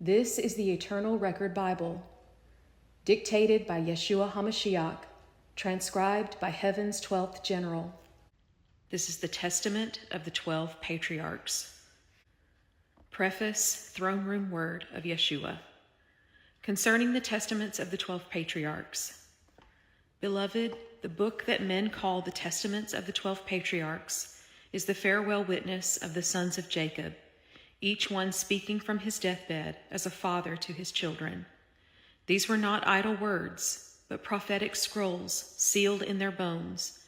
This is the Eternal Record Bible, dictated by Yeshua HaMashiac, transcribed by Heaven's 12th General. This is the Testament of the 12 Patriarchs. Preface, Throne Room Word of Yeshua. Concerning the Testaments of the 12 Patriarchs. Beloved, the book that men call the Testaments of the 12 Patriarchs is the farewell witness of the sons of Jacob, each one speaking from his deathbed as a father to his children. These were not idle words, but prophetic scrolls sealed in their bones,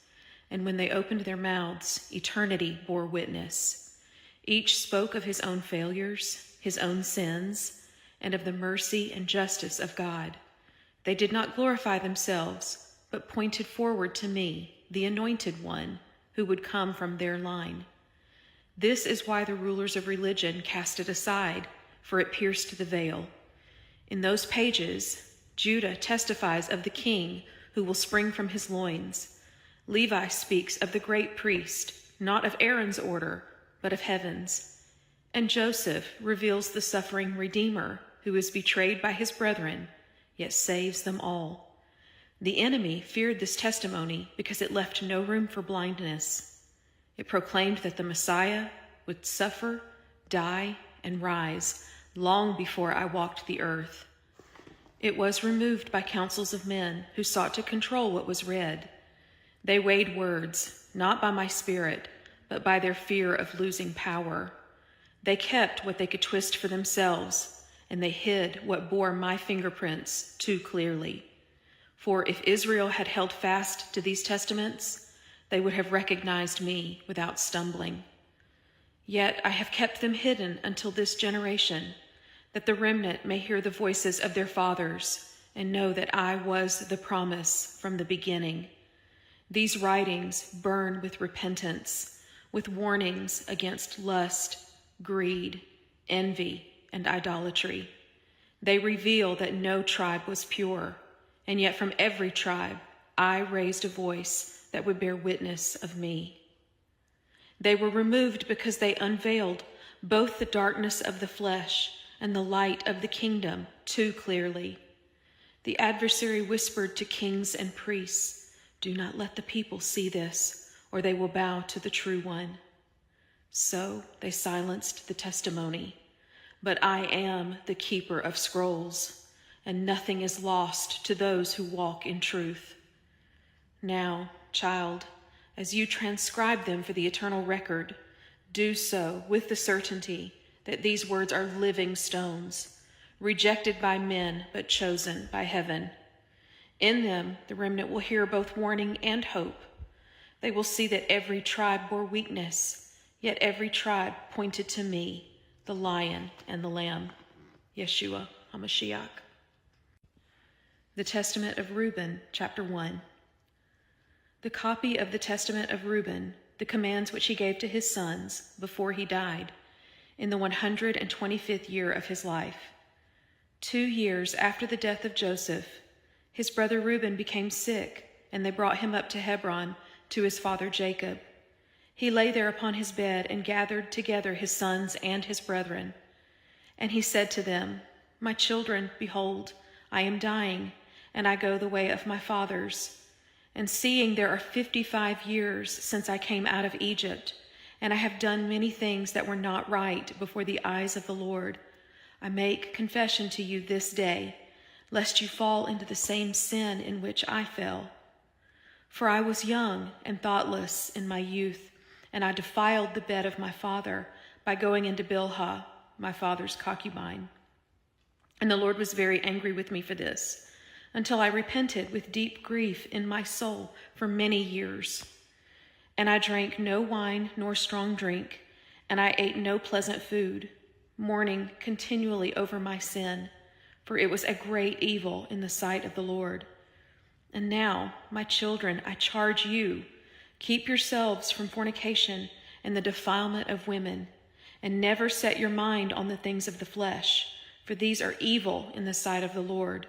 and when they opened their mouths, eternity bore witness. Each spoke of his own failures, his own sins, and of the mercy and justice of God. They did not glorify themselves, but pointed forward to me, the Anointed One, who would come from their line. This is why the rulers of religion cast it aside, for it pierced the veil. In those pages, Judah testifies of the king who will spring from his loins. Levi speaks of the great priest, not of Aaron's order, but of heaven's. And Joseph reveals the suffering Redeemer who is betrayed by his brethren, yet saves them all. The enemy feared this testimony because it left no room for blindness. It proclaimed that the Messiah would suffer, die, and rise long before I walked the earth. It was removed by councils of men who sought to control what was read. They weighed words, not by my spirit, but by their fear of losing power. They kept what they could twist for themselves, and they hid what bore my fingerprints too clearly. For if Israel had held fast to these testaments, they would have recognized me without stumbling. Yet I have kept them hidden until this generation, that the remnant may hear the voices of their fathers and know that I was the promise from the beginning. These writings burn with repentance, with warnings against lust, greed, envy, and idolatry. They reveal that no tribe was pure, and yet from every tribe I raised a voice that would bear witness of me. They were removed because they unveiled both the darkness of the flesh and the light of the kingdom too clearly. The adversary whispered to kings and priests, "Do not let the people see this, or they will bow to the true one." So they silenced the testimony. But I am the keeper of scrolls, and nothing is lost to those who walk in truth. Now, child, as you transcribe them for the eternal record, do so with the certainty that these words are living stones, rejected by men but chosen by heaven. In them, the remnant will hear both warning and hope. They will see that every tribe bore weakness, yet every tribe pointed to me, the Lion and the Lamb, Yeshua HaMashiac. The Testament of Reuben, chapter 1. The copy of the Testament of Reuben, the commands which he gave to his sons before he died, in the 125th year of his life. 2 years after the death of Joseph, his brother Reuben became sick, and they brought him up to Hebron to his father Jacob. He lay there upon his bed and gathered together his sons and his brethren. And he said to them, "My children, behold, I am dying, and I go the way of my fathers. And seeing there are 55 years since I came out of Egypt, and I have done many things that were not right before the eyes of the Lord, I make confession to you this day, lest you fall into the same sin in which I fell. For I was young and thoughtless in my youth, and I defiled the bed of my father by going into Bilhah, my father's concubine. And the Lord was very angry with me for this, until I repented with deep grief in my soul for many years. And I drank no wine nor strong drink, and I ate no pleasant food, mourning continually over my sin, for it was a great evil in the sight of the Lord. And now, my children, I charge you, keep yourselves from fornication and the defilement of women, and never set your mind on the things of the flesh, for these are evil in the sight of the Lord.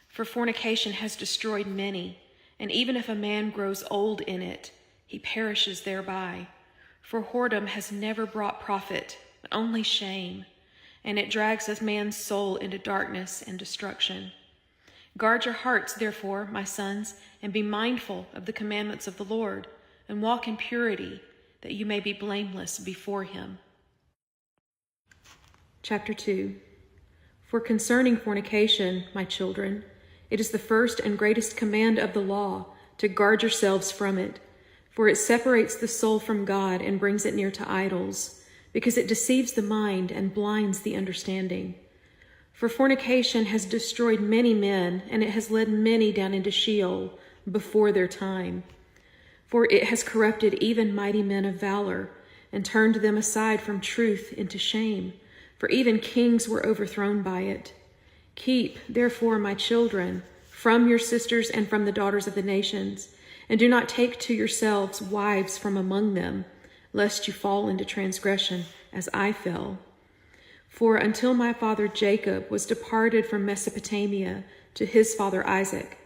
For fornication has destroyed many, and even if a man grows old in it, he perishes thereby. For whoredom has never brought profit, but only shame, and it drags a man's soul into darkness and destruction. Guard your hearts, therefore, my sons, and be mindful of the commandments of the Lord, and walk in purity, that you may be blameless before him. Chapter 2. For concerning fornication, my children, it is the first and greatest command of the law, to guard yourselves from it. For it separates the soul from God and brings it near to idols, because it deceives the mind and blinds the understanding. For fornication has destroyed many men, and it has led many down into Sheol before their time. For it has corrupted even mighty men of valor, and turned them aside from truth into shame. For even kings were overthrown by it. Keep, therefore, my children, from your sisters and from the daughters of the nations, and do not take to yourselves wives from among them, lest you fall into transgression, as I fell. For until my father Jacob was departed from Mesopotamia to his father Isaac,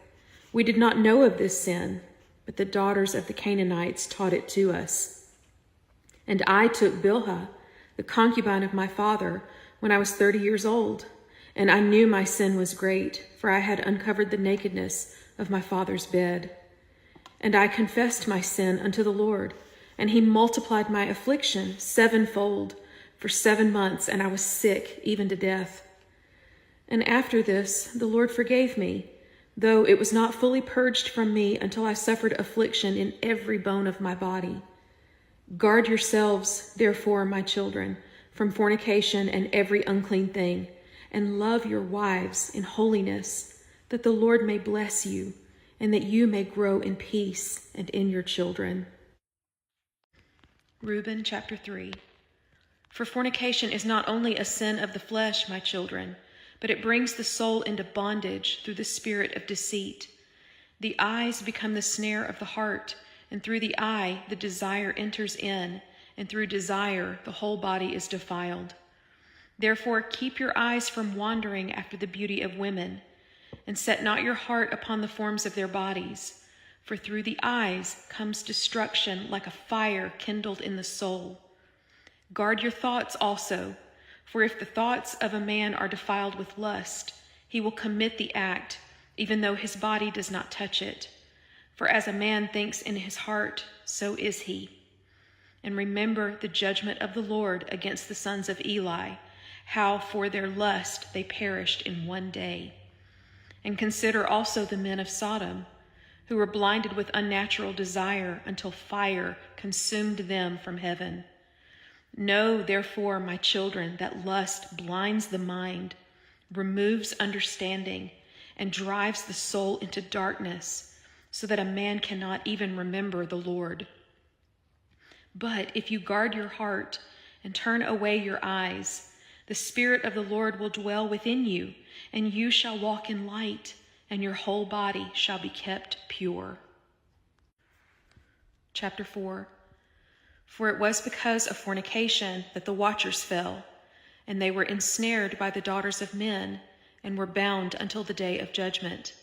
we did not know of this sin, but the daughters of the Canaanites taught it to us. And I took Bilhah, the concubine of my father, when I was 30 years old, and I knew my sin was great, for I had uncovered the nakedness of my father's bed. And I confessed my sin unto the Lord, and he multiplied my affliction sevenfold for 7 months, and I was sick even to death. And after this, the Lord forgave me, though it was not fully purged from me until I suffered affliction in every bone of my body. Guard yourselves, therefore, my children, from fornication and every unclean thing, and love your wives in holiness, that the Lord may bless you, and that you may grow in peace and in your children. Reuben chapter 3. For fornication is not only a sin of the flesh, my children, but it brings the soul into bondage through the spirit of deceit. The eyes become the snare of the heart, and through the eye the desire enters in, and through desire the whole body is defiled. Therefore keep your eyes from wandering after the beauty of women, and set not your heart upon the forms of their bodies, for through the eyes comes destruction like a fire kindled in the soul. Guard your thoughts also, for if the thoughts of a man are defiled with lust, he will commit the act, even though his body does not touch it. For as a man thinks in his heart, so is he. And remember the judgment of the Lord against the sons of Eli, how for their lust they perished in one day. And consider also the men of Sodom, who were blinded with unnatural desire until fire consumed them from heaven. Know, therefore, my children, that lust blinds the mind, removes understanding, and drives the soul into darkness, so that a man cannot even remember the Lord. But if you guard your heart and turn away your eyes, the Spirit of the Lord will dwell within you, and you shall walk in light, and your whole body shall be kept pure. Chapter 4. For it was because of fornication that the watchers fell, and they were ensnared by the daughters of men, and were bound until the day of judgment.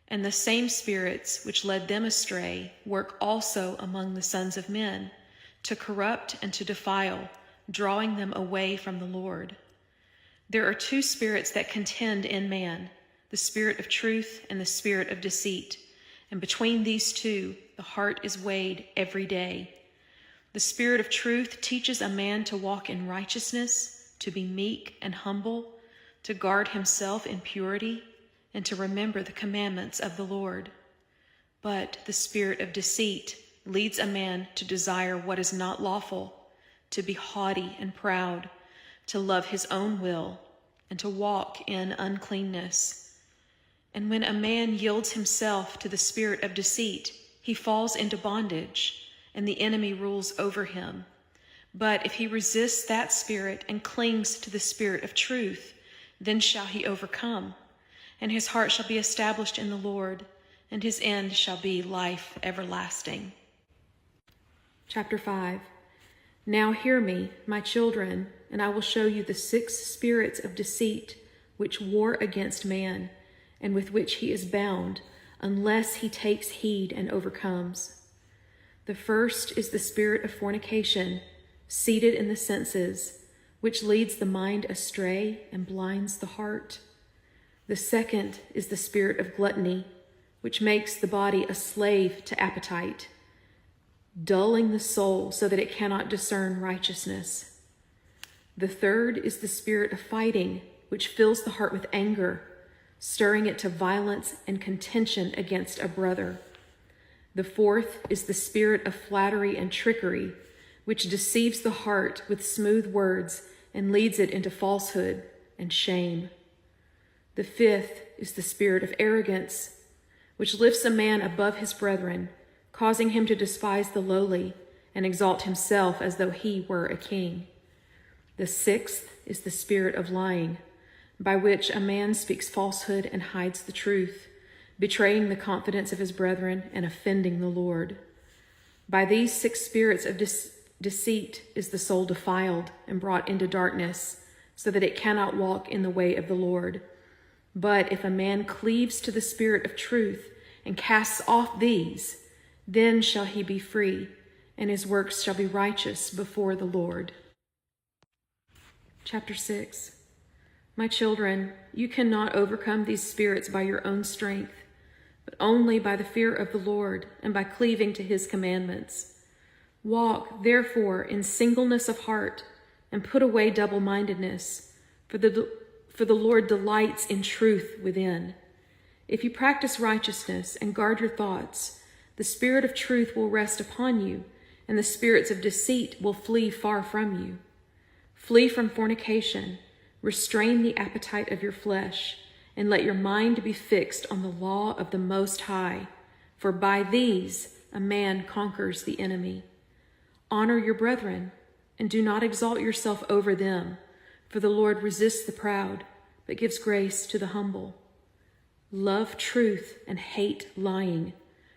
And the same spirits which led them astray work also among the sons of men, to corrupt and to defile, drawing them away from the Lord. There are 2 spirits that contend in man, the spirit of truth and the spirit of deceit, and between these 2 the heart is weighed every day. The spirit of truth teaches a man to walk in righteousness, to be meek and humble, to guard himself in purity, and to remember the commandments of the Lord. But the spirit of deceit leads a man to desire what is not lawful, to be haughty and proud, to love his own will, and to walk in uncleanness. And when a man yields himself to the spirit of deceit, he falls into bondage, and the enemy rules over him. But if he resists that spirit and clings to the spirit of truth, then shall he overcome, and his heart shall be established in the Lord, and his end shall be life everlasting. Chapter 5. Now hear me, my children, and I will show you the 6 spirits of deceit which war against man, and with which he is bound, unless he takes heed and overcomes. The first is the spirit of fornication, seated in the senses, which leads the mind astray and blinds the heart. The second is the spirit of gluttony, which makes the body a slave to appetite, dulling the soul so that it cannot discern righteousness. The third is the spirit of fighting, which fills the heart with anger, stirring it to violence and contention against a brother. The fourth is the spirit of flattery and trickery, which deceives the heart with smooth words and leads it into falsehood and shame. The fifth is the spirit of arrogance, which lifts a man above his brethren, causing him to despise the lowly and exalt himself as though he were a king. The sixth is the spirit of lying, by which a man speaks falsehood and hides the truth, betraying the confidence of his brethren and offending the Lord. By these 6 spirits of deceit is the soul defiled and brought into darkness, so that it cannot walk in the way of the Lord. But if a man cleaves to the Spirit of truth and casts off these, then shall he be free, and his works shall be righteous before the Lord. Chapter 6. My children, you cannot overcome these spirits by your own strength, but only by the fear of the Lord and by cleaving to his commandments. Walk, therefore, in singleness of heart, and put away double-mindedness, for the Lord delights in truth within. If you practice righteousness and guard your thoughts, the Spirit of truth will rest upon you, and the spirits of deceit will flee far from you. Flee from fornication, restrain the appetite of your flesh, and let your mind be fixed on the law of the Most High, for by these a man conquers the enemy. Honor your brethren, and do not exalt yourself over them, for the Lord resists the proud, but gives grace to the humble. Love truth and hate lying,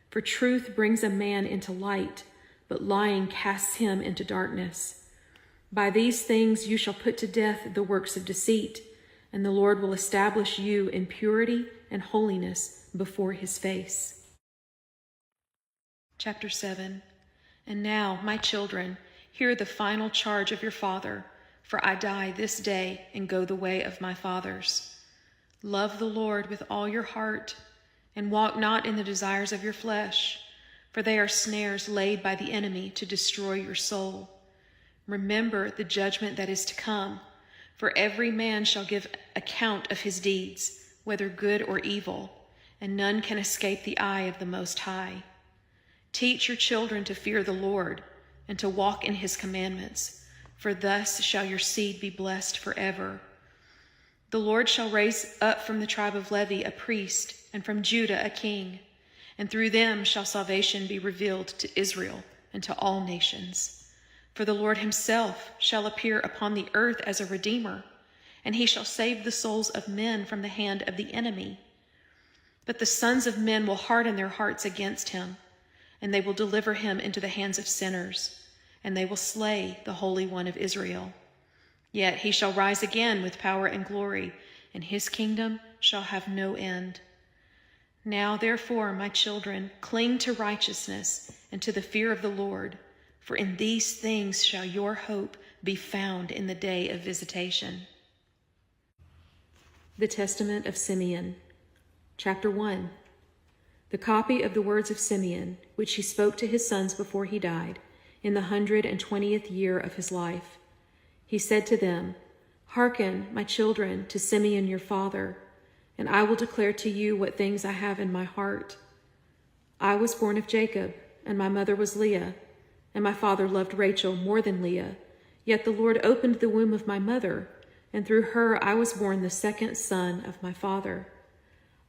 for truth brings a man into light, but lying casts him into darkness. By these things you shall put to death the works of deceit, and the Lord will establish you in purity and holiness before his face. Chapter 7. And now, my children, hear the final charge of your father, for I die this day and go the way of my fathers. Love the Lord with all your heart, and walk not in the desires of your flesh, for they are snares laid by the enemy to destroy your soul. Remember the judgment that is to come, for every man shall give account of his deeds, whether good or evil, and none can escape the eye of the Most High. Teach your children to fear the Lord and to walk in his commandments, for thus shall your seed be blessed forever. The Lord shall raise up from the tribe of Levi a priest, and from Judah a king, and through them shall salvation be revealed to Israel and to all nations. For the Lord himself shall appear upon the earth as a redeemer, and he shall save the souls of men from the hand of the enemy. But the sons of men will harden their hearts against him, and they will deliver him into the hands of sinners, and they will slay the Holy One of Israel. Yet he shall rise again with power and glory, and his kingdom shall have no end. Now, therefore, my children, cling to righteousness and to the fear of the Lord, for in these things shall your hope be found in the day of visitation. The Testament of Simeon. Chapter 1. The copy of the words of Simeon, which he spoke to his sons before he died, in the 120th year of his life. He said to them, Hearken, my children, to Simeon your father, and I will declare to you what things I have in my heart. I was born of Jacob, and my mother was Leah, and my father loved Rachel more than Leah. Yet the Lord opened the womb of my mother, and through her I was born the second son of my father.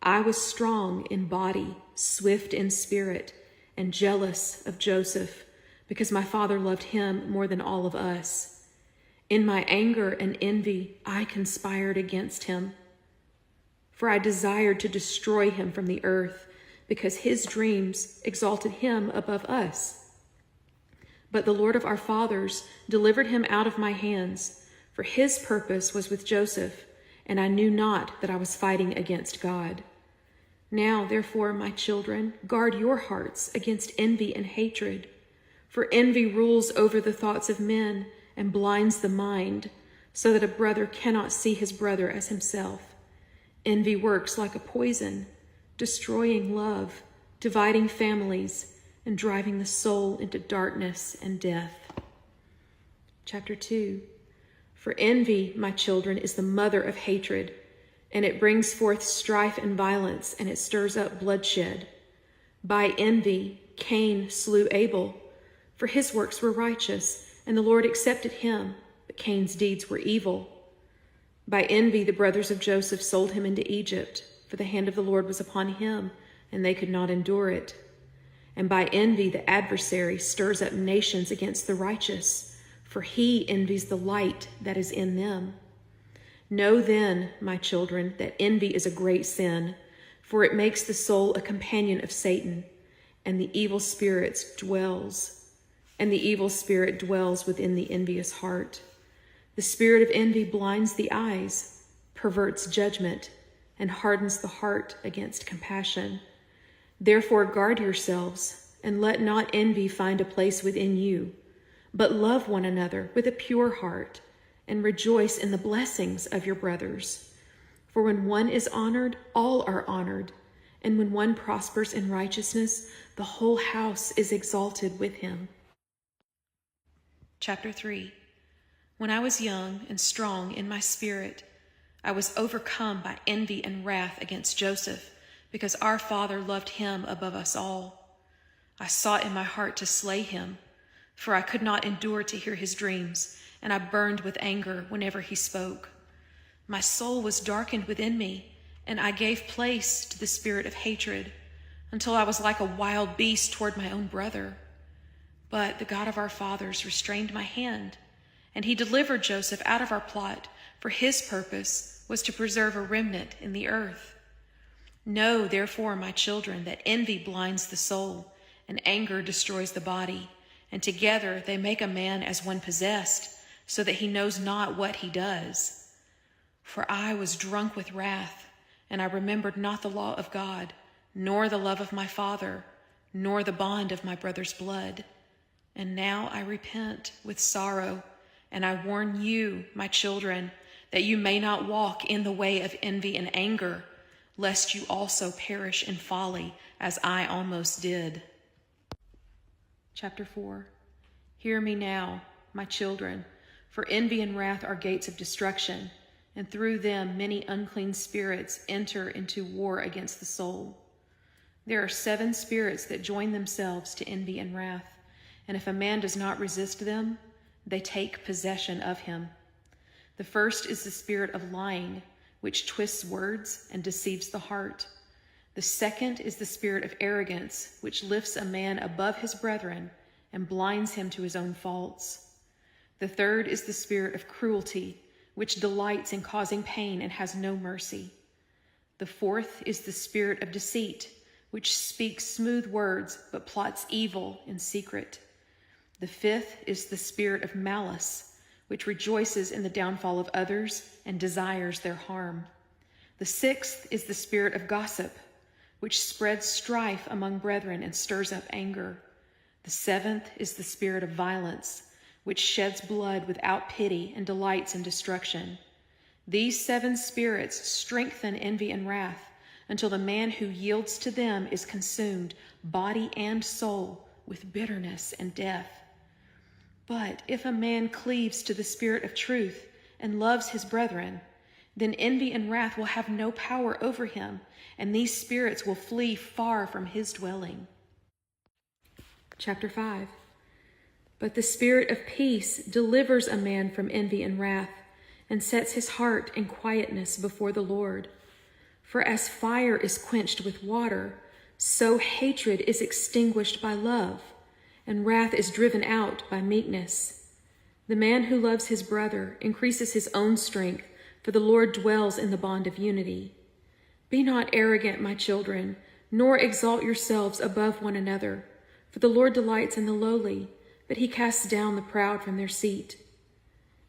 I was strong in body, swift in spirit, and jealous of Joseph, because my father loved him more than all of us. In my anger and envy, I conspired against him. For I desired to destroy him from the earth, because his dreams exalted him above us. But the Lord of our fathers delivered him out of my hands, for his purpose was with Joseph, and I knew not that I was fighting against God. Now, therefore, my children, guard your hearts against envy and hatred, for envy rules over the thoughts of men and blinds the mind, so that a brother cannot see his brother as himself. Envy works like a poison, destroying love, dividing families, and driving the soul into darkness and death. Chapter 2. For envy, my children, is the mother of hatred, and it brings forth strife and violence, and it stirs up bloodshed. By envy, Cain slew Abel, for his works were righteous, and the Lord accepted him, but Cain's deeds were evil. By envy, the brothers of Joseph sold him into Egypt, for the hand of the Lord was upon him, and they could not endure it. And by envy, the adversary stirs up nations against the righteous, for he envies the light that is in them. Know then, my children, that envy is a great sin, for it makes the soul a companion of Satan, and the evil spirit dwells within the envious heart. The spirit of envy blinds the eyes, perverts judgment, and hardens the heart against compassion. Therefore guard yourselves, and let not envy find a place within you, but love one another with a pure heart, and rejoice in the blessings of your brothers. For when one is honored, all are honored, and when one prospers in righteousness, the whole house is exalted with him. Chapter 3. When I was young and strong in my spirit, I was overcome by envy and wrath against Joseph, because our father loved him above us all. I sought in my heart to slay him, for I could not endure to hear his dreams, and I burned with anger whenever he spoke. My soul was darkened within me, and I gave place to the spirit of hatred, until I was like a wild beast toward my own brother. But the God of our fathers restrained my hand, and he delivered Joseph out of our plot, for his purpose was to preserve a remnant in the earth. Know, therefore, my children, that envy blinds the soul, and anger destroys the body, and together they make a man as one possessed, so that he knows not what he does. For I was drunk with wrath, and I remembered not the law of God, nor the love of my father, nor the bond of my brother's blood. And now I repent with sorrow, and I warn you, my children, that you may not walk in the way of envy and anger, lest you also perish in folly, as I almost did. Chapter 4. Hear me now, my children, for envy and wrath are gates of destruction, and through them many unclean spirits enter into war against the soul. There are 7 spirits that join themselves to envy and wrath, and if a man does not resist them, they take possession of him. The first is the spirit of lying, which twists words and deceives the heart. The second is the spirit of arrogance, which lifts a man above his brethren and blinds him to his own faults. The third is the spirit of cruelty, which delights in causing pain and has no mercy. The fourth is the spirit of deceit, which speaks smooth words but plots evil in secret. The fifth is the spirit of malice, which rejoices in the downfall of others and desires their harm. The sixth is the spirit of gossip, which spreads strife among brethren and stirs up anger. The seventh is the spirit of violence, which sheds blood without pity and delights in destruction. These 7 spirits strengthen envy and wrath, until the man who yields to them is consumed, body and soul, with bitterness and death. But if a man cleaves to the spirit of truth and loves his brethren, then envy and wrath will have no power over him, and these spirits will flee far from his dwelling. Chapter 5. But the spirit of peace delivers a man from envy and wrath, and sets his heart in quietness before the Lord. For as fire is quenched with water, so hatred is extinguished by love, and wrath is driven out by meekness. The man who loves his brother increases his own strength, for the Lord dwells in the bond of unity. Be not arrogant, my children, nor exalt yourselves above one another, for the Lord delights in the lowly, but he casts down the proud from their seat.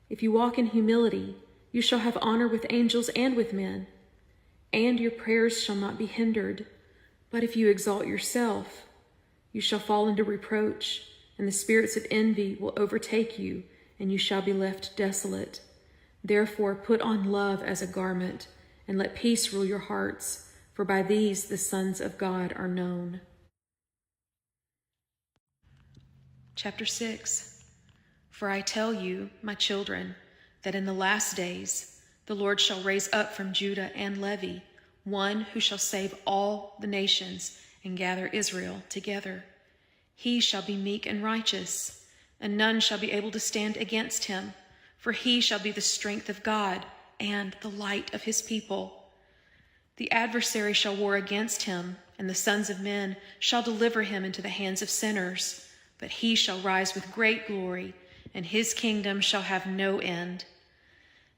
If you walk in humility, you shall have honor with angels and with men, and your prayers shall not be hindered. But if you exalt yourself, you shall fall into reproach, and the spirits of envy will overtake you, and you shall be left desolate. Therefore put on love as a garment, and let peace rule your hearts, for by these the sons of God are known. Chapter 6. For I tell you, my children, that in the last days the Lord shall raise up from Judah and Levi one who shall save all the nations and gather Israel together. He shall be meek and righteous, and none shall be able to stand against him, for he shall be the strength of God and the light of his people. The adversary shall war against him, and the sons of men shall deliver him into the hands of sinners. But he shall rise with great glory, and his kingdom shall have no end.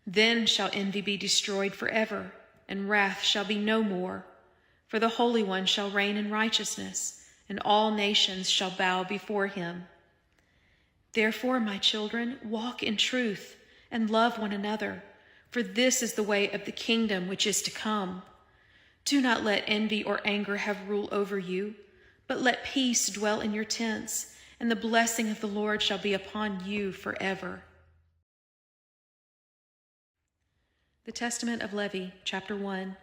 Then shall envy be destroyed forever, and wrath shall be no more. For the Holy One shall reign in righteousness, and all nations shall bow before him. Therefore, my children, walk in truth, and love one another, for this is the way of the kingdom which is to come. Do not let envy or anger have rule over you, but let peace dwell in your tents, and the blessing of the Lord shall be upon you forever. The Testament of Levi, chapter 1.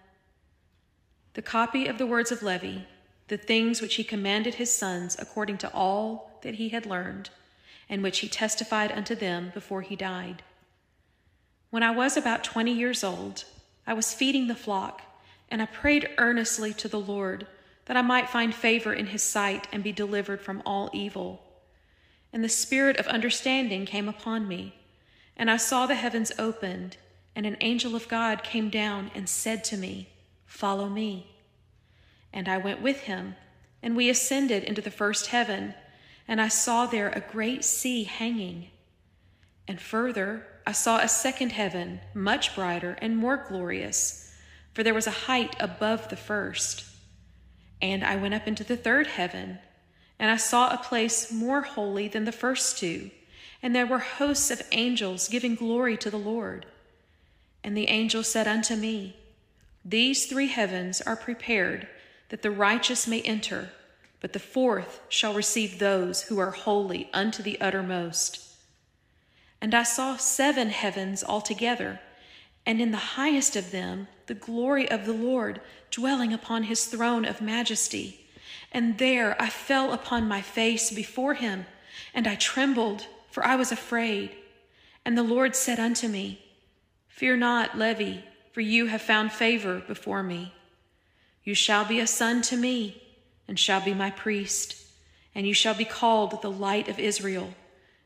The copy of the words of Levi, the things which he commanded his sons according to all that he had learned, and which he testified unto them before he died. When I was about 20 years old, I was feeding the flock, and I prayed earnestly to the Lord that I might find favor in his sight and be delivered from all evil. And the spirit of understanding came upon me, and I saw the heavens opened, and an angel of God came down and said to me, Follow me. And I went with him, and we ascended into the first heaven, and I saw there a great sea hanging. And further, I saw a second heaven, much brighter and more glorious, for there was a height above the first. And I went up into the third heaven, and I saw a place more holy than the first two, and there were hosts of angels giving glory to the Lord. And the angel said unto me, These 3 heavens are prepared, that the righteous may enter, but the fourth shall receive those who are holy unto the uttermost. And I saw 7 heavens altogether, and in the highest of them the glory of the Lord dwelling upon his throne of majesty. And there I fell upon my face before him, and I trembled, for I was afraid. And the Lord said unto me, Fear not, Levi, for you have found favor before me. You shall be a son to me, and shall be my priest, and you shall be called the light of Israel,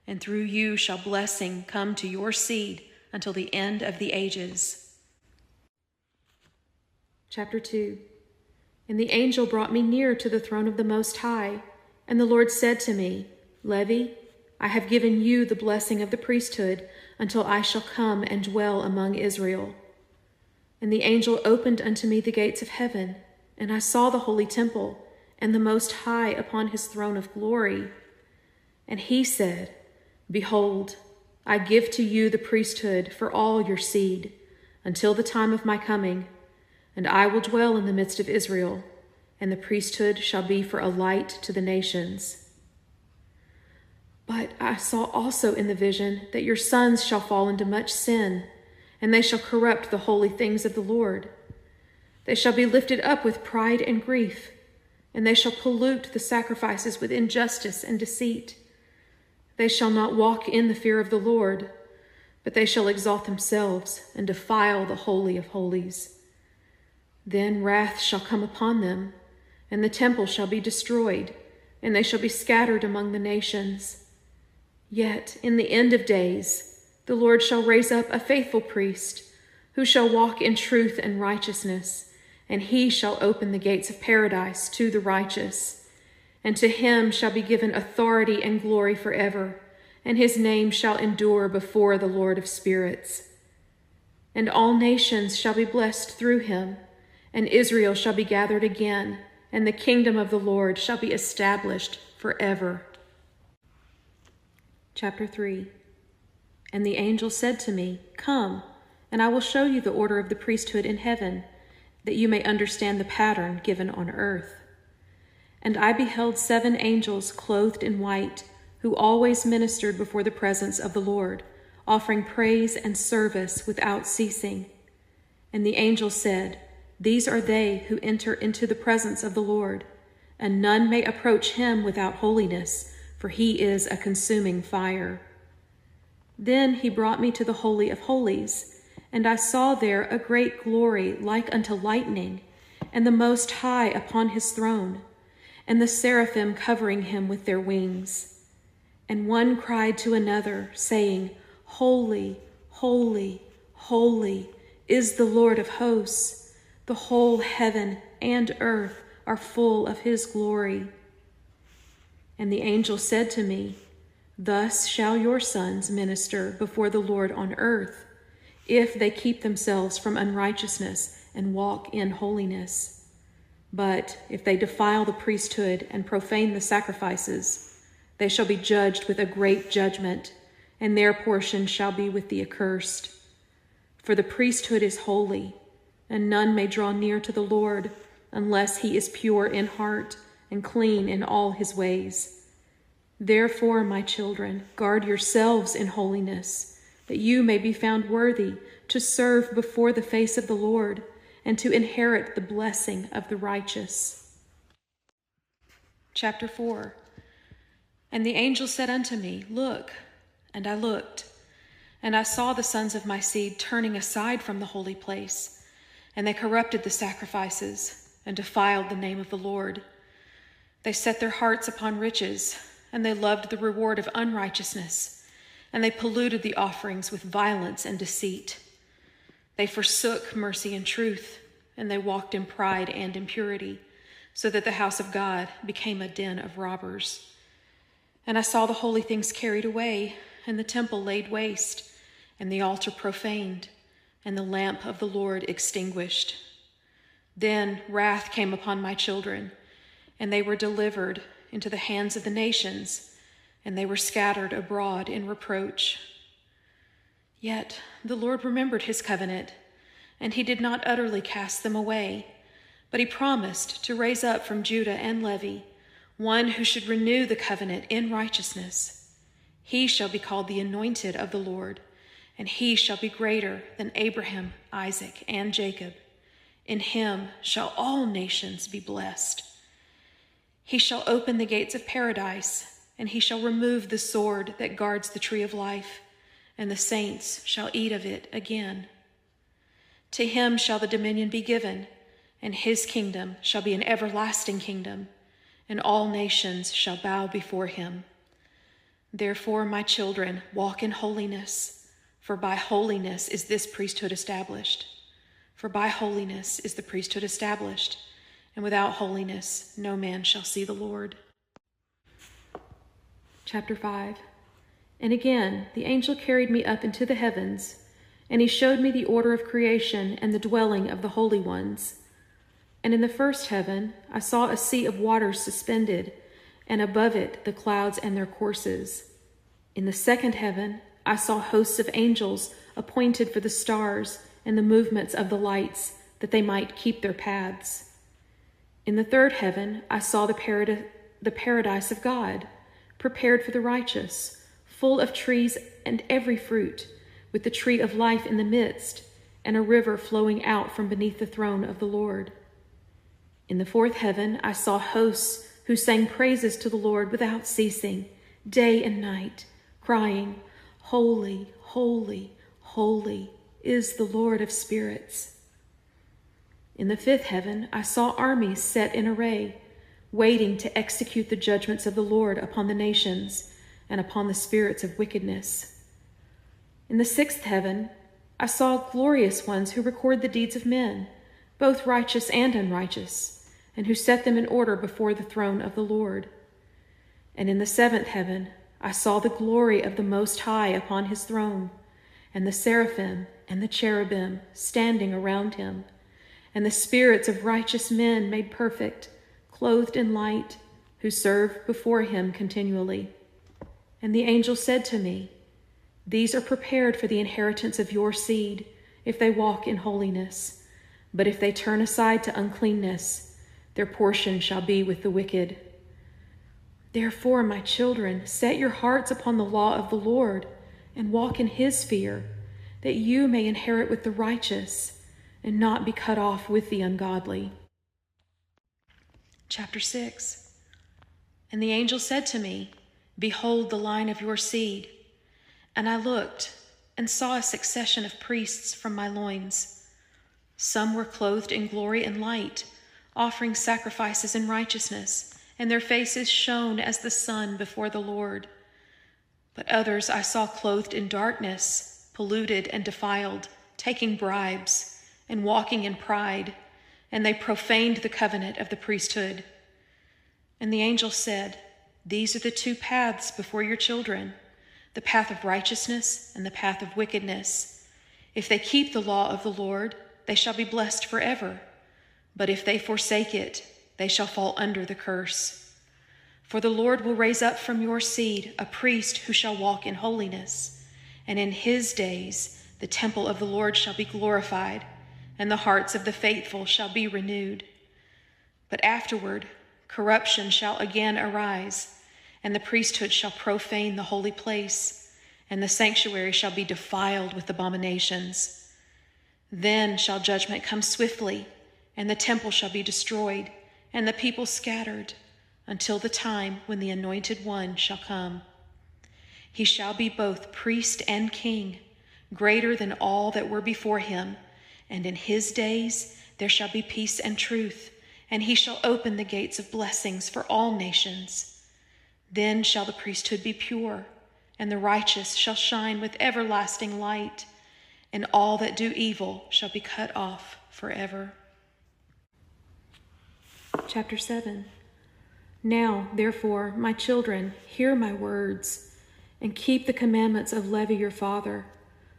and through you shall blessing come to your seed until the end of the ages. Chapter 2. And the angel brought me near to the throne of the Most High, and the Lord said to me, Levi, I have given you the blessing of the priesthood until I shall come and dwell among Israel. And the angel opened unto me the gates of heaven, and I saw the holy temple, and the Most High upon his throne of glory. And he said, Behold, I give to you the priesthood for all your seed, until the time of my coming, and I will dwell in the midst of Israel, and the priesthood shall be for a light to the nations. But I saw also in the vision that your sons shall fall into much sin, and they shall corrupt the holy things of the Lord. They shall be lifted up with pride and grief, and they shall pollute the sacrifices with injustice and deceit. They shall not walk in the fear of the Lord, but they shall exalt themselves and defile the Holy of Holies. Then wrath shall come upon them, and the temple shall be destroyed, and they shall be scattered among the nations. Yet in the end of days, the Lord shall raise up a faithful priest, who shall walk in truth and righteousness, and he shall open the gates of paradise to the righteous. And to him shall be given authority and glory forever, and his name shall endure before the Lord of spirits. And all nations shall be blessed through him, and Israel shall be gathered again, and the kingdom of the Lord shall be established forever. Chapter 3. And the angel said to me, Come, and I will show you the order of the priesthood in heaven, that you may understand the pattern given on earth. And I beheld 7 angels clothed in white, who always ministered before the presence of the Lord, offering praise and service without ceasing. And the angel said, "These are they who enter into the presence of the Lord, and none may approach him without holiness, for he is a consuming fire." Then he brought me to the Holy of Holies, and I saw there a great glory like unto lightning, and the Most High upon his throne, and the seraphim covering him with their wings. And one cried to another, saying, "Holy, holy, holy is the Lord of hosts. The whole heaven and earth are full of his glory." And the angel said to me, "Thus shall your sons minister before the Lord on earth, if they keep themselves from unrighteousness and walk in holiness. But if they defile the priesthood and profane the sacrifices, they shall be judged with a great judgment, and their portion shall be with the accursed. For the priesthood is holy, and none may draw near to the Lord unless he is pure in heart and clean in all his ways. Therefore, my children, guard yourselves in holiness, that you may be found worthy to serve before the face of the Lord and to inherit the blessing of the righteous." Chapter 4. And the angel said unto me, "Look." And I looked, and I saw the sons of my seed turning aside from the holy place, and they corrupted the sacrifices and defiled the name of the Lord. They set their hearts upon riches, and they loved the reward of unrighteousness, and they polluted the offerings with violence and deceit. They forsook mercy and truth, and they walked in pride and impurity, so that the house of God became a den of robbers. And I saw the holy things carried away, and the temple laid waste, and the altar profaned, and the lamp of the Lord extinguished. Then wrath came upon my children, and they were delivered into the hands of the nations, and they were scattered abroad in reproach. Yet the Lord remembered his covenant, and he did not utterly cast them away, but he promised to raise up from Judah and Levi one who should renew the covenant in righteousness. He shall be called the Anointed of the Lord, and he shall be greater than Abraham, Isaac, and Jacob. In him shall all nations be blessed. He shall open the gates of paradise, and he shall remove the sword that guards the tree of life, and the saints shall eat of it again. To him shall the dominion be given, and his kingdom shall be an everlasting kingdom, and all nations shall bow before him. Therefore, my children, walk in holiness, for by holiness is this priesthood established. For by holiness is the priesthood established, and without holiness no man shall see the Lord. Chapter 5. And again, the angel carried me up into the heavens, and he showed me the order of creation and the dwelling of the holy ones. And in the first heaven I saw a sea of waters suspended, and above it the clouds and their courses. In the second heaven I saw hosts of angels appointed for the stars and the movements of the lights, that they might keep their paths. In the third heaven I saw the paradise of God, prepared for the righteous, full of trees and every fruit, with the tree of life in the midst, and a river flowing out from beneath the throne of the Lord. In the fourth heaven I saw hosts who sang praises to the Lord without ceasing, day and night, crying, "Holy, holy, holy is the Lord of spirits." In the fifth heaven I saw armies set in array, waiting to execute the judgments of the Lord upon the nations and upon the spirits of wickedness. In the sixth heaven I saw glorious ones who record the deeds of men, both righteous and unrighteous, and who set them in order before the throne of the Lord. And in the seventh heaven I saw the glory of the Most High upon his throne, and the seraphim and the cherubim standing around him, and the spirits of righteous men made perfect, clothed in light, who serve before him continually. And the angel said to me, "These are prepared for the inheritance of your seed, if they walk in holiness. But if they turn aside to uncleanness, their portion shall be with the wicked. Therefore, my children, set your hearts upon the law of the Lord, and walk in his fear, that you may inherit with the righteous and not be cut off with the ungodly. Chapter 6. And the angel said to me, Behold the line of your seed. And I looked and saw a succession of priests from my loins. Some were clothed in glory and light, offering sacrifices in righteousness, and their faces shone as the sun before the Lord. But others I saw clothed in darkness, polluted and defiled, taking bribes, and walking in pride, and they profaned the covenant of the priesthood. And the angel said, These are the two paths before your children, the path of righteousness and the path of wickedness. If they keep the law of the Lord, they shall be blessed forever. But if they forsake it, they shall fall under the curse. For the Lord will raise up from your seed a priest who shall walk in holiness, and in his days the temple of the Lord shall be glorified, and the hearts of the faithful shall be renewed. But afterward, corruption shall again arise, and the priesthood shall profane the holy place, and the sanctuary shall be defiled with abominations. Then shall judgment come swiftly, and the temple shall be destroyed, and the people scattered, until the time when the Anointed One shall come. He shall be both priest and king, greater than all that were before him, and in his days there shall be peace and truth, and he shall open the gates of blessings for all nations. Then shall the priesthood be pure, and the righteous shall shine with everlasting light, and all that do evil shall be cut off forever. Chapter 7. Now, therefore, my children, hear my words, and keep the commandments of Levi your father.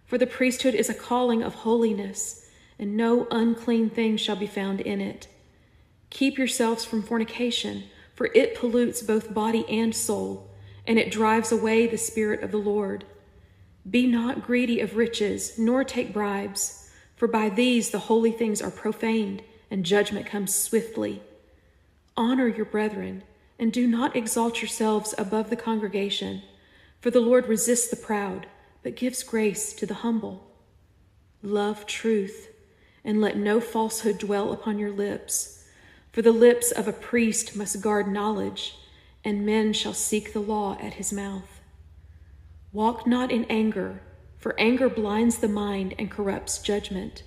For the priesthood is a calling of holiness, and no unclean thing shall be found in it. Keep yourselves from fornication, for it pollutes both body and soul, and it drives away the Spirit of the Lord. Be not greedy of riches, nor take bribes, for by these the holy things are profaned, and judgment comes swiftly. Honor your brethren, and do not exalt yourselves above the congregation, for the Lord resists the proud, but gives grace to the humble. Love truth, and let no falsehood dwell upon your lips. For the lips of a priest must guard knowledge, and men shall seek the law at his mouth. Walk not in anger, for anger blinds the mind and corrupts judgment.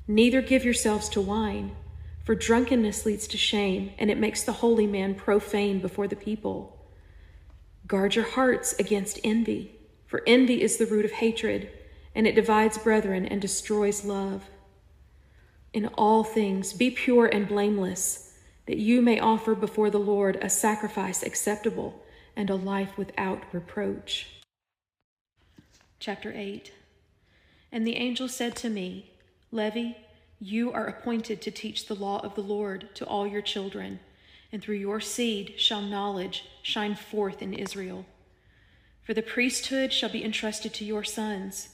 Neither give yourselves to wine, for drunkenness leads to shame, and it makes the holy man profane before the people. Guard your hearts against envy, for envy is the root of hatred, and it divides brethren and destroys love. In all things be pure and blameless, that you may offer before the Lord a sacrifice acceptable and a life without reproach. Chapter 8. And the angel said to me, Levi, you are appointed to teach the law of the Lord to all your children, and through your seed shall knowledge shine forth in Israel. For the priesthood shall be entrusted to your sons,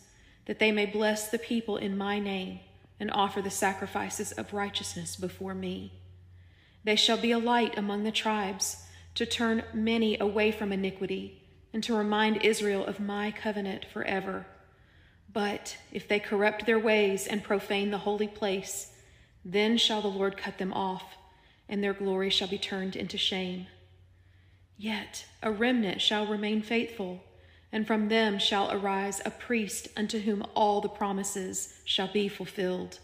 that they may bless the people in my name, and offer the sacrifices of righteousness before me. They shall be a light among the tribes, to turn many away from iniquity, and to remind Israel of my covenant forever. But if they corrupt their ways and profane the holy place, then shall the Lord cut them off, and their glory shall be turned into shame. Yet a remnant shall remain faithful, and from them shall arise a priest unto whom all the promises shall be fulfilled.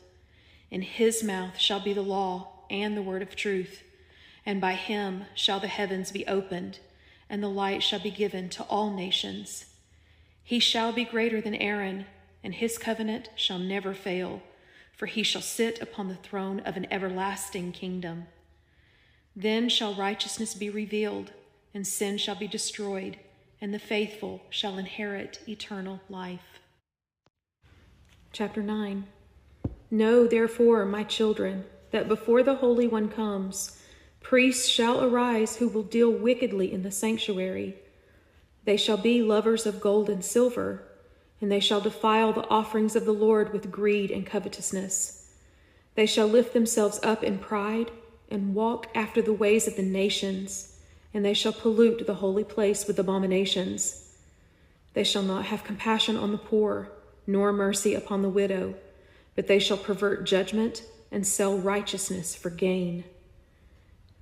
In his mouth shall be the law and the word of truth, and by him shall the heavens be opened, and the light shall be given to all nations. He shall be greater than Aaron, and his covenant shall never fail, for he shall sit upon the throne of an everlasting kingdom. Then shall righteousness be revealed, and sin shall be destroyed, and the faithful shall inherit eternal life. Chapter 9. Know, therefore, my children, that before the Holy One comes, priests shall arise who will deal wickedly in the sanctuary. They shall be lovers of gold and silver, and they shall defile the offerings of the Lord with greed and covetousness. They shall lift themselves up in pride and walk after the ways of the nations, and they shall pollute the holy place with abominations. They shall not have compassion on the poor, nor mercy upon the widow, but they shall pervert judgment and sell righteousness for gain.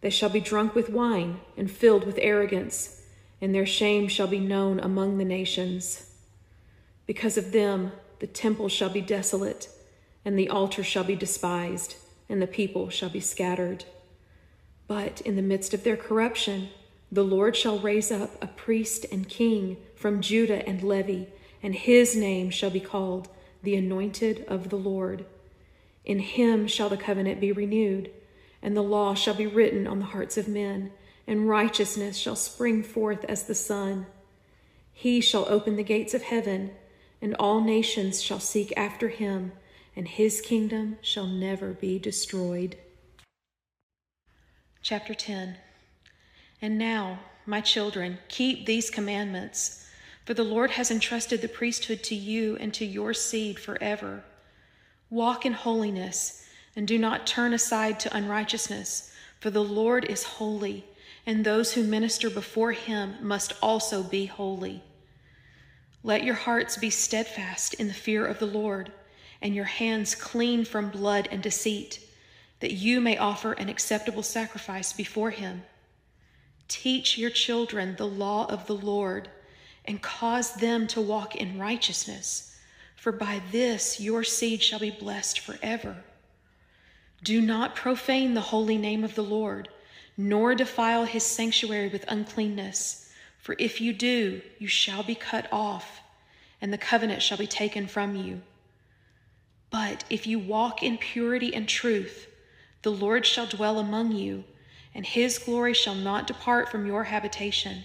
They shall be drunk with wine and filled with arrogance, and their shame shall be known among the nations. Because of them, the temple shall be desolate, and the altar shall be despised, and the people shall be scattered. But in the midst of their corruption, the Lord shall raise up a priest and king from Judah and Levi, and his name shall be called the Anointed of the Lord. In him shall the covenant be renewed, and the law shall be written on the hearts of men, and righteousness shall spring forth as the sun. He shall open the gates of heaven, and all nations shall seek after him, and his kingdom shall never be destroyed. Chapter 10. And now, my children, keep these commandments, for the Lord has entrusted the priesthood to you and to your seed forever. Walk in holiness, and do not turn aside to unrighteousness, for the Lord is holy, and those who minister before him must also be holy. Let your hearts be steadfast in the fear of the Lord, and your hands clean from blood and deceit, that you may offer an acceptable sacrifice before him. Teach your children the law of the Lord, and cause them to walk in righteousness, for by this your seed shall be blessed forever. Do not profane the holy name of the Lord, nor defile his sanctuary with uncleanness, for if you do, you shall be cut off, and the covenant shall be taken from you. But if you walk in purity and truth, the Lord shall dwell among you, and his glory shall not depart from your habitation.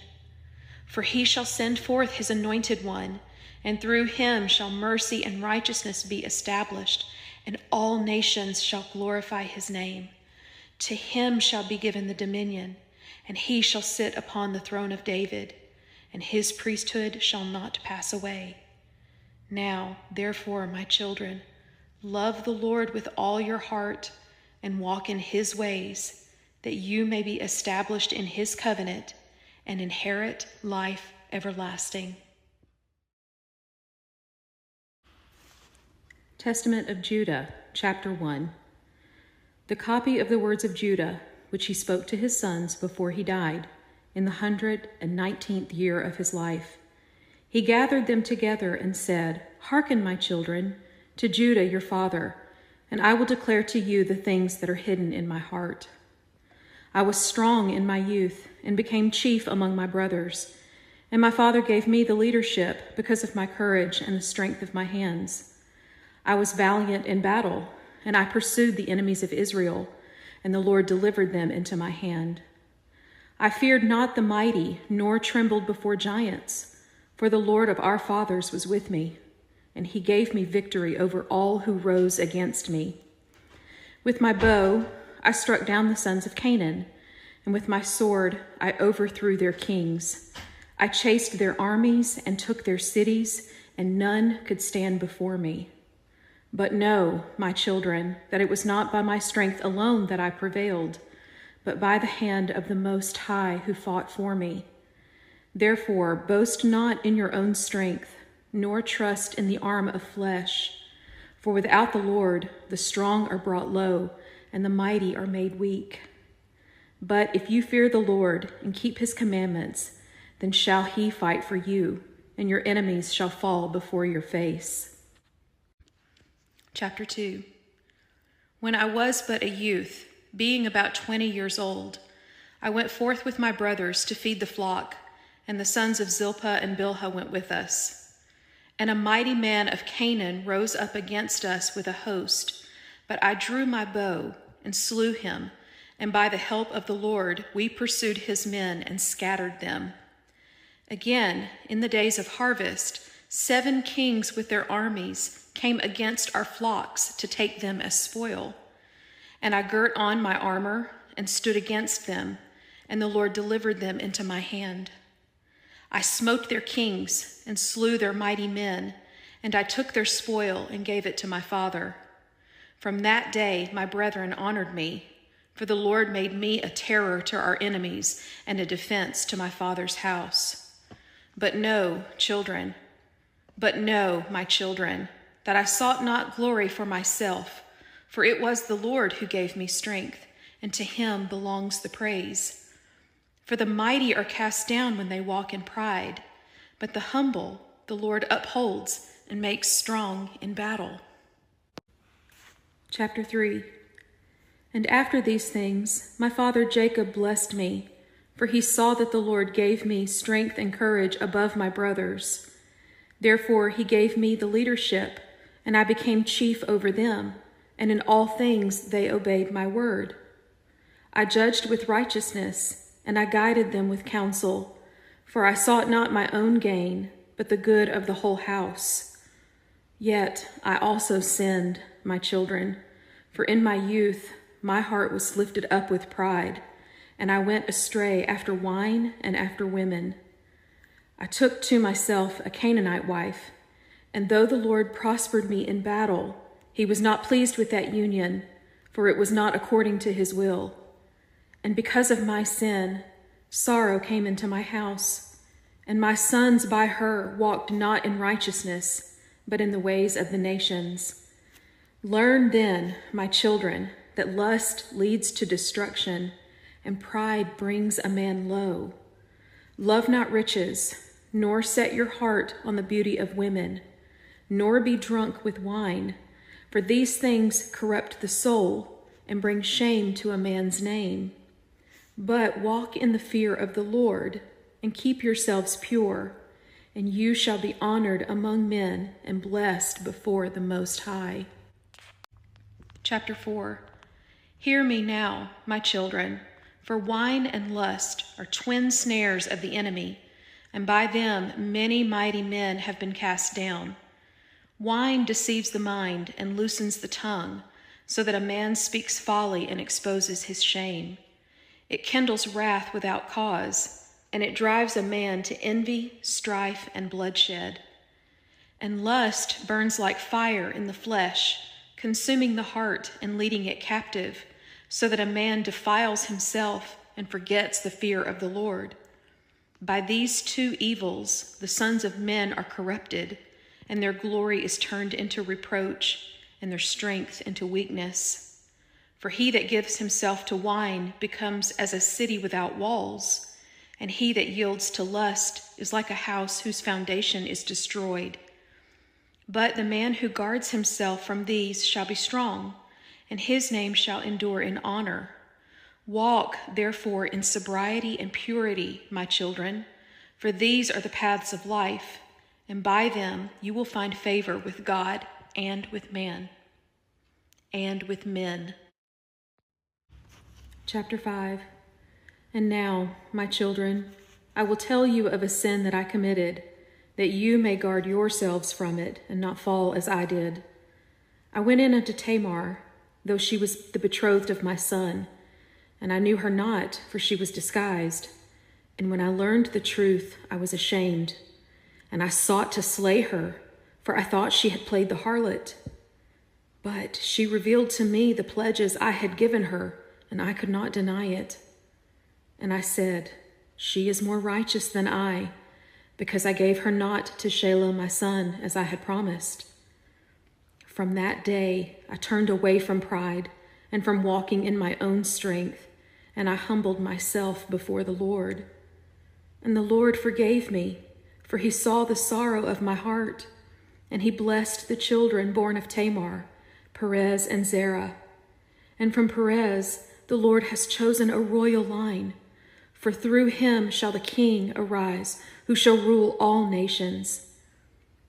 For he shall send forth his anointed one, and through him shall mercy and righteousness be established, and all nations shall glorify his name. To him shall be given the dominion, and he shall sit upon the throne of David, and his priesthood shall not pass away. Now, therefore, my children, love the Lord with all your heart, and walk in his ways, that you may be established in his covenant and inherit life everlasting. Testament of Judah, Chapter 1. The copy of the words of Judah, which he spoke to his sons before he died, in the 119th year of his life. He gathered them together and said, Hearken, my children, to Judah your father, and I will declare to you the things that are hidden in my heart. I was strong in my youth and became chief among my brothers, and my father gave me the leadership because of my courage and the strength of my hands. I was valiant in battle, and I pursued the enemies of Israel, and the Lord delivered them into my hand. I feared not the mighty, nor trembled before giants, for the Lord of our fathers was with me, and he gave me victory over all who rose against me. With my bow I struck down the sons of Canaan, and with my sword I overthrew their kings. I chased their armies and took their cities, and none could stand before me. But know, my children, that it was not by my strength alone that I prevailed, but by the hand of the Most High who fought for me. Therefore, boast not in your own strength, nor trust in the arm of flesh. For without the Lord, the strong are brought low, and the mighty are made weak. But if you fear the Lord and keep his commandments, then shall he fight for you, and your enemies shall fall before your face. Chapter 2. When I was but a youth, being about 20 years old, I went forth with my brothers to feed the flock, and the sons of Zilpah and Bilhah went with us. And a mighty man of Canaan rose up against us with a host, but I drew my bow and slew him, and by the help of the Lord we pursued his men and scattered them. Again, in the days of harvest, 7 kings with their armies came against our flocks to take them as spoil. And I girt on my armor and stood against them, and the Lord delivered them into my hand. I smote their kings and slew their mighty men, and I took their spoil and gave it to my father. From that day my brethren honored me, for the Lord made me a terror to our enemies and a defense to my father's house. But know, my children, that I sought not glory for myself, for it was the Lord who gave me strength, and to him belongs the praise. For the mighty are cast down when they walk in pride, but the humble the Lord upholds and makes strong in battle. Chapter 3. And after these things, my father Jacob blessed me, for he saw that the Lord gave me strength and courage above my brothers. Therefore he gave me the leadership, and I became chief over them, and in all things they obeyed my word. I judged with righteousness, and I guided them with counsel, for I sought not my own gain, but the good of the whole house. Yet I also sinned, my children, for in my youth my heart was lifted up with pride, and I went astray after wine and after women. I took to myself a Canaanite wife, and though the Lord prospered me in battle, he was not pleased with that union, for it was not according to his will. And because of my sin, sorrow came into my house, and my sons by her walked not in righteousness, but in the ways of the nations. Learn then, my children, that lust leads to destruction, and pride brings a man low. Love not riches, nor set your heart on the beauty of women, nor be drunk with wine, for these things corrupt the soul and bring shame to a man's name. But walk in the fear of the Lord, and keep yourselves pure, and you shall be honored among men and blessed before the Most High. Chapter 4. Hear me now, my children, for wine and lust are twin snares of the enemy, and by them many mighty men have been cast down. Wine deceives the mind and loosens the tongue, so that a man speaks folly and exposes his shame. It kindles wrath without cause, and it drives a man to envy, strife, and bloodshed. And lust burns like fire in the flesh, consuming the heart and leading it captive, so that a man defiles himself and forgets the fear of the Lord. By these two evils the sons of men are corrupted, and their glory is turned into reproach, and their strength into weakness. For he that gives himself to wine becomes as a city without walls, and he that yields to lust is like a house whose foundation is destroyed. But the man who guards himself from these shall be strong, and his name shall endure in honor. Walk, therefore, in sobriety and purity, my children, for these are the paths of life, and by them you will find favor with God and with man, and with men. Chapter 5. And now, my children, I will tell you of a sin that I committed, that you may guard yourselves from it and not fall as I did. I went in unto Tamar, though she was the betrothed of my son, and I knew her not, for she was disguised. And when I learned the truth, I was ashamed, and I sought to slay her, for I thought she had played the harlot. But she revealed to me the pledges I had given her, and I could not deny it. And I said, she is more righteous than I, because I gave her not to Shelah my son, as I had promised. From that day I turned away from pride and from walking in my own strength, and I humbled myself before the Lord. And the Lord forgave me, for he saw the sorrow of my heart, and he blessed the children born of Tamar, Perez and Zerah. And from Perez the Lord has chosen a royal line, for through him shall the king arise, who shall rule all nations.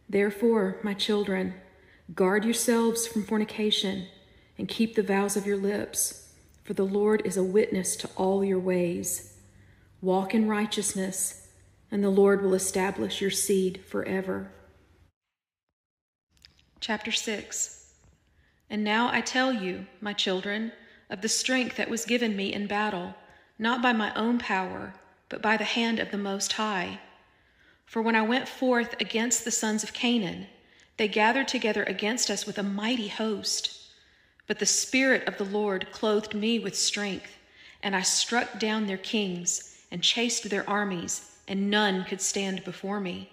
Therefore, my children, guard yourselves from fornication, and keep the vows of your lips, for the Lord is a witness to all your ways. Walk in righteousness, and the Lord will establish your seed forever. Chapter 6. And now I tell you, my children, of the strength that was given me in battle, not by my own power, but by the hand of the Most High. For when I went forth against the sons of Canaan, they gathered together against us with a mighty host. But the Spirit of the Lord clothed me with strength, and I struck down their kings and chased their armies and none could stand before me.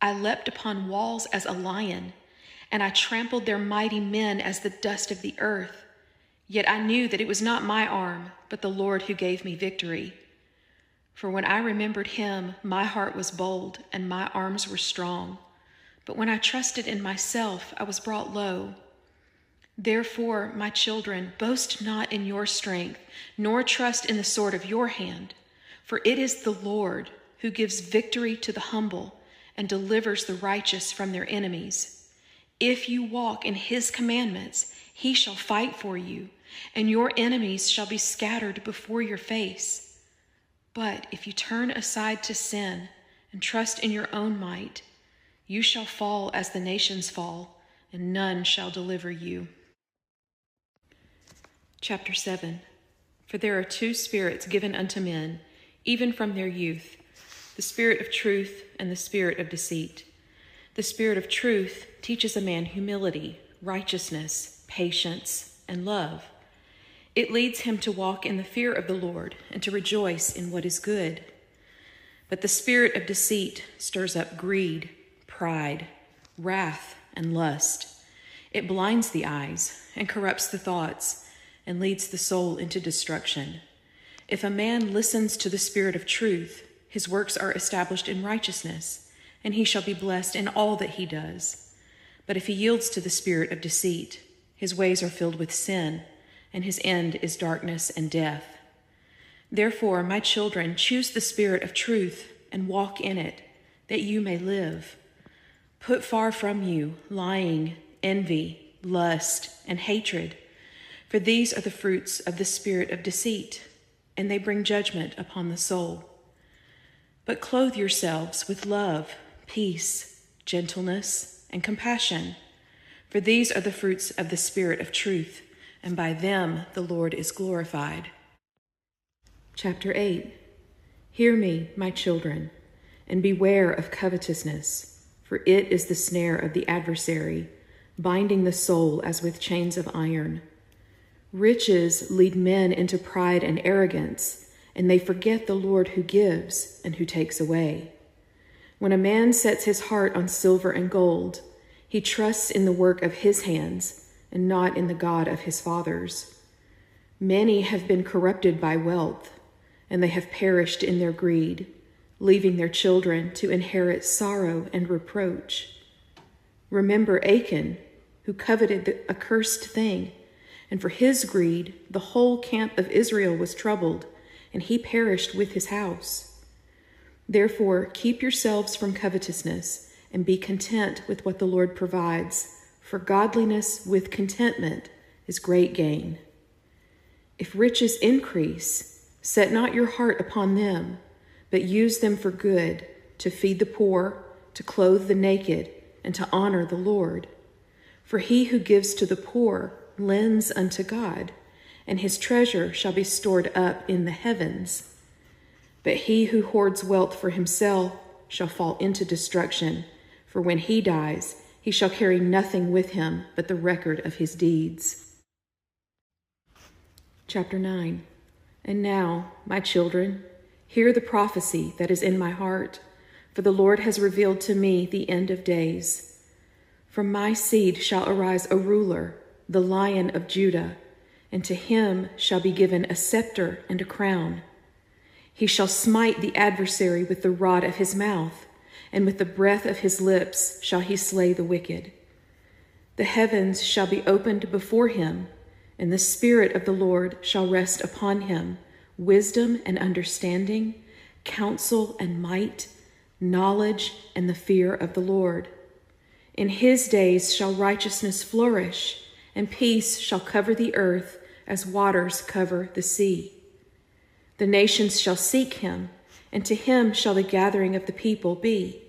I leapt upon walls as a lion, and I trampled their mighty men as the dust of the earth. Yet I knew that it was not my arm, but the Lord who gave me victory. For when I remembered him, my heart was bold, and my arms were strong. But when I trusted in myself, I was brought low. Therefore, my children, boast not in your strength, nor trust in the sword of your hand. For it is the Lord who gives victory to the humble and delivers the righteous from their enemies. If you walk in his commandments, he shall fight for you, and your enemies shall be scattered before your face. But if you turn aside to sin and trust in your own might, you shall fall as the nations fall, and none shall deliver you. Chapter 7. For there are two spirits given unto men, even from their youth, the spirit of truth and the spirit of deceit. The spirit of truth teaches a man humility, righteousness, patience, and love. It leads him to walk in the fear of the Lord and to rejoice in what is good. But the spirit of deceit stirs up greed, pride, wrath, and lust. It blinds the eyes and corrupts the thoughts and leads the soul into destruction. If a man listens to the spirit of truth, his works are established in righteousness, and he shall be blessed in all that he does. But if he yields to the spirit of deceit, his ways are filled with sin, and his end is darkness and death. Therefore, my children, choose the spirit of truth and walk in it, that you may live. Put far from you lying, envy, lust, and hatred, for these are the fruits of the spirit of deceit, and they bring judgment upon the soul. But clothe yourselves with love, peace, gentleness, and compassion, for these are the fruits of the spirit of truth, and by them the Lord is glorified. Chapter 8. Hear me, my children, and beware of covetousness, for it is the snare of the adversary, binding the soul as with chains of iron. Riches lead men into pride and arrogance, and they forget the Lord who gives and who takes away. When a man sets his heart on silver and gold, he trusts in the work of his hands and not in the God of his fathers. Many have been corrupted by wealth, and they have perished in their greed, leaving their children to inherit sorrow and reproach. Remember Achan, who coveted the accursed thing, and for his greed the whole camp of Israel was troubled, and he perished with his house. Therefore, keep yourselves from covetousness, and be content with what the Lord provides, for godliness with contentment is great gain. If riches increase, set not your heart upon them, but use them for good, to feed the poor, to clothe the naked, and to honor the Lord. For he who gives to the poor lends unto God, and his treasure shall be stored up in the heavens. But he who hoards wealth for himself shall fall into destruction, for when he dies, he shall carry nothing with him but the record of his deeds. Chapter 9. And now, my children, hear the prophecy that is in my heart, for the Lord has revealed to me the end of days. From my seed shall arise a ruler, the Lion of Judah, and to him shall be given a scepter and a crown. He shall smite the adversary with the rod of his mouth, and with the breath of his lips shall he slay the wicked. The heavens shall be opened before him, and the Spirit of the Lord shall rest upon him, wisdom and understanding, counsel and might, knowledge and the fear of the Lord. In his days shall righteousness flourish, and peace shall cover the earth as waters cover the sea. The nations shall seek him, and to him shall the gathering of the people be.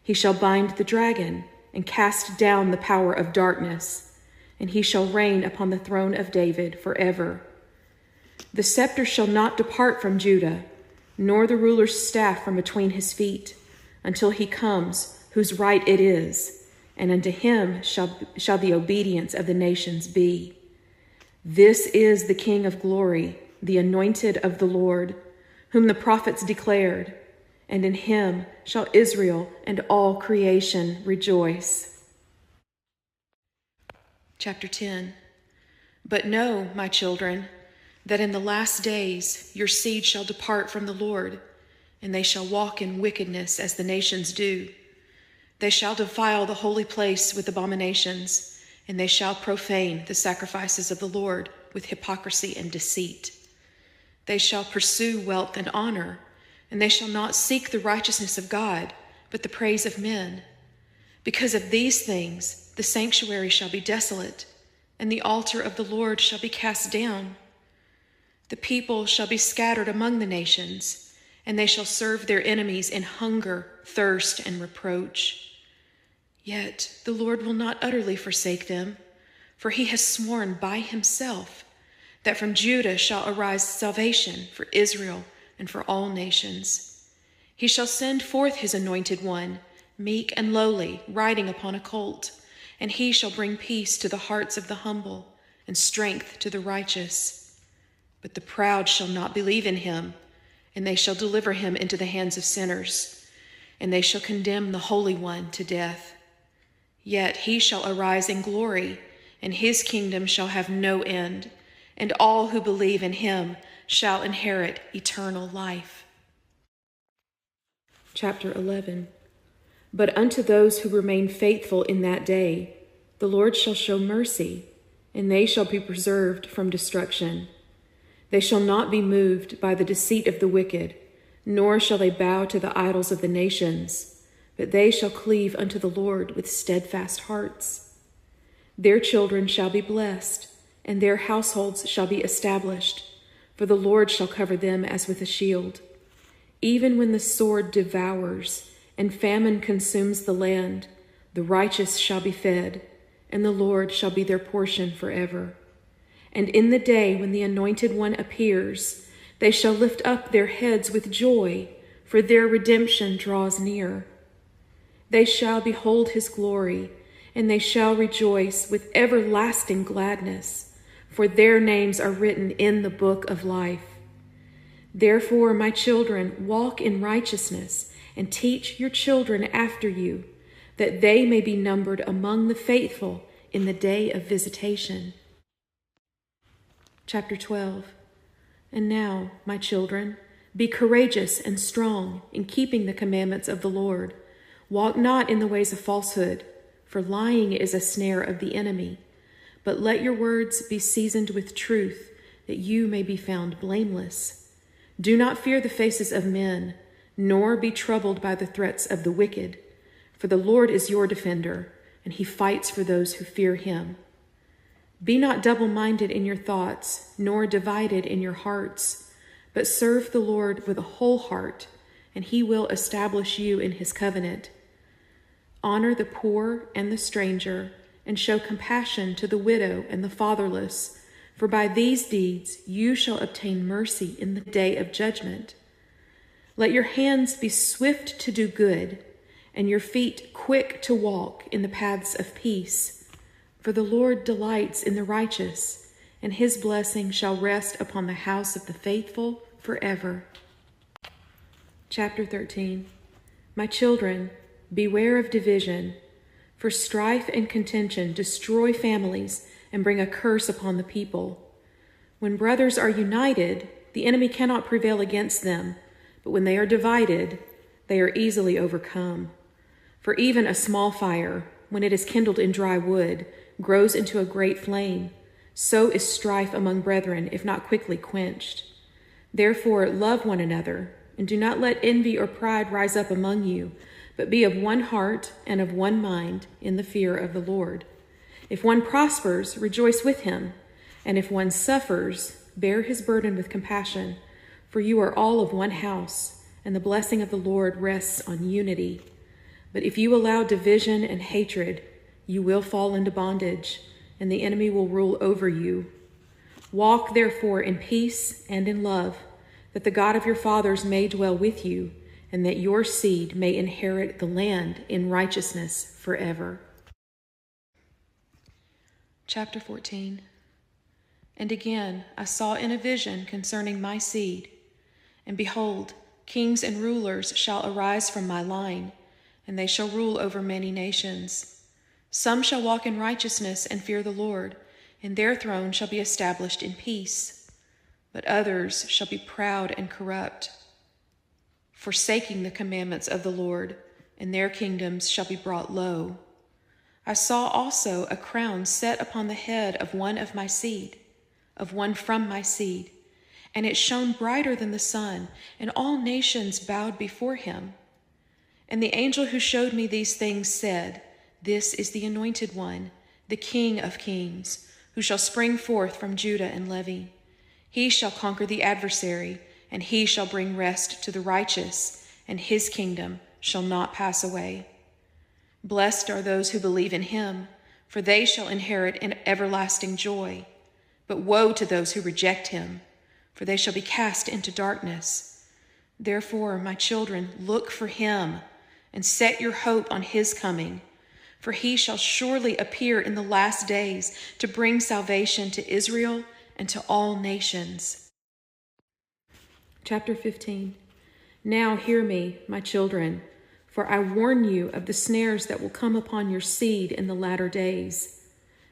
He shall bind the dragon and cast down the power of darkness, and he shall reign upon the throne of David forever. The scepter shall not depart from Judah, nor the ruler's staff from between his feet, until he comes, whose right it is, and unto him shall the obedience of the nations be. This is the King of glory, the anointed of the Lord, whom the prophets declared. and in him shall Israel and all creation rejoice. Chapter 10. But know, my children, that in the last days your seed shall depart from the Lord, and they shall walk in wickedness as the nations do. They shall defile the holy place with abominations, and they shall profane the sacrifices of the Lord with hypocrisy and deceit. They shall pursue wealth and honor, and they shall not seek the righteousness of God, but the praise of men. Because of these things the sanctuary shall be desolate, and the altar of the Lord shall be cast down. The people shall be scattered among the nations, and they shall serve their enemies in hunger, thirst, and reproach. Yet the Lord will not utterly forsake them, for he has sworn by himself that from Judah shall arise salvation for Israel and for all nations. He shall send forth his anointed one, meek and lowly, riding upon a colt, and he shall bring peace to the hearts of the humble and strength to the righteous. But the proud shall not believe in him, and they shall deliver him into the hands of sinners, and they shall condemn the Holy One to death. Yet he shall arise in glory, and his kingdom shall have no end, and all who believe in him shall inherit eternal life. Chapter 11. But unto those who remain faithful in that day, the Lord shall show mercy, and they shall be preserved from destruction. They shall not be moved by the deceit of the wicked, nor shall they bow to the idols of the nations, but they shall cleave unto the Lord with steadfast hearts. Their children shall be blessed, and their households shall be established, for the Lord shall cover them as with a shield. Even when the sword devours, and famine consumes the land, the righteous shall be fed, and the Lord shall be their portion forever. And in the day when the Anointed One appears, they shall lift up their heads with joy, for their redemption draws near. They shall behold his glory, and they shall rejoice with everlasting gladness, for their names are written in the book of life. Therefore, my children, walk in righteousness, and teach your children after you, that they may be numbered among the faithful in the day of visitation. Chapter 12. And now, my children, be courageous and strong in keeping the commandments of the Lord. Walk not in the ways of falsehood, for lying is a snare of the enemy. But let your words be seasoned with truth, that you may be found blameless. Do not fear the faces of men, nor be troubled by the threats of the wicked. For the Lord is your defender, and he fights for those who fear him. Be not double-minded in your thoughts, nor divided in your hearts, but serve the Lord with a whole heart, and he will establish you in his covenant. Honor the poor and the stranger, and show compassion to the widow and the fatherless, for by these deeds you shall obtain mercy in the day of judgment. Let your hands be swift to do good, and your feet quick to walk in the paths of peace. For the Lord delights in the righteous, and his blessing shall rest upon the house of the faithful forever. Chapter 13. My children, beware of division, for strife and contention destroy families and bring a curse upon the people. When brothers are united, the enemy cannot prevail against them, but when they are divided, they are easily overcome. For even a small fire, when it is kindled in dry wood, grows into a great flame. So is strife among brethren, if not quickly quenched. Therefore, love one another, and do not let envy or pride rise up among you, but be of one heart and of one mind in the fear of the Lord. If one prospers, rejoice with him, and if one suffers, bear his burden with compassion, for you are all of one house, and the blessing of the Lord rests on unity. But if you allow division and hatred, you will fall into bondage, and the enemy will rule over you. Walk therefore in peace and in love, that the God of your fathers may dwell with you, and that your seed may inherit the land in righteousness forever. Chapter 14. And again I saw in a vision concerning my seed, and behold, kings and rulers shall arise from my line, and they shall rule over many nations. Some shall walk in righteousness and fear the Lord, and their throne shall be established in peace. But others shall be proud and corrupt, forsaking the commandments of the Lord, and their kingdoms shall be brought low. I saw also a crown set upon the head of one of my seed, of one from my seed, and it shone brighter than the sun, and all nations bowed before him. And the angel who showed me these things said, "This is the Anointed One, the King of Kings, who shall spring forth from Judah and Levi. He shall conquer the adversary, and he shall bring rest to the righteous, and his kingdom shall not pass away. Blessed are those who believe in him, for they shall inherit an everlasting joy. But woe to those who reject him, for they shall be cast into darkness. Therefore, my children, look for him, and set your hope on his coming. For he shall surely appear in the last days to bring salvation to Israel and to all nations." Chapter 15. Now hear me, my children, for I warn you of the snares that will come upon your seed in the latter days.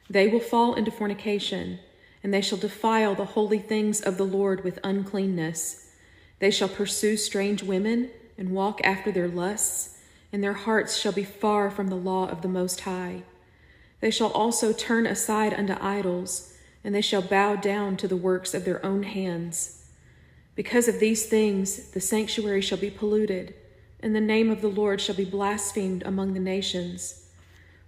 They will fall into fornication, and they shall defile the holy things of the Lord with uncleanness. They shall pursue strange women and walk after their lusts, and their hearts shall be far from the law of the Most High. They shall also turn aside unto idols, and they shall bow down to the works of their own hands. Because of these things the sanctuary shall be polluted, and the name of the Lord shall be blasphemed among the nations.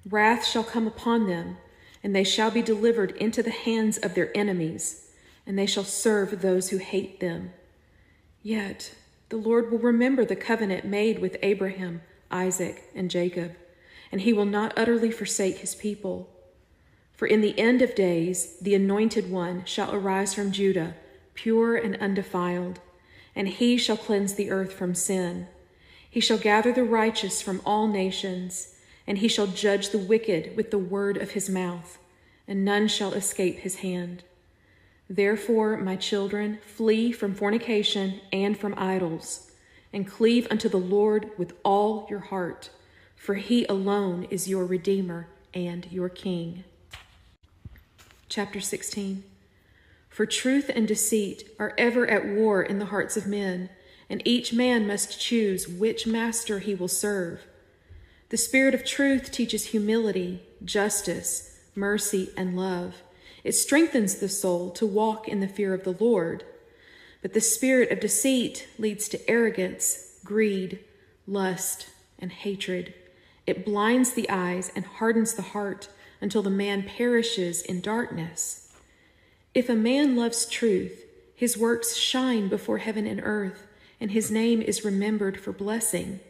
Wrath shall come upon them, and they shall be delivered into the hands of their enemies, and they shall serve those who hate them. Yet the Lord will remember the covenant made with Abraham, Isaac, and Jacob, and he will not utterly forsake his people. For in the end of days the Anointed One shall arise from Judah, pure and undefiled, and he shall cleanse the earth from sin. He shall gather the righteous from all nations, and he shall judge the wicked with the word of his mouth, and none shall escape his hand. Therefore, my children, flee from fornication and from idols, and cleave unto the Lord with all your heart, for he alone is your Redeemer and your King. Chapter 16. For truth and deceit are ever at war in the hearts of men, and each man must choose which master he will serve. The Spirit of truth teaches humility, justice, mercy, and love. It strengthens the soul to walk in the fear of the Lord. But the spirit of deceit leads to arrogance, greed, lust, and hatred. It blinds the eyes and hardens the heart until the man perishes in darkness. If a man loves truth, his works shine before heaven and earth, and his name is remembered for blessing.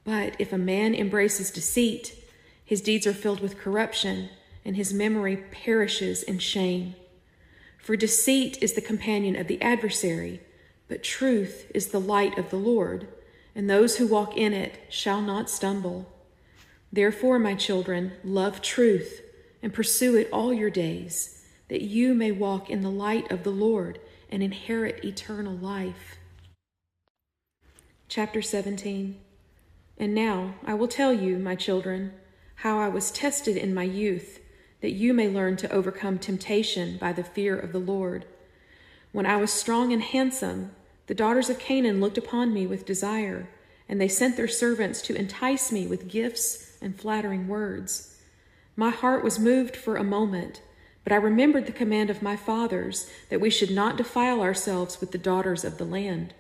But if a man embraces deceit, his deeds are filled with corruption, and his memory perishes in shame. For deceit is the companion of the adversary, but truth is the light of the Lord, and those who walk in it shall not stumble. Therefore, my children, love truth and pursue it all your days, that you may walk in the light of the Lord and inherit eternal life. Chapter 17. And now I will tell you, my children, how I was tested in my youth, that you may learn to overcome temptation by the fear of the Lord. When I was strong and handsome, the daughters of Canaan looked upon me with desire, and they sent their servants to entice me with gifts and flattering words. My heart was moved for a moment, but I remembered the command of my fathers that we should not defile ourselves with the daughters of the land.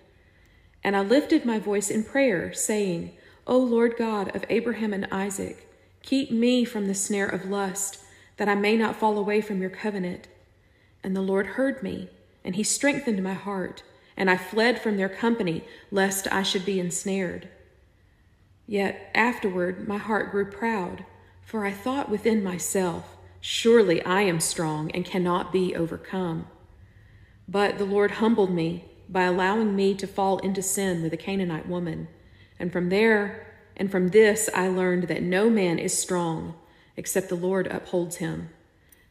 And I lifted my voice in prayer, saying, O Lord God of Abraham and Isaac, keep me from the snare of lust, that I may not fall away from your covenant. And the Lord heard me, and he strengthened my heart, and I fled from their company, lest I should be ensnared. Yet afterward my heart grew proud, for I thought within myself, surely I am strong and cannot be overcome. But the Lord humbled me by allowing me to fall into sin with a Canaanite woman, and from this I learned that no man is strong, except the Lord upholds him.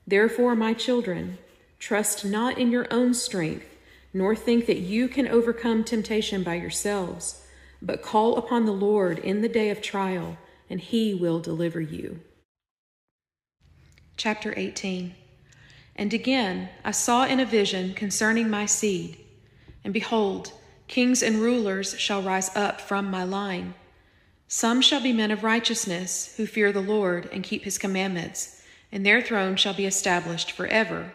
Therefore, my children, trust not in your own strength, nor think that you can overcome temptation by yourselves, but call upon the Lord in the day of trial, and he will deliver you. Chapter 18. And again I saw in a vision concerning my seed, and behold, kings and rulers shall rise up from my line. Some shall be men of righteousness, who fear the Lord and keep his commandments, and their throne shall be established forever.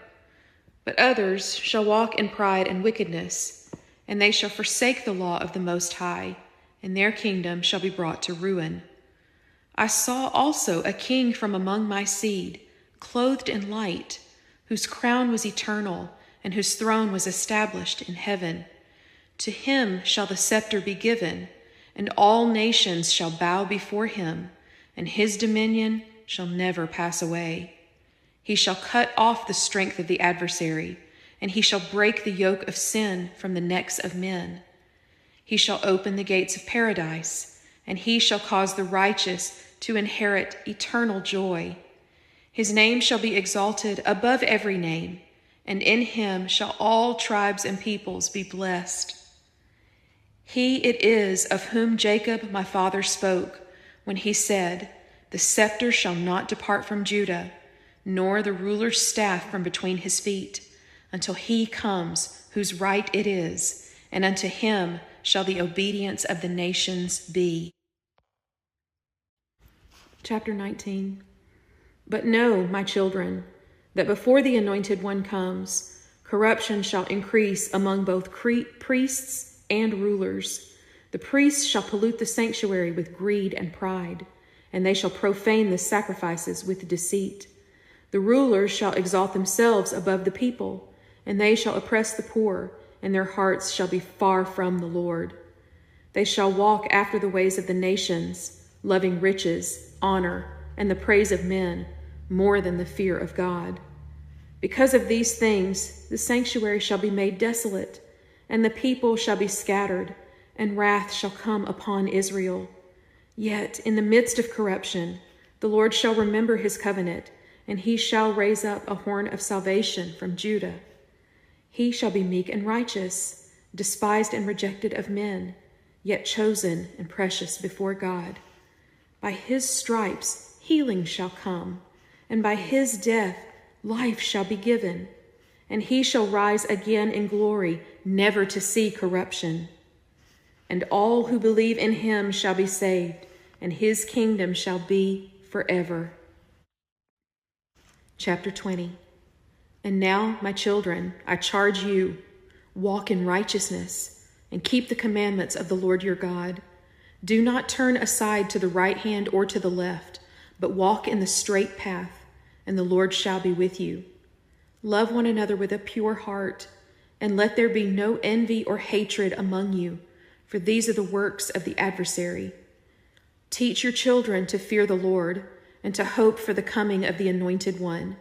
But others shall walk in pride and wickedness, and they shall forsake the law of the Most High, and their kingdom shall be brought to ruin. I saw also a king from among my seed, clothed in light, whose crown was eternal, and whose throne was established in heaven. To him shall the scepter be given, and all nations shall bow before him, and his dominion shall never pass away. He shall cut off the strength of the adversary, and he shall break the yoke of sin from the necks of men. He shall open the gates of paradise, and he shall cause the righteous to inherit eternal joy. His name shall be exalted above every name, and in him shall all tribes and peoples be blessed. He it is of whom Jacob my father spoke, when he said, "The scepter shall not depart from Judah, nor the ruler's staff from between his feet, until he comes whose right it is, and unto him shall the obedience of the nations be." Chapter 19. But know, my children, that before the Anointed One comes, corruption shall increase among both priests and rulers. The priests shall pollute the sanctuary with greed and pride, and they shall profane the sacrifices with deceit. The rulers shall exalt themselves above the people, and they shall oppress the poor, and their hearts shall be far from the Lord. They shall walk after the ways of the nations, loving riches, honor, and the praise of men, more than the fear of God. Because of these things, the sanctuary shall be made desolate, and the people shall be scattered, and wrath shall come upon Israel. Yet in the midst of corruption, the Lord shall remember his covenant, and he shall raise up a horn of salvation from Judah. He shall be meek and righteous, despised and rejected of men, yet chosen and precious before God. By his stripes healing shall come, and by his death life shall be given, and he shall rise again in glory, never to see corruption. And all who believe in him shall be saved, and his kingdom shall be forever. Chapter 20. And now, my children, I charge you, walk in righteousness, and keep the commandments of the Lord your God. Do not turn aside to the right hand or to the left, but walk in the straight path, and the Lord shall be with you. Love one another with a pure heart, and let there be no envy or hatred among you, for these are the works of the adversary. Teach your children to fear the Lord, and to hope for the coming of the Anointed One,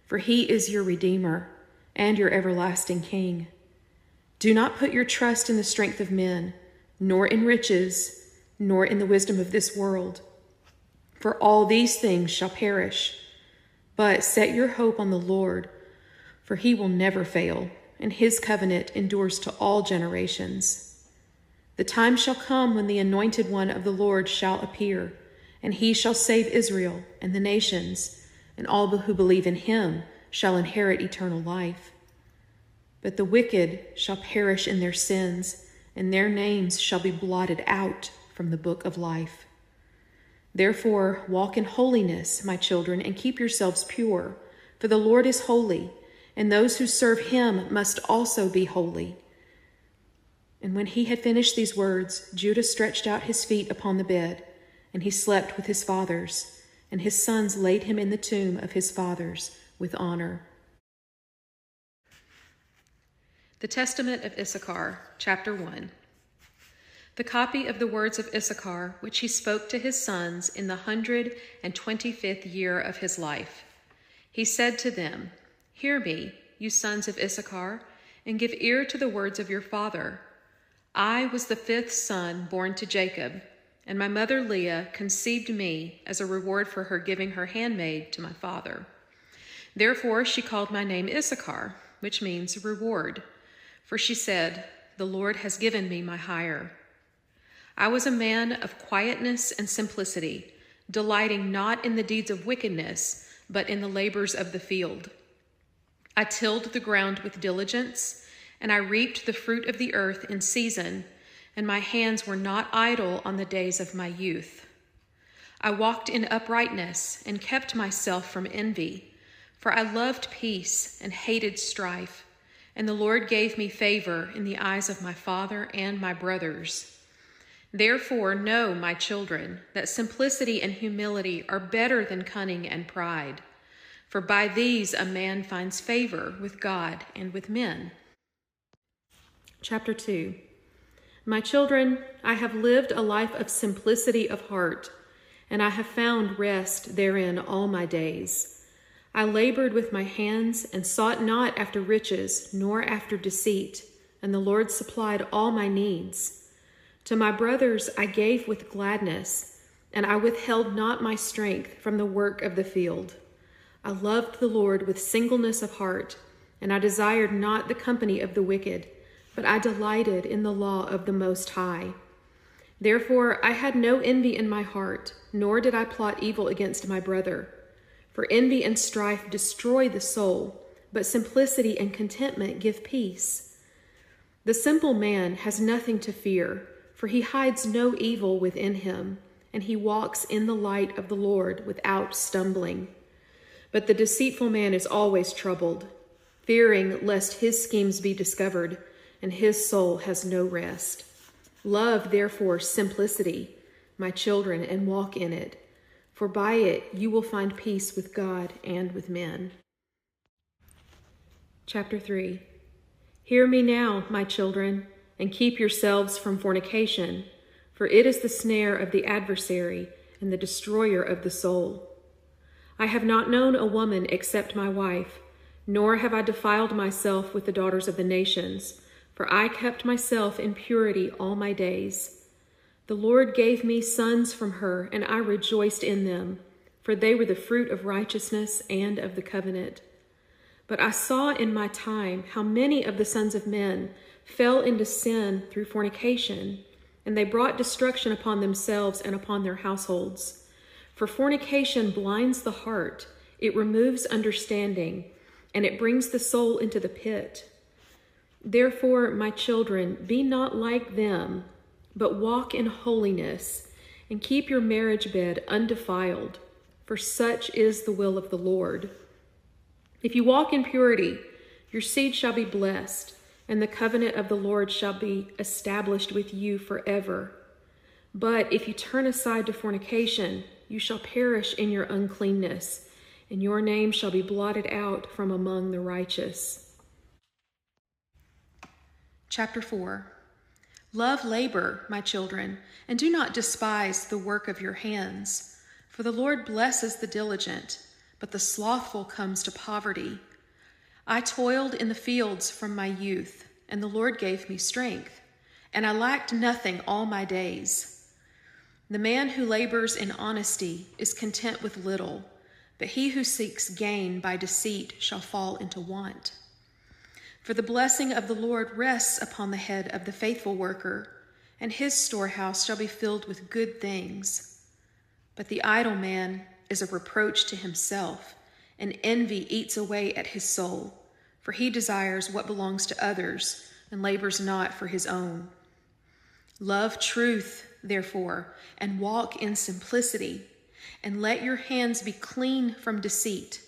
for he is your Redeemer and your everlasting King. Do not put your trust in the strength of men, nor in riches, nor in the wisdom of this world, for all these things shall perish. But set your hope on the Lord, for he will never fail, and his covenant endures to all generations. The time shall come when the Anointed One of the Lord shall appear, and he shall save Israel and the nations, and all who believe in him shall inherit eternal life. But the wicked shall perish in their sins, and their names shall be blotted out from the book of life. Therefore, walk in holiness, my children, and keep yourselves pure, for the Lord is holy, and those who serve him must also be holy. And when he had finished these words, Judah stretched out his feet upon the bed, and he slept with his fathers, and his sons laid him in the tomb of his fathers with honor. The Testament of Issachar, Chapter 1. The copy of the words of Issachar, which he spoke to his sons in the 125th year of his life. He said to them, "Hear me, you sons of Issachar, and give ear to the words of your father. I was the 5th son born to Jacob, and my mother Leah conceived me as a reward for her giving her handmaid to my father. Therefore she called my name Issachar, which means reward. For she said, "The Lord has given me my hire." I was a man of quietness and simplicity, delighting not in the deeds of wickedness, but in the labors of the field. I tilled the ground with diligence, and I reaped the fruit of the earth in season, and my hands were not idle on the days of my youth. I walked in uprightness and kept myself from envy, for I loved peace and hated strife, and the Lord gave me favor in the eyes of my father and my brothers. Therefore know, my children, that simplicity and humility are better than cunning and pride, for by these a man finds favor with God and with men. Chapter 2. My children, I have lived a life of simplicity of heart, and I have found rest therein all my days. I labored with my hands and sought not after riches, nor after deceit, and the Lord supplied all my needs. To my brothers I gave with gladness, and I withheld not my strength from the work of the field. I loved the Lord with singleness of heart, and I desired not the company of the wicked, but I delighted in the law of the Most High. Therefore I had no envy in my heart, nor did I plot evil against my brother. For envy and strife destroy the soul, but simplicity and contentment give peace. The simple man has nothing to fear, for he hides no evil within him, and he walks in the light of the Lord without stumbling. But the deceitful man is always troubled, fearing lest his schemes be discovered, and his soul has no rest. Love, therefore, simplicity, my children, and walk in it, for by it you will find peace with God and with men. Chapter 3. Hear me now, my children, and keep yourselves from fornication, for it is the snare of the adversary and the destroyer of the soul. I have not known a woman except my wife, nor have I defiled myself with the daughters of the nations, for I kept myself in purity all my days. The Lord gave me sons from her, and I rejoiced in them, for they were the fruit of righteousness and of the covenant. But I saw in my time how many of the sons of men fell into sin through fornication, and they brought destruction upon themselves and upon their households. For fornication blinds the heart, it removes understanding, and it brings the soul into the pit. Therefore, my children, be not like them, but walk in holiness, and keep your marriage bed undefiled, for such is the will of the Lord. If you walk in purity, your seed shall be blessed, and the covenant of the Lord shall be established with you forever. But if you turn aside to fornication, you shall perish in your uncleanness, and your name shall be blotted out from among the righteous. Chapter 4. Love labor, my children, and do not despise the work of your hands. For the Lord blesses the diligent, but the slothful comes to poverty. I toiled in the fields from my youth, and the Lord gave me strength, and I lacked nothing all my days. The man who labors in honesty is content with little, but he who seeks gain by deceit shall fall into want. For the blessing of the Lord rests upon the head of the faithful worker, and his storehouse shall be filled with good things. But the idle man is a reproach to himself, and envy eats away at his soul, for he desires what belongs to others and labors not for his own. Love truth, therefore, and walk in simplicity, and let your hands be clean from deceit,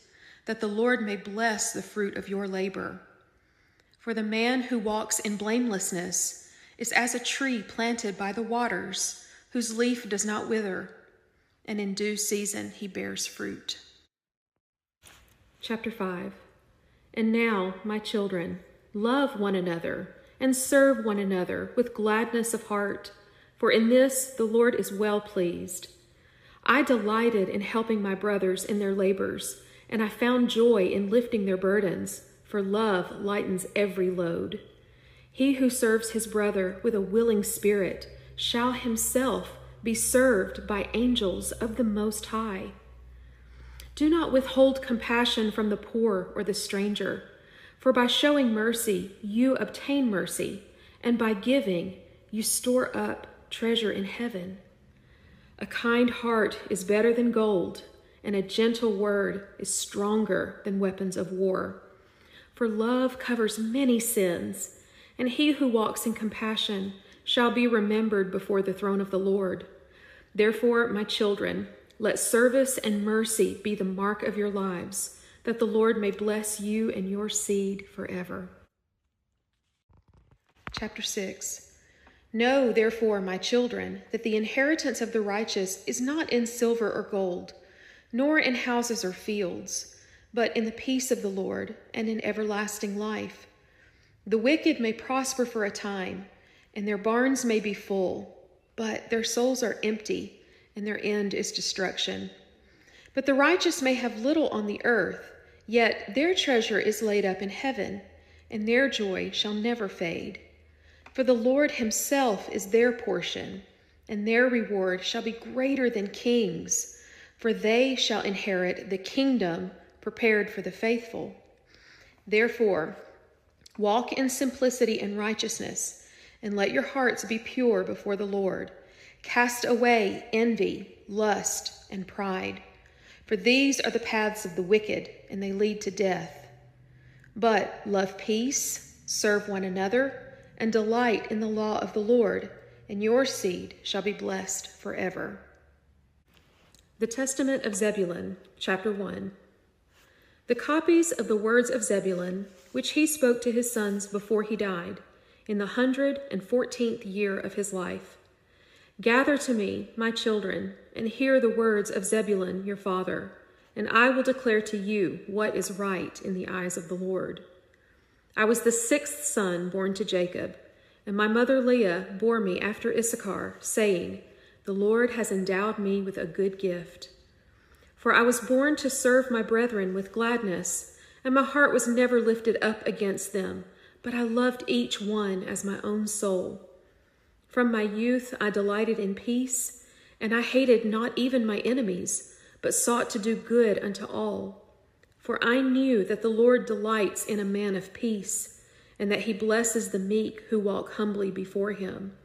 that the Lord may bless the fruit of your labor. For the man who walks in blamelessness is as a tree planted by the waters, whose leaf does not wither, and in due season he bears fruit. Chapter 5. And now, my children, love one another and serve one another with gladness of heart, for in this the Lord is well pleased. I delighted in helping my brothers in their labors, and I found joy in lifting their burdens, for love lightens every load. He who serves his brother with a willing spirit shall himself be served by angels of the Most High. Do not withhold compassion from the poor or the stranger, For by showing mercy, you obtain mercy, and by giving, you store up treasure in heaven. A kind heart is better than gold, and a gentle word is stronger than weapons of war. For love covers many sins, and he who walks in compassion shall be remembered before the throne of the Lord. Therefore, my children, let service and mercy be the mark of your lives, that the Lord may bless you and your seed forever. Chapter 6. Know, therefore, my children, that the inheritance of the righteous is not in silver or gold, nor in houses or fields, but in the peace of the Lord and in everlasting life. The wicked may prosper for a time, and their barns may be full, but their souls are empty, and their end is destruction. But the righteous may have little on the earth, yet their treasure is laid up in heaven, and their joy shall never fade. For the Lord himself is their portion, and their reward shall be greater than kings, for they shall inherit the kingdom prepared for the faithful. Therefore, walk in simplicity and righteousness, and let your hearts be pure before the Lord. Cast away envy, lust, and pride, for these are the paths of the wicked, and they lead to death. But love peace, serve one another, and delight in the law of the Lord, and your seed shall be blessed forever. The Testament of Zebulun, chapter 1. The copies of the words of Zebulun, which he spoke to his sons before he died, in the 114th year of his life. Gather to me, my children, and hear the words of Zebulun your father, and I will declare to you what is right in the eyes of the Lord. I was the 6th son born to Jacob, and my mother Leah bore me after Issachar, saying, The Lord has endowed me with a good gift. For I was born to serve my brethren with gladness, and my heart was never lifted up against them, but I loved each one as my own soul. From my youth I delighted in peace, and I hated not even my enemies, but sought to do good unto all. For I knew that the Lord delights in a man of peace, and that he blesses the meek who walk humbly before him.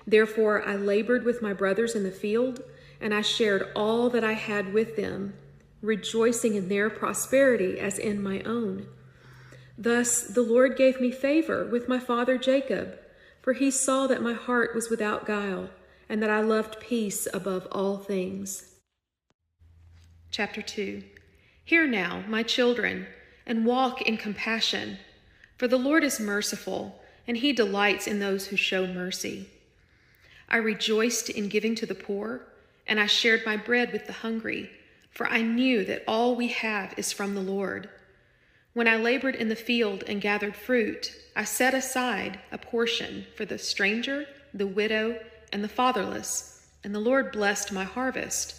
Therefore I labored with my brothers in the field, and I shared all that I had with them, rejoicing in their prosperity as in my own. Thus the Lord gave me favor with my father Jacob, for he saw that my heart was without guile, and that I loved peace above all things. Chapter 2. Hear now, my children, and walk in compassion, for the Lord is merciful, and he delights in those who show mercy. I rejoiced in giving to the poor, and I shared my bread with the hungry, for I knew that all we have is from the Lord. When I labored in the field and gathered fruit, I set aside a portion for the stranger, the widow, and the fatherless, and the Lord blessed my harvest.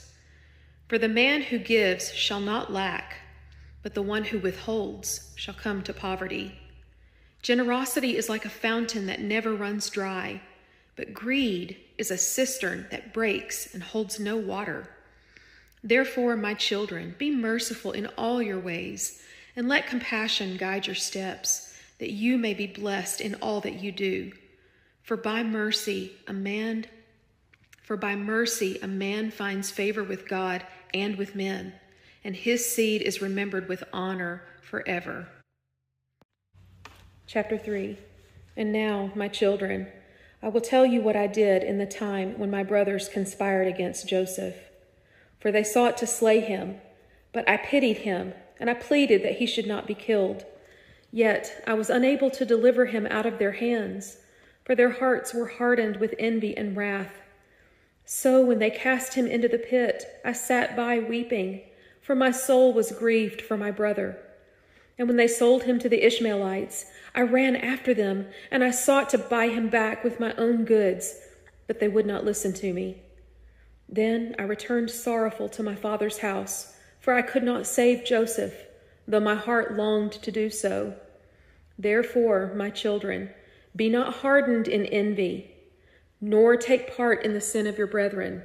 For the man who gives shall not lack, but the one who withholds shall come to poverty. Generosity is like a fountain that never runs dry, but greed is a cistern that breaks and holds no water. Therefore, my children, be merciful in all your ways, and let compassion guide your steps, that you may be blessed in all that you do. For by mercy a man finds favor with God and with men, and his seed is remembered with honor forever. Chapter 3. And now, my children, I will tell you what I did in the time when my brothers conspired against Joseph. For they sought to slay him, but I pitied him, and I pleaded that he should not be killed. Yet I was unable to deliver him out of their hands, for their hearts were hardened with envy and wrath. So when they cast him into the pit, I sat by weeping, for my soul was grieved for my brother. And when they sold him to the Ishmaelites, I ran after them, and I sought to buy him back with my own goods, but they would not listen to me. Then I returned sorrowful to my father's house, for I could not save Joseph, though my heart longed to do so. Therefore, my children, be not hardened in envy, nor take part in the sin of your brethren,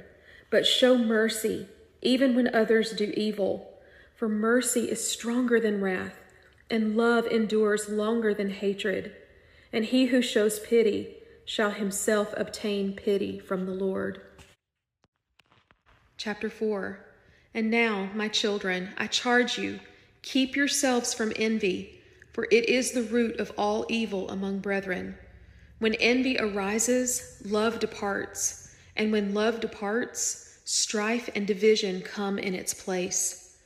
but show mercy, even when others do evil. For mercy is stronger than wrath. and love endures longer than hatred, and he who shows pity shall himself obtain pity from the Lord. Chapter 4. And now, my children, I charge you, keep yourselves from envy, for it is the root of all evil among brethren. When envy arises, love departs, and when love departs, strife and division come in its place.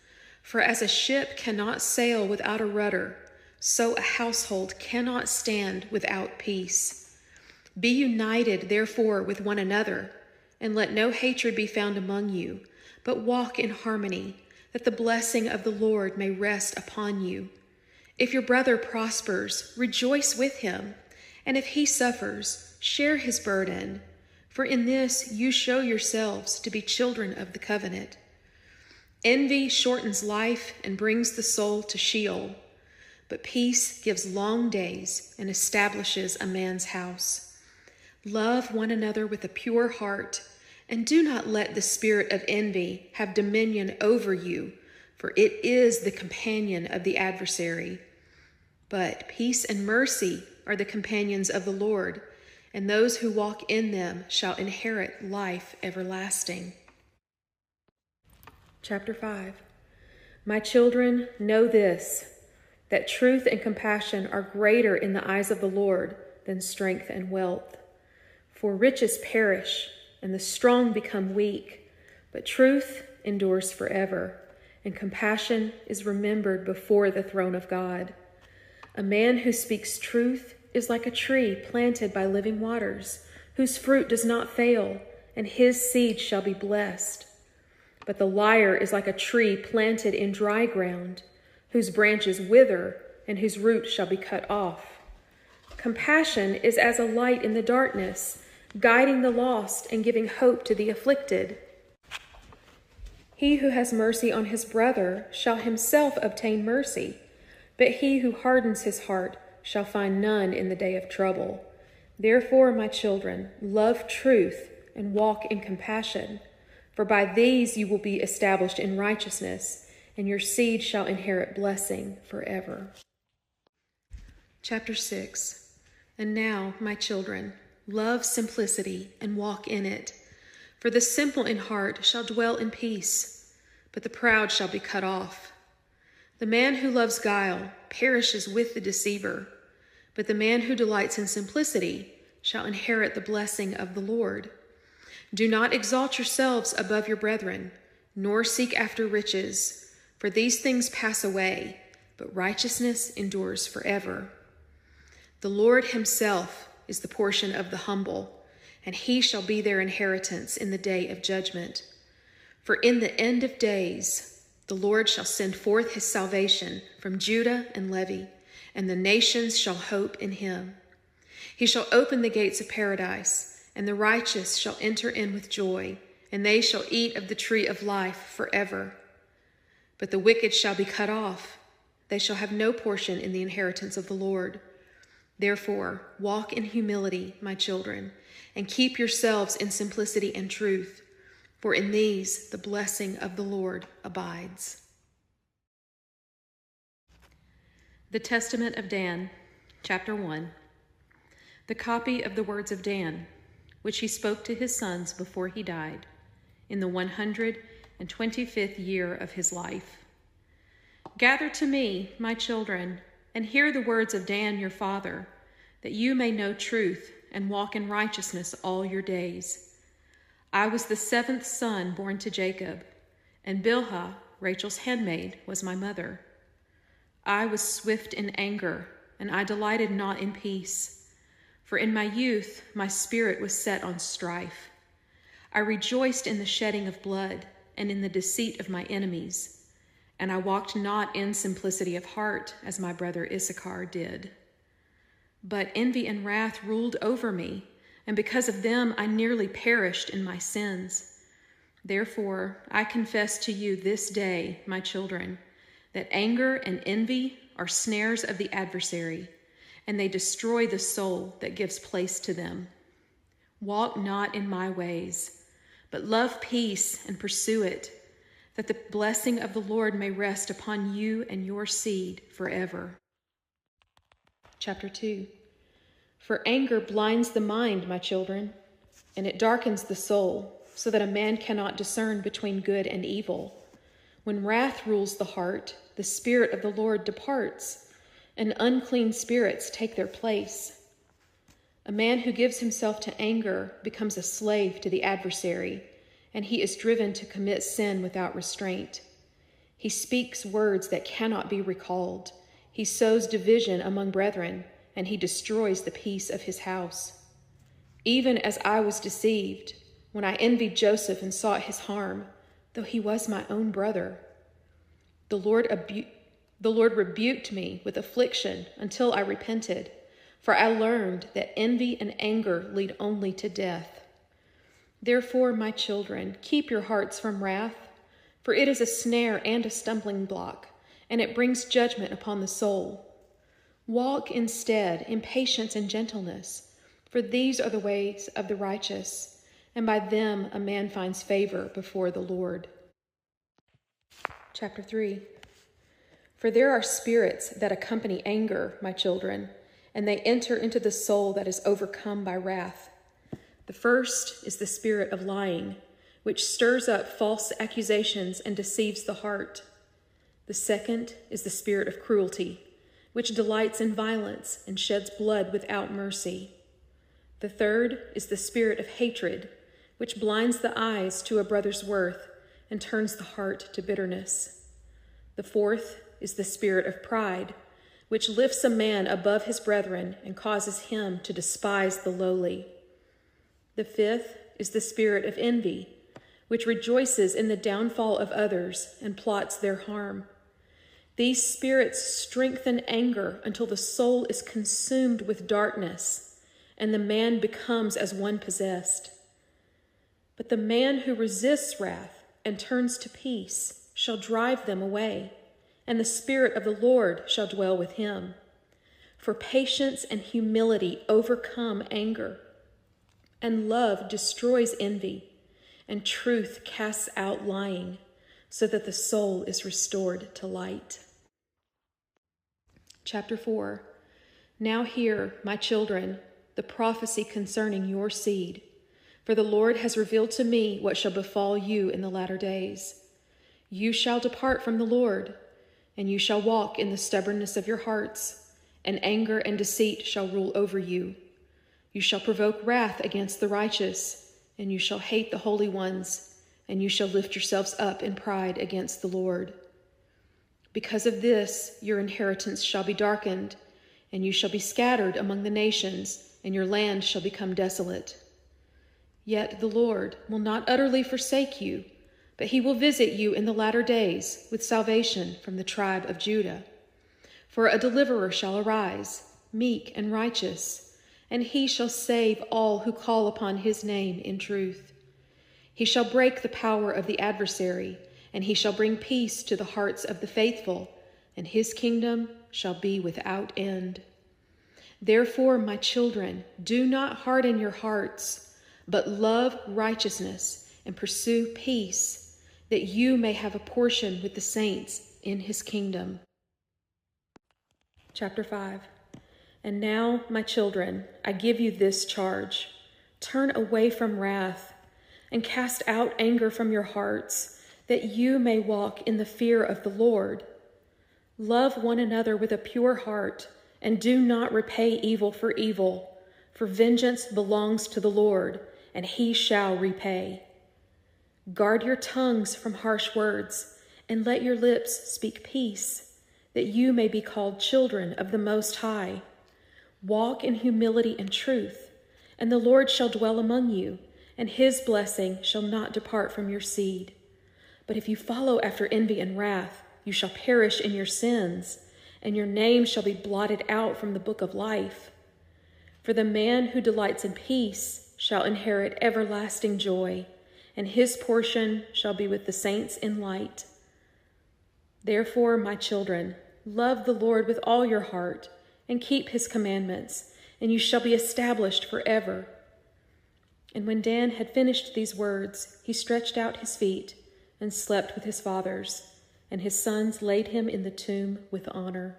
For as a ship cannot sail without a rudder, so a household cannot stand without peace. Be united, therefore, with one another, and let no hatred be found among you, but walk in harmony, that the blessing of the Lord may rest upon you. If your brother prospers, rejoice with him, and if he suffers, share his burden. For in this you show yourselves to be children of the covenant. Envy shortens life and brings the soul to Sheol, but peace gives long days and establishes a man's house. Love one another with a pure heart, and do not let the spirit of envy have dominion over you, for it is the companion of the adversary. But peace and mercy are the companions of the Lord, and those who walk in them shall inherit life everlasting. Chapter 5. My children, know this, that truth and compassion are greater in the eyes of the Lord than strength and wealth. For riches perish, and the strong become weak, but truth endures forever, and compassion is remembered before the throne of God. A man who speaks truth is like a tree planted by living waters, whose fruit does not fail, and his seed shall be blessed. But the liar is like a tree planted in dry ground, whose branches wither, and whose root shall be cut off. Compassion is as a light in the darkness, guiding the lost and giving hope to the afflicted. He who has mercy on his brother shall himself obtain mercy, but he who hardens his heart shall find none in the day of trouble. Therefore, my children, love truth and walk in compassion, for by these you will be established in righteousness, and your seed shall inherit blessing forever. Chapter 6. And now, my children, love simplicity and walk in it. For the simple in heart shall dwell in peace, but the proud shall be cut off. The man who loves guile perishes with the deceiver, but the man who delights in simplicity shall inherit the blessing of the Lord. Do not exalt yourselves above your brethren, nor seek after riches, for these things pass away, but righteousness endures forever. The Lord himself is the portion of the humble, and he shall be their inheritance in the day of judgment. For in the end of days the Lord shall send forth his salvation from Judah and Levi, and the nations shall hope in him. He shall open the gates of paradise, and the righteous shall enter in with joy, and they shall eat of the tree of life forever. But the wicked shall be cut off. They shall have no portion in the inheritance of the Lord. Therefore, walk in humility, my children, and keep yourselves in simplicity and truth, for in these the blessing of the Lord abides. The Testament of Dan, Chapter 1. The copy of the words of Dan, which he spoke to his sons before he died, in the 125th year of his life. Gather to me, my children, and hear the words of Dan your father, that you may know truth and walk in righteousness all your days. I was the 7th son born to Jacob, and Bilhah, Rachel's handmaid, was my mother. I was swift in anger, and I delighted not in peace. For in my youth my spirit was set on strife. I rejoiced in the shedding of blood and in the deceit of my enemies. And I walked not in simplicity of heart, as my brother Issachar did. But envy and wrath ruled over me, and because of them I nearly perished in my sins. Therefore I confess to you this day, my children, that anger and envy are snares of the adversary, and they destroy the soul that gives place to them. Walk not in my ways, but love peace and pursue it. that the blessing of the Lord may rest upon you and your seed forever. Chapter 2. For anger blinds the mind, my children, and it darkens the soul, so that a man cannot discern between good and evil. When wrath rules the heart, the Spirit of the Lord departs, and unclean spirits take their place. A man who gives himself to anger becomes a slave to the adversary, and he is driven to commit sin without restraint. He speaks words that cannot be recalled. He sows division among brethren, and he destroys the peace of his house. Even as I was deceived, when I envied Joseph and sought his harm, though he was my own brother. The Lord rebuked me with affliction until I repented, for I learned that envy and anger lead only to death. Therefore, my children, keep your hearts from wrath, for it is a snare and a stumbling block, and it brings judgment upon the soul. Walk instead in patience and gentleness, for these are the ways of the righteous, and by them a man finds favor before the Lord. Chapter 3. For there are spirits that accompany anger, my children, and they enter into the soul that is overcome by wrath. The first is the spirit of lying, which stirs up false accusations and deceives the heart. The second is the spirit of cruelty, which delights in violence and sheds blood without mercy. The third is the spirit of hatred, which blinds the eyes to a brother's worth and turns the heart to bitterness. The fourth is the spirit of pride, which lifts a man above his brethren and causes him to despise the lowly. The fifth is the spirit of envy, which rejoices in the downfall of others and plots their harm. These spirits strengthen anger until the soul is consumed with darkness, and the man becomes as one possessed. But the man who resists wrath and turns to peace shall drive them away, and the Spirit of the Lord shall dwell with him. For patience and humility overcome anger, and love destroys envy, and truth casts out lying, so that the soul is restored to light. Chapter 4. Now hear, my children, the prophecy concerning your seed. For the Lord has revealed to me what shall befall you in the latter days. You shall depart from the Lord, and you shall walk in the stubbornness of your hearts, and anger and deceit shall rule over you. You shall provoke wrath against the righteous, and you shall hate the holy ones, and you shall lift yourselves up in pride against the Lord. Because of this, your inheritance shall be darkened, and you shall be scattered among the nations, and your land shall become desolate. Yet the Lord will not utterly forsake you, but he will visit you in the latter days with salvation from the tribe of Judah. For a deliverer shall arise, meek and righteous, and he shall save all who call upon his name in truth. He shall break the power of the adversary, and he shall bring peace to the hearts of the faithful, and his kingdom shall be without end. Therefore, my children, do not harden your hearts, but love righteousness and pursue peace, that you may have a portion with the saints in his kingdom. Chapter 5. And now, my children, I give you this charge. Turn away from wrath, and cast out anger from your hearts, that you may walk in the fear of the Lord. Love one another with a pure heart, and do not repay evil for evil, for vengeance belongs to the Lord, and he shall repay. Guard your tongues from harsh words, and let your lips speak peace, that you may be called children of the Most High. Walk in humility and truth, and the Lord shall dwell among you, and his blessing shall not depart from your seed. But if you follow after envy and wrath, you shall perish in your sins, and your name shall be blotted out from the book of life. For the man who delights in peace shall inherit everlasting joy, and his portion shall be with the saints in light. Therefore, my children, love the Lord with all your heart, and keep his commandments, and you shall be established forever. And when Dan had finished these words, he stretched out his feet, and slept with his fathers, and his sons laid him in the tomb with honor.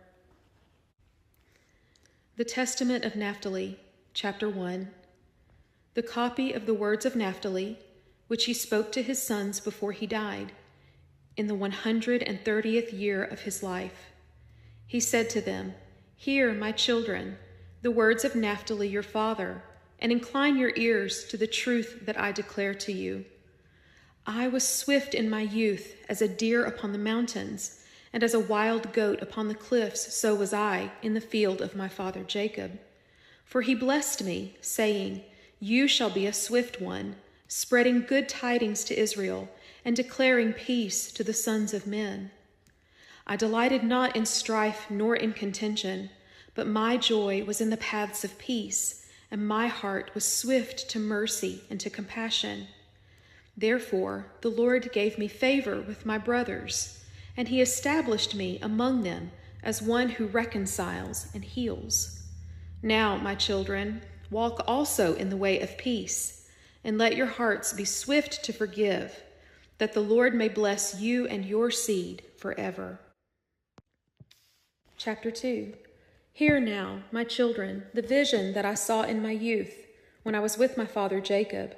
The Testament of Naphtali, chapter 1. The copy of the words of Naphtali, which he spoke to his sons before he died, in the 130th year of his life. He said to them, "Hear, my children, the words of Naphtali your father, and incline your ears to the truth that I declare to you. I was swift in my youth as a deer upon the mountains, and as a wild goat upon the cliffs, so was I in the field of my father Jacob. For he blessed me, saying, 'You shall be a swift one, spreading good tidings to Israel, and declaring peace to the sons of men.' I delighted not in strife nor in contention, but my joy was in the paths of peace, and my heart was swift to mercy and to compassion. Therefore the Lord gave me favor with my brothers, and he established me among them as one who reconciles and heals. Now, my children, walk also in the way of peace, and let your hearts be swift to forgive, that the Lord may bless you and your seed forever." Chapter 2. Hear now, my children, the vision that I saw in my youth, when I was with my father Jacob.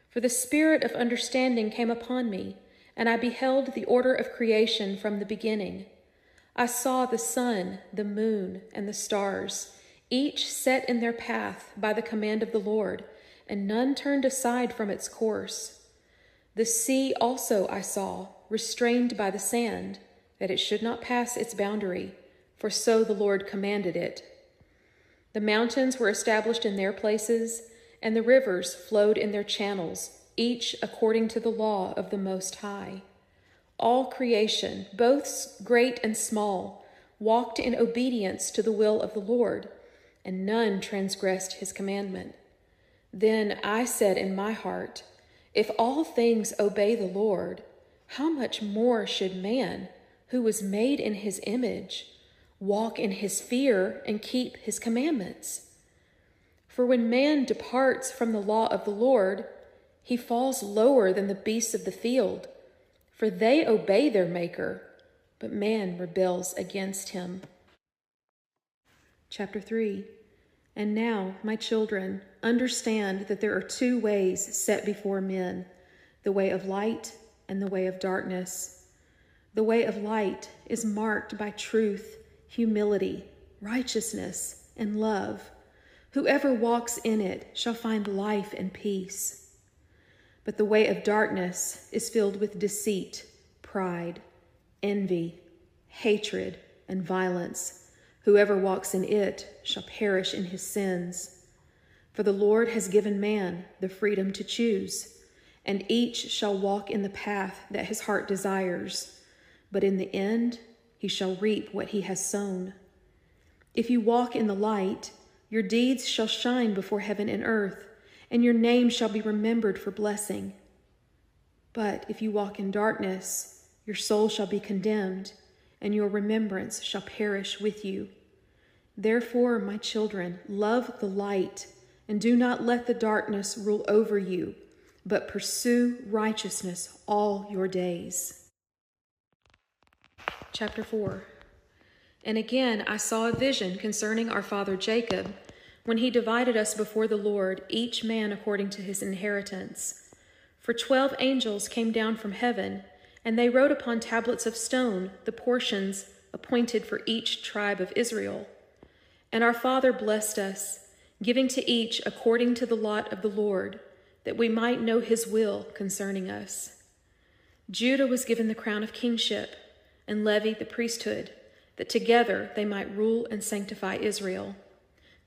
For the spirit of understanding came upon me, and I beheld the order of creation from the beginning. I saw the sun, the moon, and the stars, each set in their path by the command of the Lord, and none turned aside from its course. The sea also I saw, restrained by the sand, that it should not pass its boundary, for so the Lord commanded it. The mountains were established in their places, and the rivers flowed in their channels, each according to the law of the Most High. All creation, both great and small, walked in obedience to the will of the Lord, and none transgressed his commandment. Then I said in my heart, "If all things obey the Lord, how much more should man, who was made in his image, walk in his fear and keep his commandments? For when man departs from the law of the Lord, he falls lower than the beasts of the field, for they obey their Maker, but man rebels against him." Chapter 3. And now, my children, understand that there are two ways set before men, the way of light and the way of darkness. The way of light is marked by truth, humility, righteousness, and love. Whoever walks in it shall find life and peace. But the way of darkness is filled with deceit, pride, envy, hatred, and violence. Whoever walks in it shall perish in his sins. For the Lord has given man the freedom to choose, and each shall walk in the path that his heart desires, but in the end he shall reap what he has sown. If you walk in the light, your deeds shall shine before heaven and earth, and your name shall be remembered for blessing. But if you walk in darkness, your soul shall be condemned, and your remembrance shall perish with you. Therefore, my children, love the light, and do not let the darkness rule over you, but pursue righteousness all your days. Chapter 4. And again I saw a vision concerning our father Jacob, when he divided us before the Lord, each man according to his inheritance. For 12 angels came down from heaven, and they wrote upon tablets of stone the portions appointed for each tribe of Israel. And our father blessed us, giving to each according to the lot of the Lord, that we might know his will concerning us. Judah was given the crown of kingship, and Levi the priesthood, that together they might rule and sanctify Israel.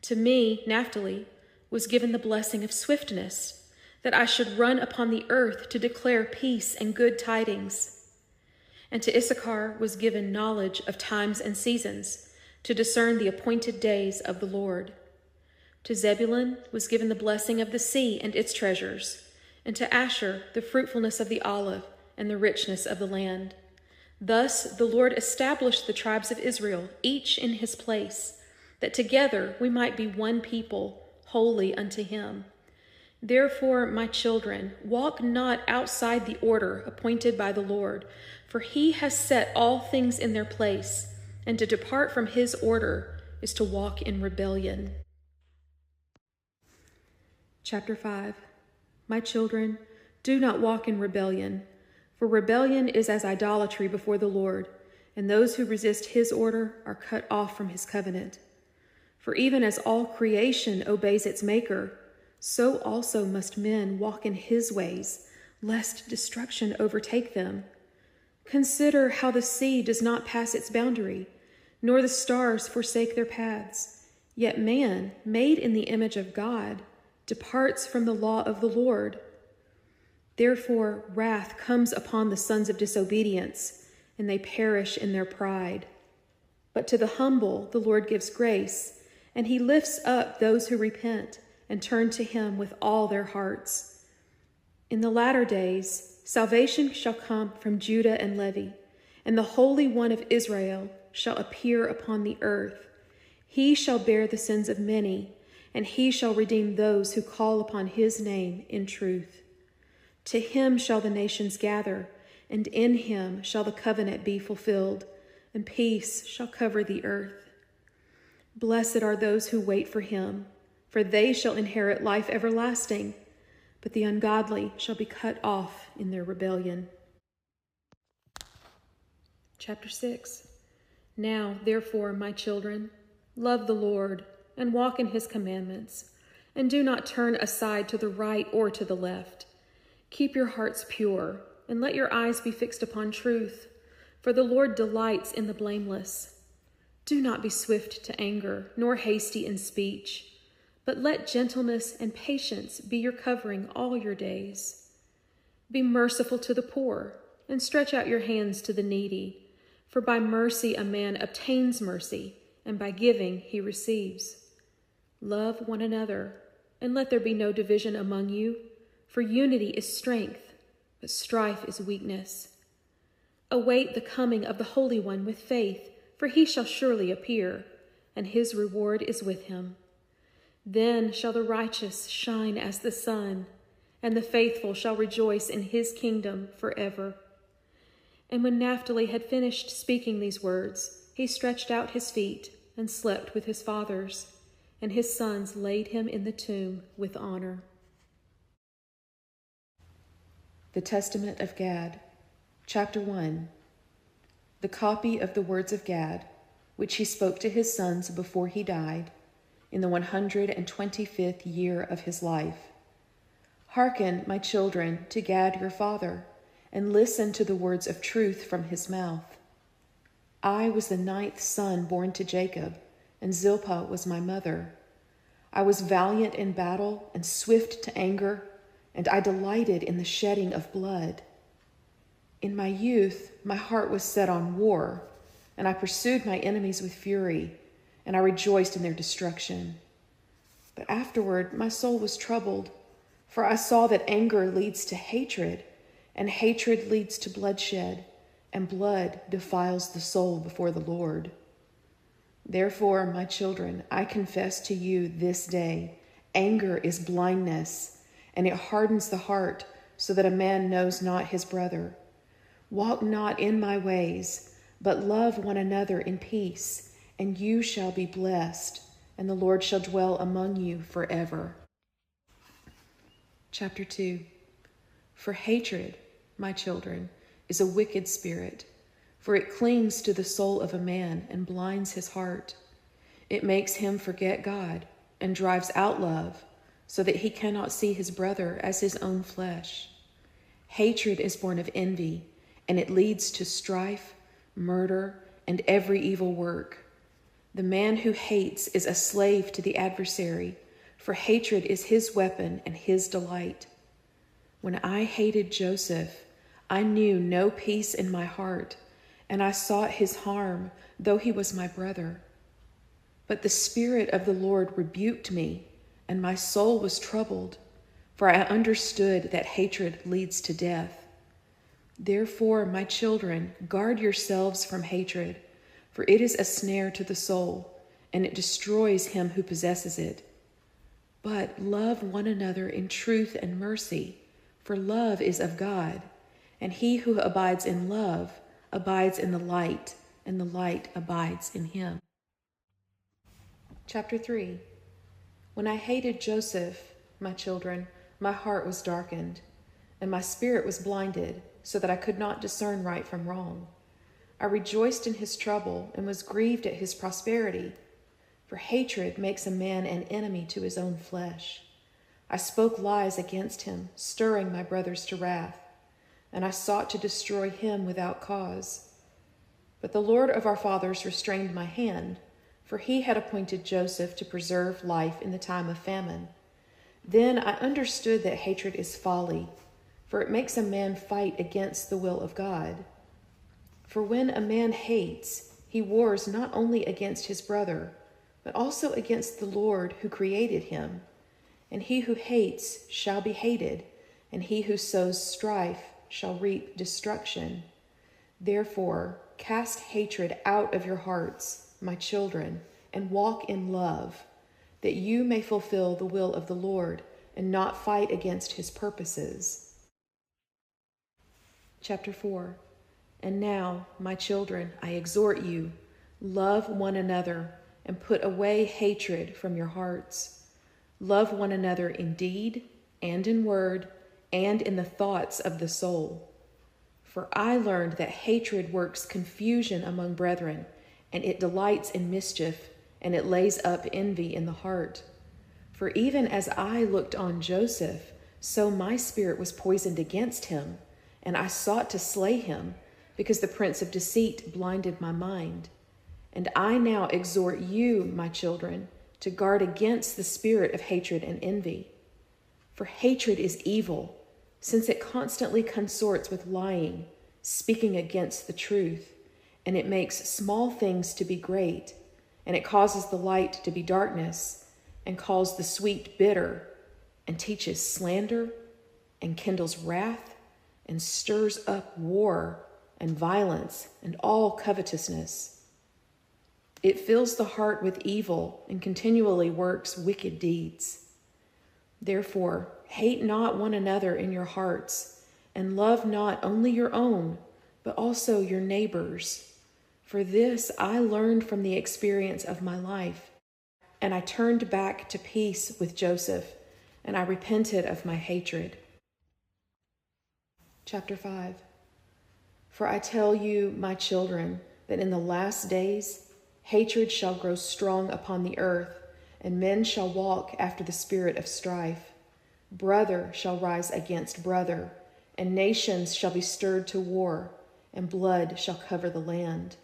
To me, Naphtali, was given the blessing of swiftness, that I should run upon the earth to declare peace and good tidings. And to Issachar was given knowledge of times and seasons, to discern the appointed days of the Lord. To Zebulun was given the blessing of the sea and its treasures, and to Asher the fruitfulness of the olive and the richness of the land. Thus the Lord established the tribes of Israel, each in his place, that together we might be one people, holy unto him. Therefore, my children, walk not outside the order appointed by the Lord, for he has set all things in their place, and to depart from his order is to walk in rebellion. Chapter 5. My children, do not walk in rebellion, for rebellion is as idolatry before the Lord, and those who resist his order are cut off from his covenant. For even as all creation obeys its maker, so also must men walk in his ways, lest destruction overtake them. Consider how the sea does not pass its boundary, nor the stars forsake their paths. Yet man, made in the image of God, departs from the law of the Lord. Therefore wrath comes upon the sons of disobedience, and they perish in their pride. But to the humble the Lord gives grace, and he lifts up those who repent and turn to him with all their hearts. In the latter days, salvation shall come from Judah and Levi, and the Holy One of Israel shall appear upon the earth. He shall bear the sins of many, and he shall redeem those who call upon his name in truth. To him shall the nations gather, and in him shall the covenant be fulfilled, and peace shall cover the earth. Blessed are those who wait for him, for they shall inherit life everlasting, but the ungodly shall be cut off in their rebellion. Chapter 6. Now, therefore, my children, love the Lord and walk in his commandments, and do not turn aside to the right or to the left. Keep your hearts pure, and let your eyes be fixed upon truth, for the Lord delights in the blameless. Do not be swift to anger, nor hasty in speech, but let gentleness and patience be your covering all your days. Be merciful to the poor, and stretch out your hands to the needy, for by mercy a man obtains mercy, and by giving he receives. Love one another, and let there be no division among you, for unity is strength, but strife is weakness. Await the coming of the Holy One with faith, for he shall surely appear, and his reward is with him. Then shall the righteous shine as the sun, and the faithful shall rejoice in his kingdom forever. And when Naphtali had finished speaking these words, he stretched out his feet and slept with his fathers, and his sons laid him in the tomb with honor. The Testament of Gad, Chapter 1. The copy of the words of Gad, which he spoke to his sons before he died, in the 125th year of his life. Hearken, my children, to Gad your father, and listen to the words of truth from his mouth. I was the 9th son born to Jacob, and Zilpah was my mother. I was valiant in battle and swift to anger, and I delighted in the shedding of blood. In my youth, my heart was set on war, and I pursued my enemies with fury, and I rejoiced in their destruction. But afterward, my soul was troubled, for I saw that anger leads to hatred, and hatred leads to bloodshed, and blood defiles the soul before the Lord. Therefore, my children, I confess to you this day, anger is blindness, and it hardens the heart, so that a man knows not his brother. Walk not in my ways, but love one another in peace, and you shall be blessed, and the Lord shall dwell among you forever. Chapter 2. For hatred, my children, is a wicked spirit, for it clings to the soul of a man and blinds his heart. It makes him forget God and drives out love, so that he cannot see his brother as his own flesh. Hatred is born of envy, and it leads to strife, murder, and every evil work. The man who hates is a slave to the adversary, for hatred is his weapon and his delight. When I hated Joseph, I knew no peace in my heart, and I sought his harm, though he was my brother. But the Spirit of the Lord rebuked me, and my soul was troubled, for I understood that hatred leads to death. Therefore, my children, guard yourselves from hatred, for it is a snare to the soul, and it destroys him who possesses it. But love one another in truth and mercy, for love is of God, and he who abides in love abides in the light, and the light abides in him. Chapter 3. When I hated Joseph, my children, my heart was darkened, and my spirit was blinded, so that I could not discern right from wrong. I rejoiced in his trouble and was grieved at his prosperity, for hatred makes a man an enemy to his own flesh. I spoke lies against him, stirring my brothers to wrath, and I sought to destroy him without cause. But the Lord of our fathers restrained my hand, for he had appointed Joseph to preserve life in the time of famine. Then I understood that hatred is folly, for it makes a man fight against the will of God. For when a man hates, he wars not only against his brother, but also against the Lord who created him. And he who hates shall be hated, and he who sows strife shall reap destruction. Therefore, cast hatred out of your hearts, my children, and walk in love, that you may fulfill the will of the Lord and not fight against his purposes. Chapter 4. And now, my children, I exhort you, love one another and put away hatred from your hearts. Love one another in deed and in word and in the thoughts of the soul. For I learned that hatred works confusion among brethren, and it delights in mischief, and it lays up envy in the heart. For even as I looked on Joseph, so my spirit was poisoned against him, and I sought to slay him, because the prince of deceit blinded my mind. And I now exhort you, my children, to guard against the spirit of hatred and envy. For hatred is evil, since it constantly consorts with lying, speaking against the truth, and it makes small things to be great, and it causes the light to be darkness, and calls the sweet bitter, and teaches slander, and kindles wrath, and stirs up war and violence and all covetousness. It fills the heart with evil and continually works wicked deeds. Therefore, hate not one another in your hearts, and love not only your own, but also your neighbors. For this I learned from the experience of my life, and I turned back to peace with Joseph, and I repented of my hatred. Chapter 5. For I tell you, my children, that in the last days hatred shall grow strong upon the earth, and men shall walk after the spirit of strife. Brother shall rise against brother, and nations shall be stirred to war, and blood shall cover the land.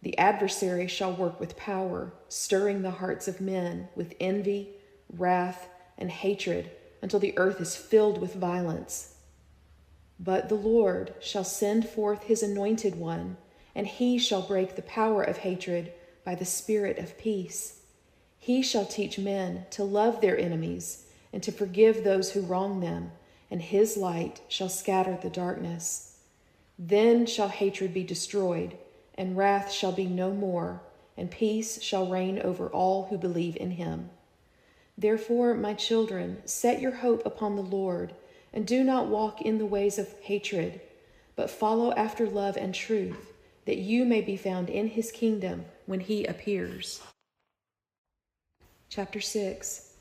The adversary shall work with power, stirring the hearts of men with envy, wrath, and hatred, until the earth is filled with violence. But the Lord shall send forth his anointed one, and he shall break the power of hatred by the spirit of peace. He shall teach men to love their enemies and to forgive those who wrong them, and his light shall scatter the darkness. Then shall hatred be destroyed, and wrath shall be no more, and peace shall reign over all who believe in him. Therefore, my children, set your hope upon the Lord, and do not walk in the ways of hatred, but follow after love and truth, that you may be found in his kingdom when he appears. Chapter 6.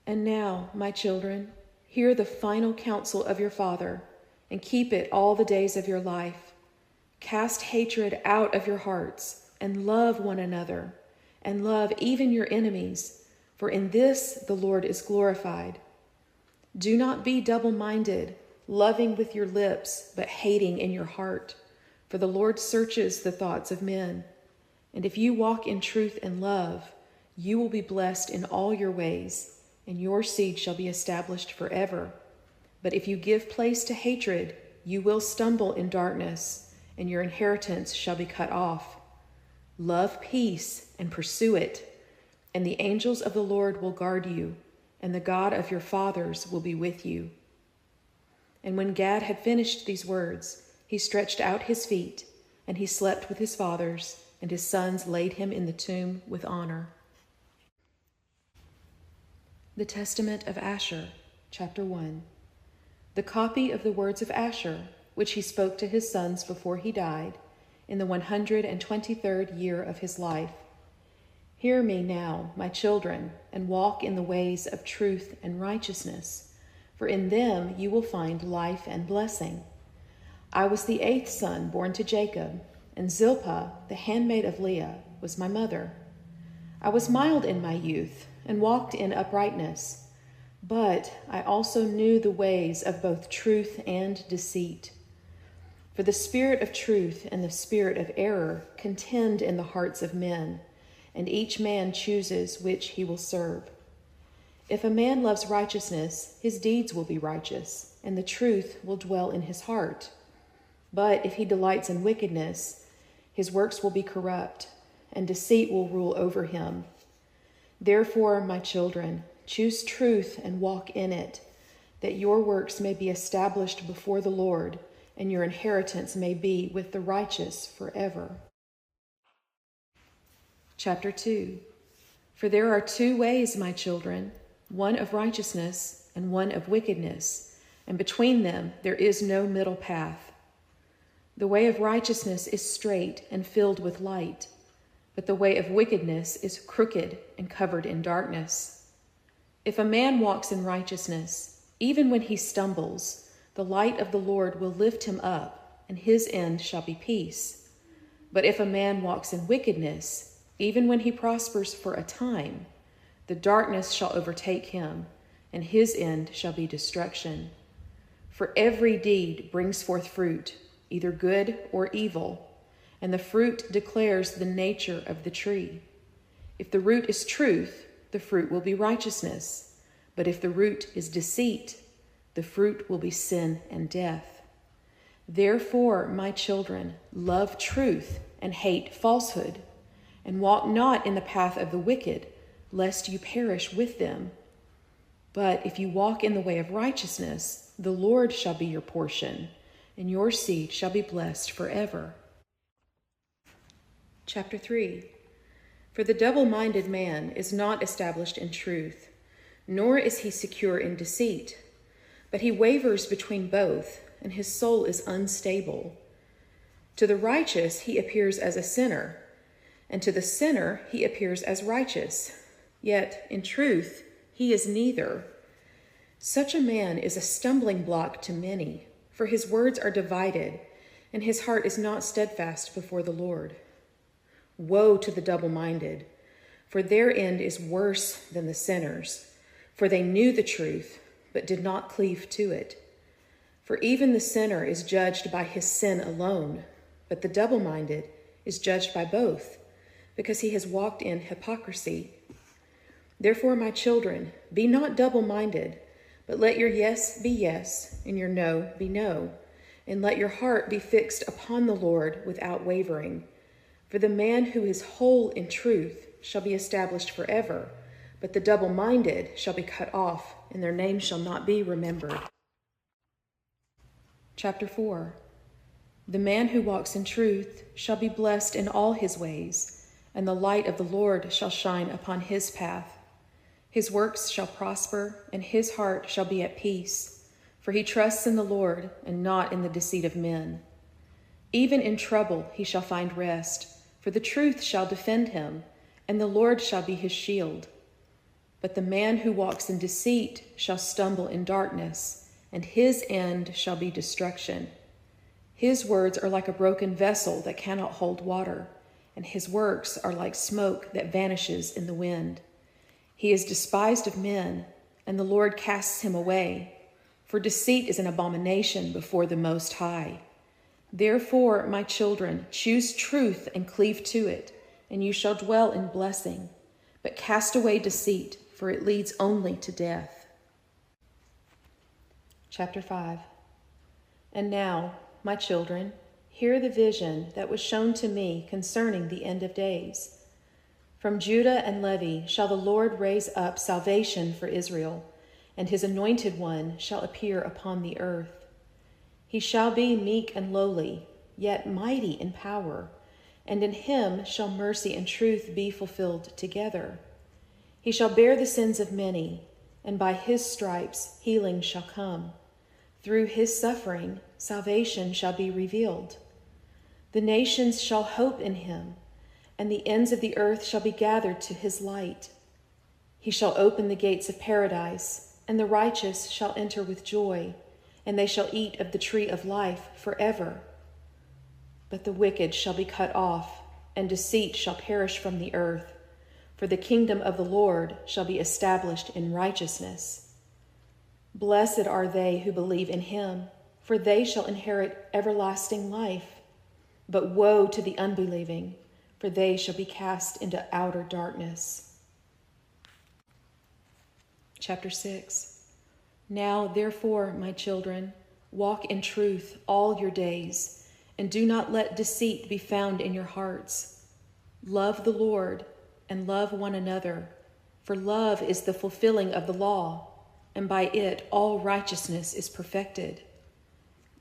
And now, my children, hear the final counsel of your Father, and keep it all the days of your life. Cast hatred out of your hearts, and love one another, and love even your enemies, for in this the Lord is glorified. Do not be double-minded, loving with your lips, but hating in your heart. For the Lord searches the thoughts of men. And if you walk in truth and love, you will be blessed in all your ways, and your seed shall be established forever. But if you give place to hatred, you will stumble in darkness, and your inheritance shall be cut off. Love peace and pursue it, and the angels of the Lord will guard you, and the God of your fathers will be with you. And when Gad had finished these words, he stretched out his feet, and he slept with his fathers, and his sons laid him in the tomb with honor. The Testament of Asher, Chapter 1. The copy of the words of Asher, which he spoke to his sons before he died, in the 123rd year of his life. Hear me now, my children, and walk in the ways of truth and righteousness, for in them you will find life and blessing. I was the 8th son born to Jacob, and Zilpah, the handmaid of Leah, was my mother. I was mild in my youth, and walked in uprightness, but I also knew the ways of both truth and deceit. For the spirit of truth and the spirit of error contend in the hearts of men, and each man chooses which he will serve. If a man loves righteousness, his deeds will be righteous, and the truth will dwell in his heart. But if he delights in wickedness, his works will be corrupt, and deceit will rule over him. Therefore, my children, choose truth and walk in it, that your works may be established before the Lord, and your inheritance may be with the righteous forever. Chapter 2. For there are 2 ways, my children, one of righteousness and one of wickedness, and between them there is no middle path. The way of righteousness is straight and filled with light, but the way of wickedness is crooked and covered in darkness. If a man walks in righteousness, even when he stumbles, the light of the Lord will lift him up, and his end shall be peace. But if a man walks in wickedness, even when he prospers for a time, the darkness shall overtake him, and his end shall be destruction. For every deed brings forth fruit, either good or evil, and the fruit declares the nature of the tree. If the root is truth, the fruit will be righteousness. But if the root is deceit, the fruit will be sin and death. Therefore, my children, love truth and hate falsehood, and walk not in the path of the wicked, lest you perish with them. But if you walk in the way of righteousness, the Lord shall be your portion, and your seed shall be blessed forever. Chapter 3. For the double-minded man is not established in truth, nor is he secure in deceit, but he wavers between both, and his soul is unstable. To the righteous he appears as a sinner, and to the sinner he appears as righteous. Yet, in truth, he is neither. Such a man is a stumbling block to many, for his words are divided, and his heart is not steadfast before the Lord. Woe to the double-minded, for their end is worse than the sinners, for they knew the truth, but did not cleave to it. For even the sinner is judged by his sin alone, but the double-minded is judged by both, because he has walked in hypocrisy. Therefore, my children, be not double-minded, but let your yes be yes, and your no be no, and let your heart be fixed upon the Lord without wavering. For the man who is whole in truth shall be established forever, but the double-minded shall be cut off, and their name shall not be remembered. Chapter 4. The man who walks in truth shall be blessed in all his ways, and the light of the Lord shall shine upon his path. His works shall prosper, and his heart shall be at peace, for he trusts in the Lord and not in the deceit of men. Even in trouble he shall find rest, for the truth shall defend him, and the Lord shall be his shield. But the man who walks in deceit shall stumble in darkness, and his end shall be destruction. His words are like a broken vessel that cannot hold water, and his works are like smoke that vanishes in the wind. He is despised of men, and the Lord casts him away, for deceit is an abomination before the Most High. Therefore, my children, choose truth and cleave to it, and you shall dwell in blessing. But cast away deceit, for it leads only to death. Chapter 5. And now, my children, hear the vision that was shown to me concerning the end of days. From Judah and Levi shall the Lord raise up salvation for Israel, and his anointed one shall appear upon the earth. He shall be meek and lowly, yet mighty in power, and in him shall mercy and truth be fulfilled together. He shall bear the sins of many, and by his stripes healing shall come. Through his suffering salvation shall be revealed. The nations shall hope in him, and the ends of the earth shall be gathered to his light. He shall open the gates of paradise, and the righteous shall enter with joy, and they shall eat of the tree of life forever. But the wicked shall be cut off, and deceit shall perish from the earth, for the kingdom of the Lord shall be established in righteousness. Blessed are they who believe in him, for they shall inherit everlasting life. But woe to the unbelieving, for they shall be cast into outer darkness. Chapter 6. Now, therefore, my children, walk in truth all your days, and do not let deceit be found in your hearts. Love the Lord, and love one another, for love is the fulfilling of the law, and by it all righteousness is perfected.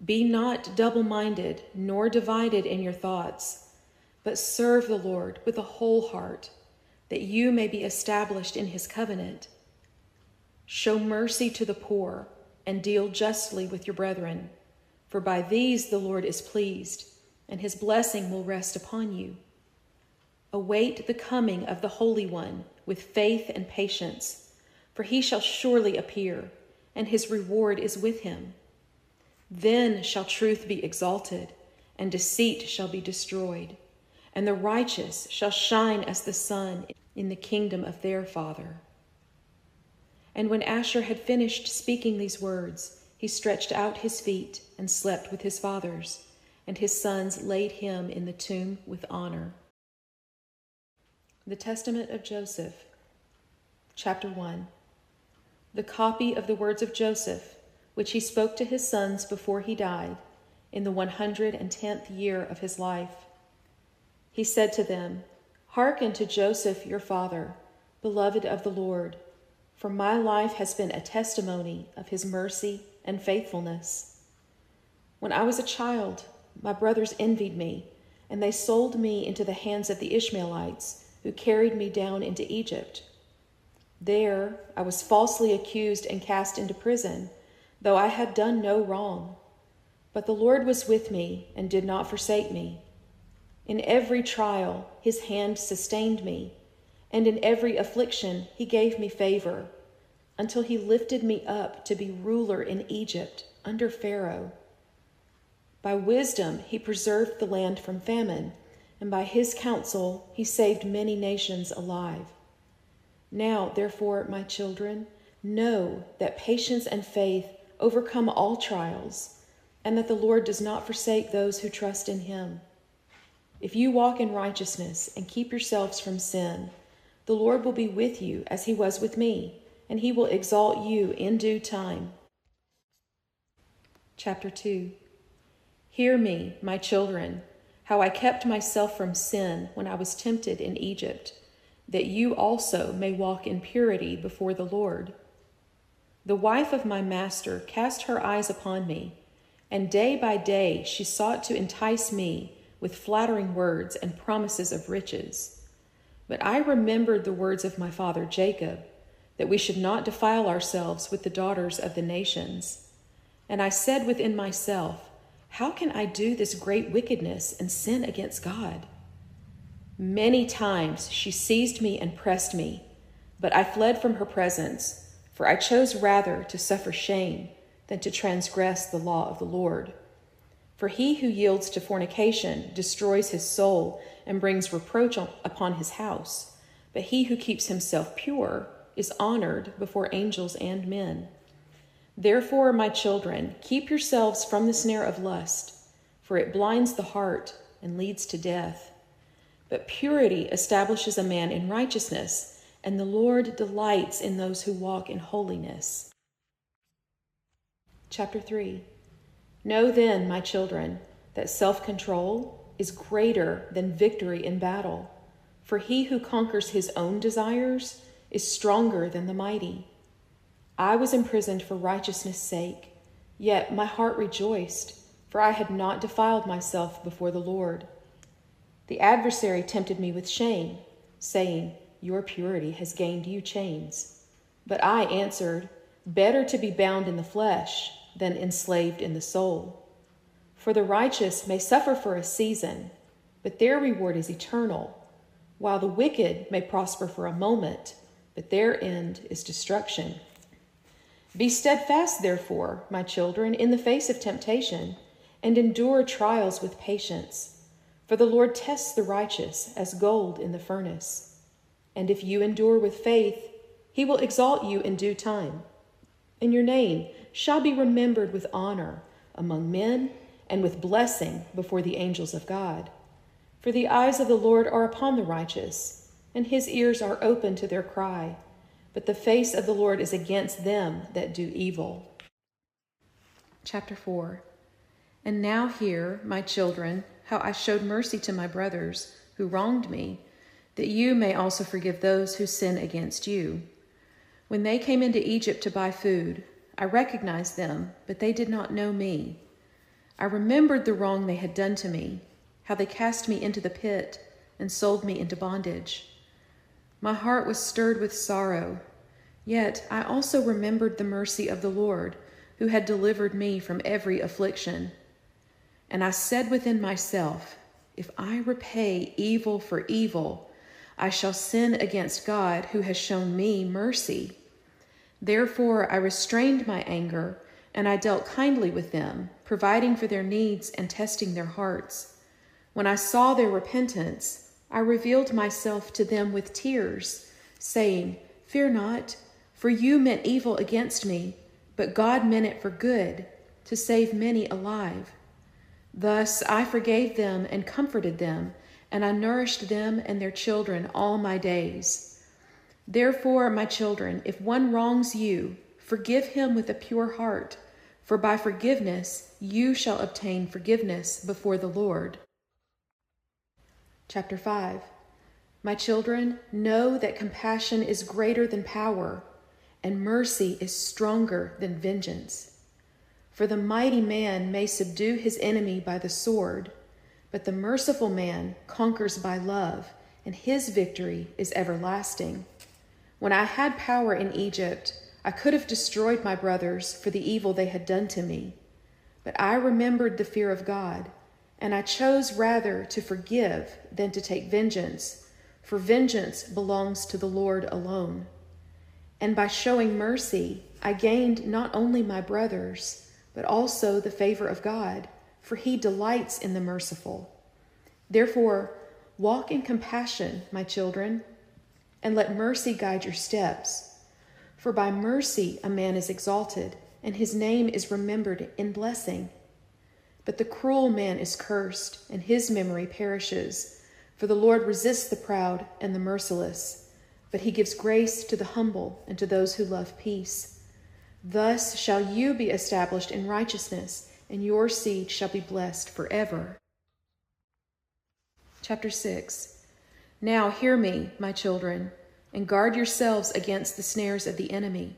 Be not double-minded, nor divided in your thoughts, but serve the Lord with a whole heart, that you may be established in his covenant. Show mercy to the poor, and deal justly with your brethren, for by these the Lord is pleased, and his blessing will rest upon you. Await the coming of the Holy One with faith and patience, for he shall surely appear, and his reward is with him. Then shall truth be exalted, and deceit shall be destroyed, and the righteous shall shine as the sun in the kingdom of their Father. And when Asher had finished speaking these words, he stretched out his feet and slept with his fathers, and his sons laid him in the tomb with honor. The Testament of Joseph. Chapter 1. The copy of the words of Joseph, which he spoke to his sons before he died, in the 110th year of his life. He said to them, Hearken to Joseph your father, beloved of the Lord, for my life has been a testimony of his mercy and faithfulness. When I was a child, my brothers envied me, and they sold me into the hands of the Ishmaelites, who carried me down into Egypt. There I was falsely accused and cast into prison, though I had done no wrong. But the Lord was with me and did not forsake me. In every trial his hand sustained me, and in every affliction he gave me favor, until he lifted me up to be ruler in Egypt under Pharaoh. By wisdom he preserved the land from famine, and by his counsel he saved many nations alive. Now, therefore, my children, know that patience and faith overcome all trials, and that the Lord does not forsake those who trust in him. If you walk in righteousness and keep yourselves from sin, the Lord will be with you as he was with me, and he will exalt you in due time. Chapter 2. Hear me, my children, how I kept myself from sin when I was tempted in Egypt, that you also may walk in purity before the Lord. The wife of my master cast her eyes upon me, and day by day she sought to entice me with flattering words and promises of riches. But I remembered the words of my father Jacob, that we should not defile ourselves with the daughters of the nations. And I said within myself, how can I do this great wickedness and sin against God? Many times she seized me and pressed me, but I fled from her presence, for I chose rather to suffer shame than to transgress the law of the Lord. For he who yields to fornication destroys his soul and brings reproach upon his house, but he who keeps himself pure is honored before angels and men. Therefore, my children, keep yourselves from the snare of lust, for it blinds the heart and leads to death. But purity establishes a man in righteousness, and the Lord delights in those who walk in holiness. Chapter 3. Know then, my children, that self-control is greater than victory in battle, for he who conquers his own desires is stronger than the mighty. I was imprisoned for righteousness' sake, yet my heart rejoiced, for I had not defiled myself before the Lord. The adversary tempted me with shame, saying, your purity has gained you chains. But I answered, better to be bound in the flesh than enslaved in the soul. For the righteous may suffer for a season, but their reward is eternal, while the wicked may prosper for a moment, but their end is destruction. Be steadfast, therefore, my children, in the face of temptation, and endure trials with patience. For the Lord tests the righteous as gold in the furnace. And if you endure with faith, he will exalt you in due time. And your name shall be remembered with honor among men and with blessing before the angels of God. For the eyes of the Lord are upon the righteous, and his ears are open to their cry. But the face of the Lord is against them that do evil. Chapter 4. And now hear, my children, how I showed mercy to my brothers who wronged me, that you may also forgive those who sin against you. When they came into Egypt to buy food, I recognized them, but they did not know me. I remembered the wrong they had done to me, how they cast me into the pit and sold me into bondage. My heart was stirred with sorrow, yet I also remembered the mercy of the Lord, who had delivered me from every affliction. And I said within myself, if I repay evil for evil, I shall sin against God, who has shown me mercy. Therefore I restrained my anger, and I dealt kindly with them, providing for their needs and testing their hearts. When I saw their repentance, I revealed myself to them with tears, saying, fear not, for you meant evil against me, but God meant it for good, to save many alive. Thus I forgave them and comforted them, and I nourished them and their children all my days. Therefore, my children, if one wrongs you, forgive him with a pure heart, for by forgiveness you shall obtain forgiveness before the Lord. Chapter 5. My children, know that compassion is greater than power, and mercy is stronger than vengeance. For the mighty man may subdue his enemy by the sword, but the merciful man conquers by love, and his victory is everlasting. When I had power in Egypt, I could have destroyed my brothers for the evil they had done to me. But I remembered the fear of God, and I chose rather to forgive than to take vengeance, for vengeance belongs to the Lord alone. And by showing mercy, I gained not only my brothers, but also the favor of God, for he delights in the merciful. Therefore, walk in compassion, my children, and let mercy guide your steps. For by mercy a man is exalted, and his name is remembered in blessing. But the cruel man is cursed, and his memory perishes. For the Lord resists the proud and the merciless, but he gives grace to the humble and to those who love peace. Thus shall you be established in righteousness, and your seed shall be blessed forever. Chapter 6. Now hear me, my children, and guard yourselves against the snares of the enemy.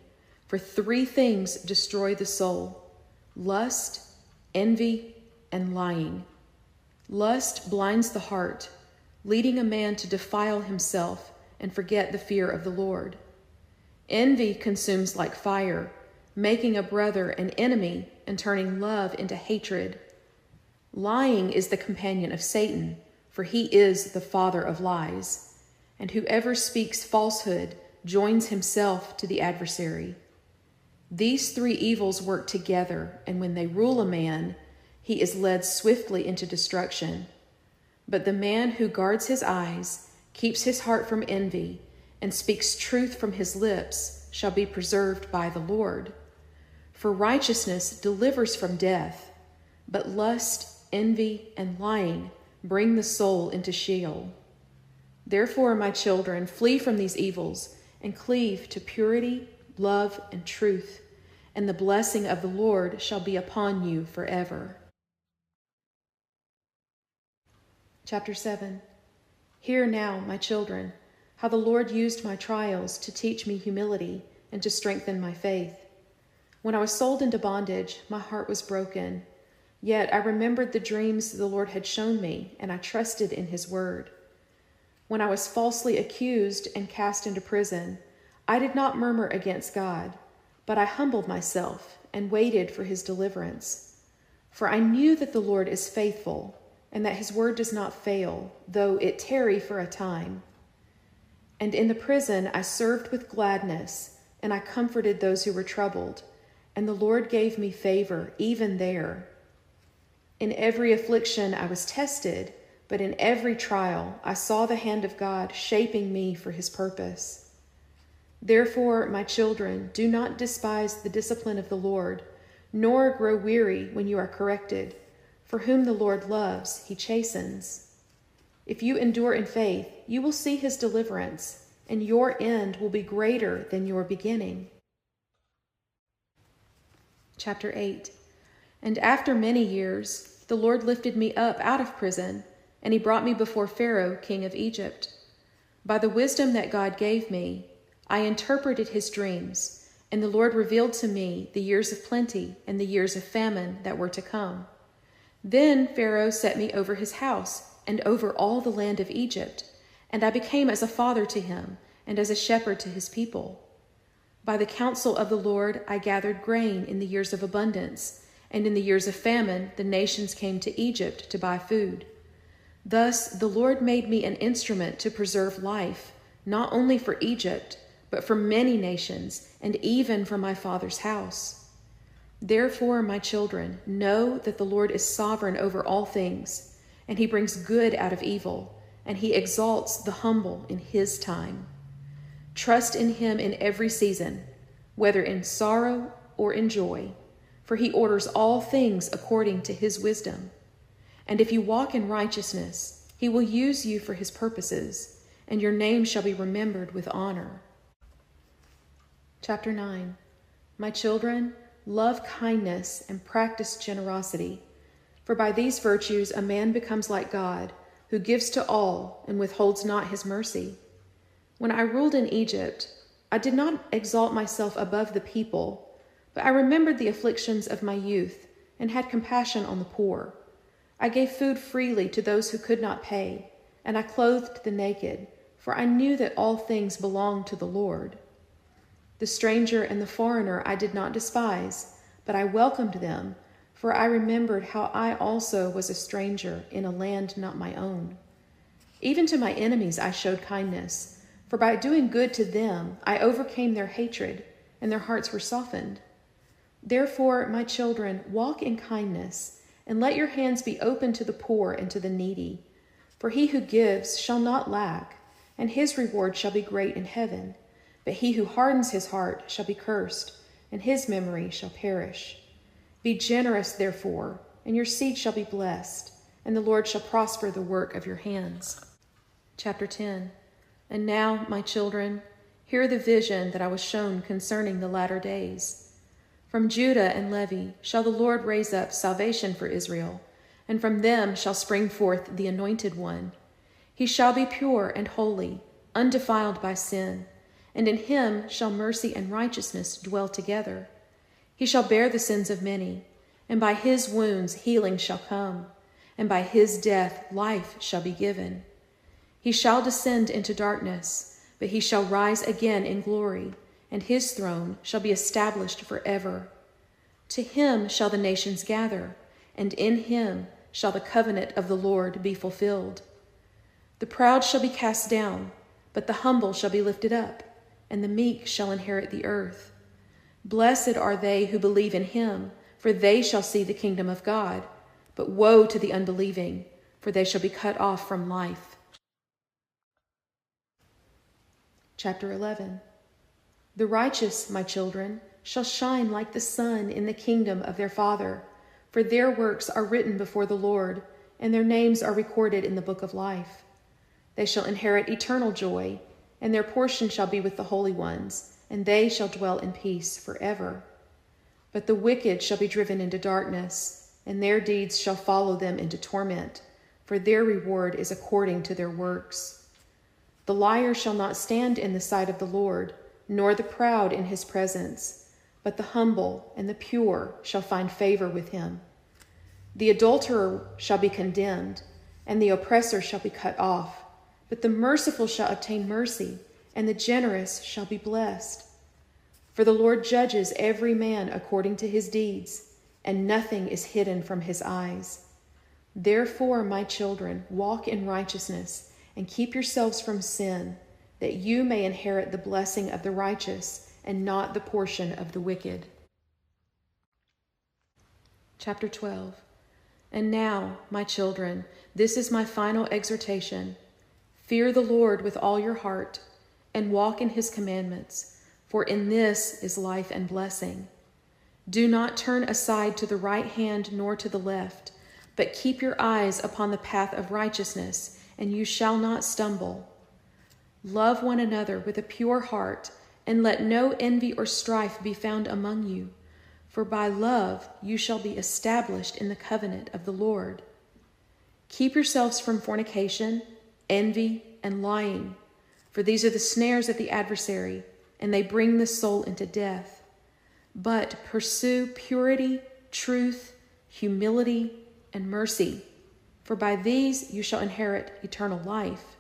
For 3 things destroy the soul: lust, envy, and lying. Lust blinds the heart, leading a man to defile himself and forget the fear of the Lord. Envy consumes like fire, making a brother an enemy and turning love into hatred. Lying is the companion of Satan, for he is the father of lies, and whoever speaks falsehood joins himself to the adversary. These 3 evils work together, and when they rule a man, he is led swiftly into destruction. But the man who guards his eyes, keeps his heart from envy, and speaks truth from his lips, shall be preserved by the Lord. For righteousness delivers from death, but lust, envy, and lying bring the soul into Sheol. Therefore, my children, flee from these evils and cleave to purity, love, and truth, and the blessing of the Lord shall be upon you forever. Chapter 7. Hear now, my children, how the Lord used my trials to teach me humility and to strengthen my faith. When I was sold into bondage, my heart was broken. Yet I remembered the dreams the Lord had shown me, and I trusted in his word. When I was falsely accused and cast into prison, I did not murmur against God, but I humbled myself and waited for his deliverance. For I knew that the Lord is faithful, and that his word does not fail, though it tarry for a time. And in the prison I served with gladness, and I comforted those who were troubled, and the Lord gave me favor even there. In every affliction I was tested, but in every trial I saw the hand of God shaping me for his purpose. Therefore, my children, do not despise the discipline of the Lord, nor grow weary when you are corrected. For whom the Lord loves, he chastens. If you endure in faith, you will see his deliverance, and your end will be greater than your beginning. Chapter 8. And after many years, the Lord lifted me up out of prison, and he brought me before Pharaoh, king of Egypt. By the wisdom that God gave me, I interpreted his dreams, and the Lord revealed to me the years of plenty and the years of famine that were to come. Then Pharaoh set me over his house and over all the land of Egypt, and I became as a father to him and as a shepherd to his people. By the counsel of the Lord I gathered grain in the years of abundance, and in the years of famine the nations came to Egypt to buy food. Thus the Lord made me an instrument to preserve life, not only for Egypt, but for many nations, and even for my father's house. Therefore, my children, know that the Lord is sovereign over all things, and he brings good out of evil, and he exalts the humble in his time. Trust in him in every season, whether in sorrow or in joy, for he orders all things according to his wisdom. And if you walk in righteousness, he will use you for his purposes, and your name shall be remembered with honor. Chapter 9. My children, love kindness and practice generosity, for by these virtues a man becomes like God, who gives to all and withholds not his mercy. When I ruled in Egypt, I did not exalt myself above the people, but I remembered the afflictions of my youth and had compassion on the poor. I gave food freely to those who could not pay, and I clothed the naked, for I knew that all things belong to the Lord. The stranger and the foreigner I did not despise, but I welcomed them, for I remembered how I also was a stranger in a land not my own. Even to my enemies I showed kindness, for by doing good to them I overcame their hatred, and their hearts were softened. Therefore, my children, walk in kindness, and let your hands be open to the poor and to the needy. For he who gives shall not lack, and his reward shall be great in heaven. But he who hardens his heart shall be cursed, and his memory shall perish. Be generous, therefore, and your seed shall be blessed, and the Lord shall prosper the work of your hands. Chapter 10. And now, my children, hear the vision that I was shown concerning the latter days. From Judah and Levi shall the Lord raise up salvation for Israel, and from them shall spring forth the Anointed One. He shall be pure and holy, undefiled by sin, and in him shall mercy and righteousness dwell together. He shall bear the sins of many, and by his wounds healing shall come, and by his death life shall be given. He shall descend into darkness, but he shall rise again in glory, and his throne shall be established forever. To him shall the nations gather, and in him shall the covenant of the Lord be fulfilled. The proud shall be cast down, but the humble shall be lifted up, and the meek shall inherit the earth. Blessed are they who believe in him, for they shall see the kingdom of God. But woe to the unbelieving, for they shall be cut off from life. Chapter 11. The righteous, my children, shall shine like the sun in the kingdom of their Father, for their works are written before the Lord, and their names are recorded in the book of life. They shall inherit eternal joy, and their portion shall be with the holy ones, and they shall dwell in peace forever. But the wicked shall be driven into darkness, and their deeds shall follow them into torment, for their reward is according to their works. The liar shall not stand in the sight of the Lord, nor the proud in his presence, but the humble and the pure shall find favor with him. The adulterer shall be condemned, and the oppressor shall be cut off, but the merciful shall obtain mercy, and the generous shall be blessed. For the Lord judges every man according to his deeds, and nothing is hidden from his eyes. Therefore, my children, walk in righteousness, and keep yourselves from sin, that you may inherit the blessing of the righteous, and not the portion of the wicked. Chapter 12. And now, my children, this is my final exhortation. Fear the Lord with all your heart, and walk in his commandments, for in this is life and blessing. Do not turn aside to the right hand nor to the left, but keep your eyes upon the path of righteousness, and you shall not stumble. Love one another with a pure heart, and let no envy or strife be found among you, for by love you shall be established in the covenant of the Lord. Keep yourselves from fornication, envy, and lying, for these are the snares of the adversary, and they bring the soul into death. But pursue purity, truth, humility, and mercy, for by these you shall inherit eternal life.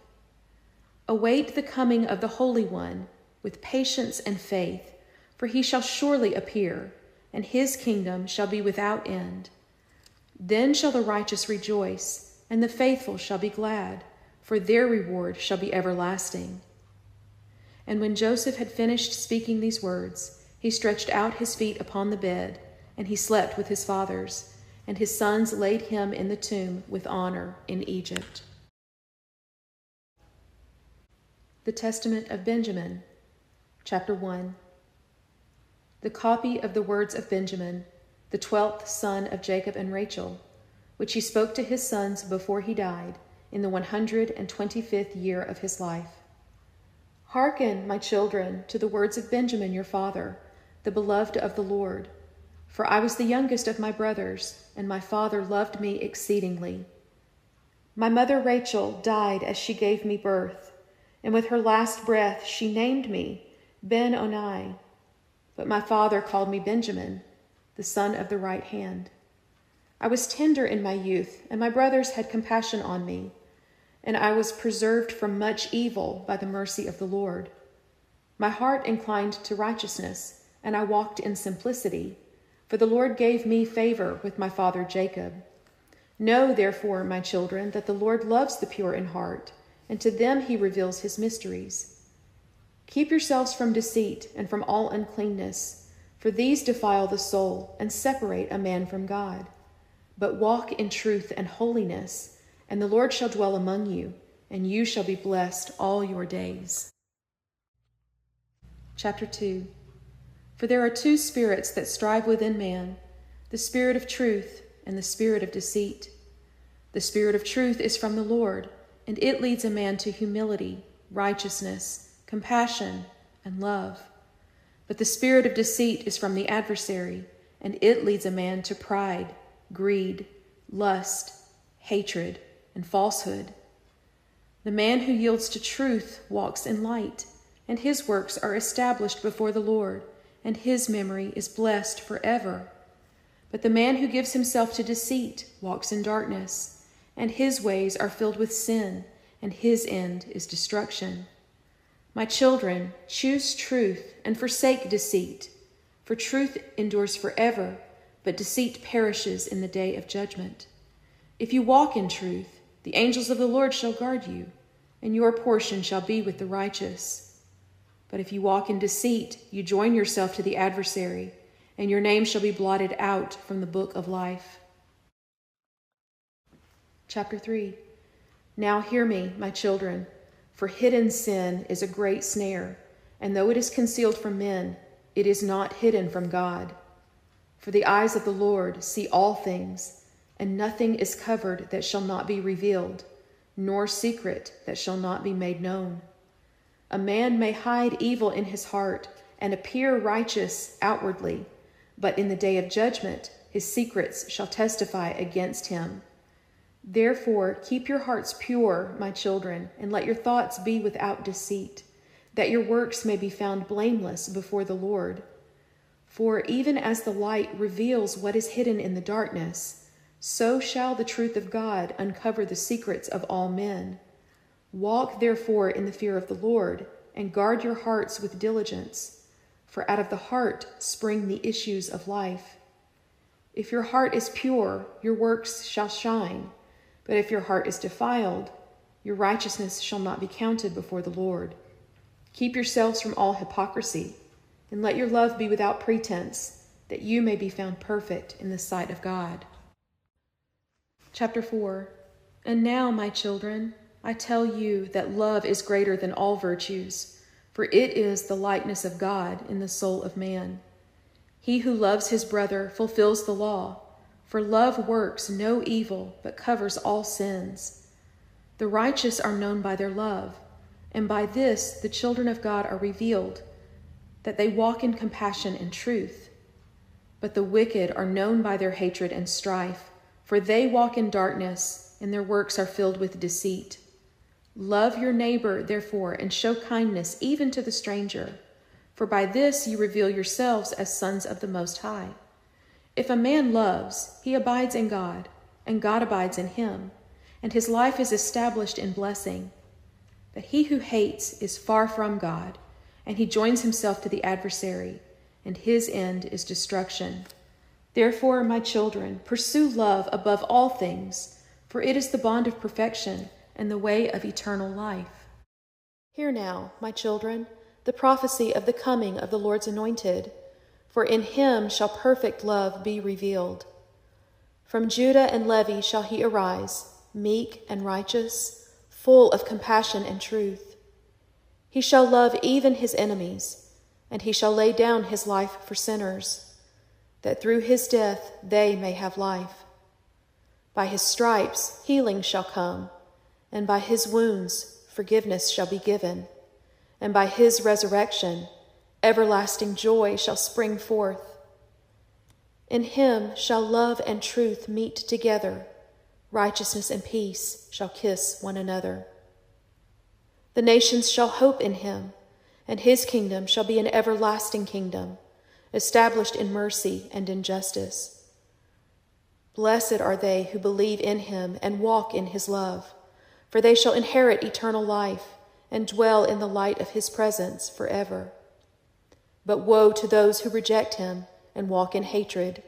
Await the coming of the Holy One with patience and faith, for he shall surely appear, and his kingdom shall be without end. Then shall the righteous rejoice, and the faithful shall be glad, for their reward shall be everlasting. And when Joseph had finished speaking these words, he stretched out his feet upon the bed, and he slept with his fathers, and his sons laid him in the tomb with honor in Egypt. The Testament of Benjamin, Chapter 1. The copy of the words of Benjamin, the 12th son of Jacob and Rachel, which he spoke to his sons before he died, in the 125th year of his life. Hearken, my children, to the words of Benjamin your father, the beloved of the Lord. For I was the youngest of my brothers, and my father loved me exceedingly. My mother Rachel died as she gave me birth, and with her last breath she named me Ben-Oni. But my father called me Benjamin, the son of the right hand. I was tender in my youth, and my brothers had compassion on me, and I was preserved from much evil by the mercy of the Lord. My heart inclined to righteousness, and I walked in simplicity, for the Lord gave me favor with my father Jacob. Know, therefore, my children, that the Lord loves the pure in heart, and to them he reveals his mysteries. Keep yourselves from deceit and from all uncleanness, for these defile the soul and separate a man from God. But walk in truth and holiness, and the Lord shall dwell among you, and you shall be blessed all your days. Chapter 2. For there are two spirits that strive within man, the spirit of truth and the spirit of deceit. The spirit of truth is from the Lord, and it leads a man to humility, righteousness, compassion, and love. But the spirit of deceit is from the adversary, and it leads a man to pride, greed, lust, hatred, and falsehood. The man who yields to truth walks in light, and his works are established before the Lord, and his memory is blessed forever. But the man who gives himself to deceit walks in darkness, and his ways are filled with sin, and his end is destruction. My children, choose truth and forsake deceit, for truth endures forever, but deceit perishes in the day of judgment. If you walk in truth, the angels of the Lord shall guard you, and your portion shall be with the righteous. But if you walk in deceit, you join yourself to the adversary, and your name shall be blotted out from the book of life. Chapter 3. Now hear me, my children, for hidden sin is a great snare, and though it is concealed from men, it is not hidden from God. For the eyes of the Lord see all things, and nothing is covered that shall not be revealed, nor secret that shall not be made known. A man may hide evil in his heart and appear righteous outwardly, but in the day of judgment his secrets shall testify against him. Therefore keep your hearts pure, my children, and let your thoughts be without deceit, that your works may be found blameless before the Lord. For even as the light reveals what is hidden in the darkness, so shall the truth of God uncover the secrets of all men. Walk therefore in the fear of the Lord, and guard your hearts with diligence, for out of the heart spring the issues of life. If your heart is pure, your works shall shine, but if your heart is defiled, your righteousness shall not be counted before the Lord. Keep yourselves from all hypocrisy, and let your love be without pretense, that you may be found perfect in the sight of God. Chapter 4. And now, my children, I tell you that love is greater than all virtues, for it is the likeness of God in the soul of man. He who loves his brother fulfills the law, for love works no evil but covers all sins. The righteous are known by their love, and by this the children of God are revealed, that they walk in compassion and truth. But the wicked are known by their hatred and strife, for they walk in darkness, and their works are filled with deceit. Love your neighbor, therefore, and show kindness even to the stranger, for by this you reveal yourselves as sons of the Most High. If a man loves, he abides in God, and God abides in him, and his life is established in blessing. But he who hates is far from God, and he joins himself to the adversary, and his end is destruction. Therefore, my children, pursue love above all things, for it is the bond of perfection and the way of eternal life. Hear now, my children, the prophecy of the coming of the Lord's anointed, for in him shall perfect love be revealed. From Judah and Levi shall he arise, meek and righteous, full of compassion and truth. He shall love even his enemies, and he shall lay down his life for sinners, that through his death they may have life. By his stripes healing shall come, and by his wounds forgiveness shall be given, and by his resurrection everlasting joy shall spring forth. In him shall love and truth meet together, righteousness and peace shall kiss one another. The nations shall hope in him, and his kingdom shall be an everlasting kingdom, established in mercy and in justice. Blessed are they who believe in him and walk in his love, for they shall inherit eternal life and dwell in the light of his presence forever. But woe to those who reject him and walk in hatred,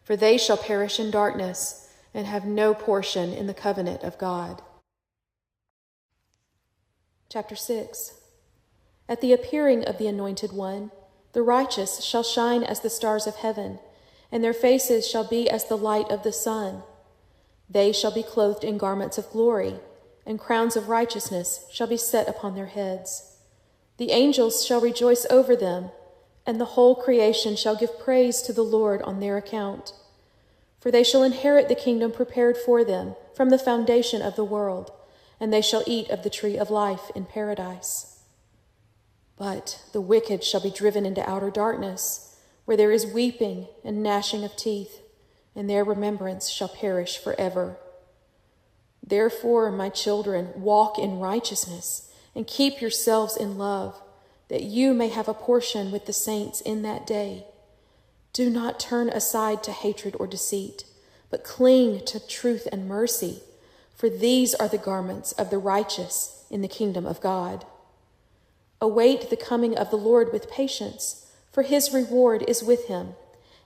for they shall perish in darkness and have no portion in the covenant of God. Chapter 6. At the appearing of the Anointed One, the righteous shall shine as the stars of heaven, and their faces shall be as the light of the sun. They shall be clothed in garments of glory, and crowns of righteousness shall be set upon their heads. The angels shall rejoice over them, and the whole creation shall give praise to the Lord on their account. For they shall inherit the kingdom prepared for them from the foundation of the world, and they shall eat of the tree of life in paradise. But the wicked shall be driven into outer darkness, where there is weeping and gnashing of teeth, and their remembrance shall perish forever. Therefore, my children, walk in righteousness, and keep yourselves in love, that you may have a portion with the saints in that day. Do not turn aside to hatred or deceit, but cling to truth and mercy, for these are the garments of the righteous in the kingdom of God. Await the coming of the Lord with patience, for his reward is with him,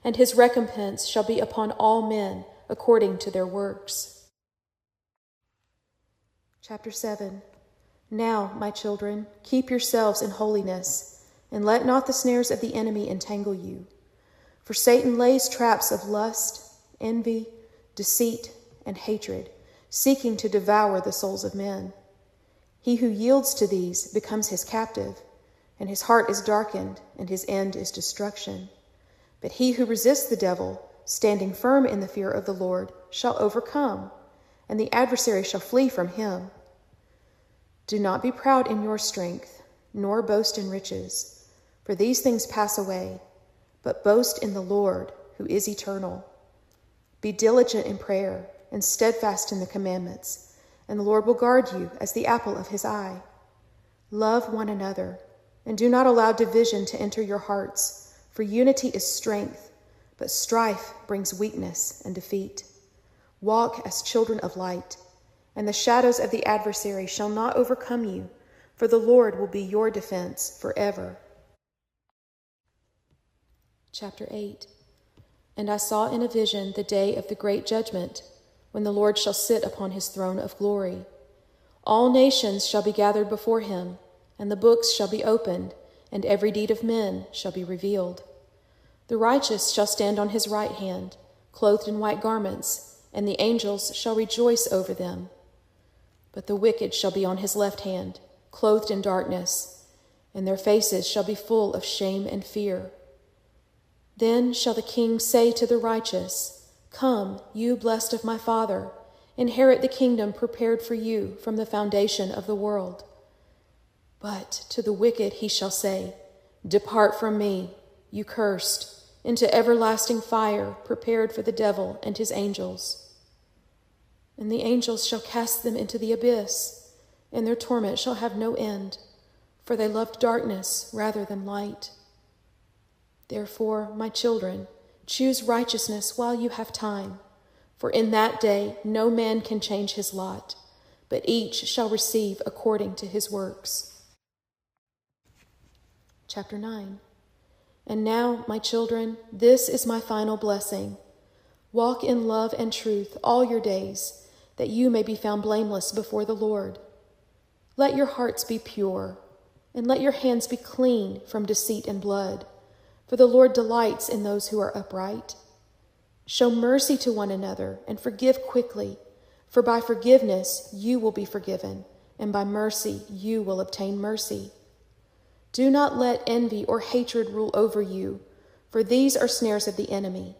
and his recompense shall be upon all men according to their works. Chapter 7. Now, my children, keep yourselves in holiness, and let not the snares of the enemy entangle you. For Satan lays traps of lust, envy, deceit, and hatred, seeking to devour the souls of men. He who yields to these becomes his captive, and his heart is darkened, and his end is destruction. But he who resists the devil, standing firm in the fear of the Lord, shall overcome, and the adversary shall flee from him. Do not be proud in your strength, nor boast in riches, for these things pass away, but boast in the Lord, who is eternal. Be diligent in prayer, and steadfast in the commandments, and the Lord will guard you as the apple of his eye. Love one another, and do not allow division to enter your hearts, for unity is strength, but strife brings weakness and defeat. Walk as children of light, and the shadows of the adversary shall not overcome you, for the Lord will be your defense forever. Chapter 8. And I saw in a vision the day of the great judgment, when the Lord shall sit upon his throne of glory. All nations shall be gathered before him, and the books shall be opened, and every deed of men shall be revealed. The righteous shall stand on his right hand, clothed in white garments, and the angels shall rejoice over them. But the wicked shall be on his left hand, clothed in darkness, and their faces shall be full of shame and fear. Then shall the king say to the righteous, Come, you blessed of my Father, inherit the kingdom prepared for you from the foundation of the world. But to the wicked he shall say, Depart from me, you cursed, into everlasting fire prepared for the devil and his angels. And the angels shall cast them into the abyss, and their torment shall have no end, for they loved darkness rather than light. Therefore, my children, choose righteousness while you have time, for in that day no man can change his lot, but each shall receive according to his works. Chapter 9. And now, my children, this is my final blessing. Walk in love and truth all your days, that you may be found blameless before the Lord. Let your hearts be pure, and let your hands be clean from deceit and blood, for the Lord delights in those who are upright. Show mercy to one another and forgive quickly, for by forgiveness you will be forgiven, and by mercy you will obtain mercy. Do not let envy or hatred rule over you, for these are snares of the enemy,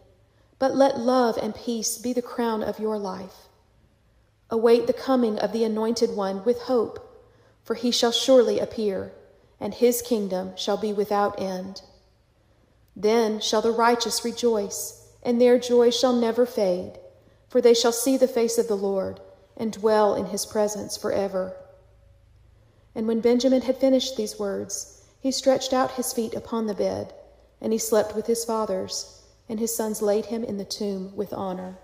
but let love and peace be the crown of your life. Await the coming of the Anointed One with hope, for he shall surely appear, and his kingdom shall be without end. Then shall the righteous rejoice, and their joy shall never fade, for they shall see the face of the Lord, and dwell in his presence forever. And when Benjamin had finished these words, he stretched out his feet upon the bed, and he slept with his fathers, and his sons laid him in the tomb with honor.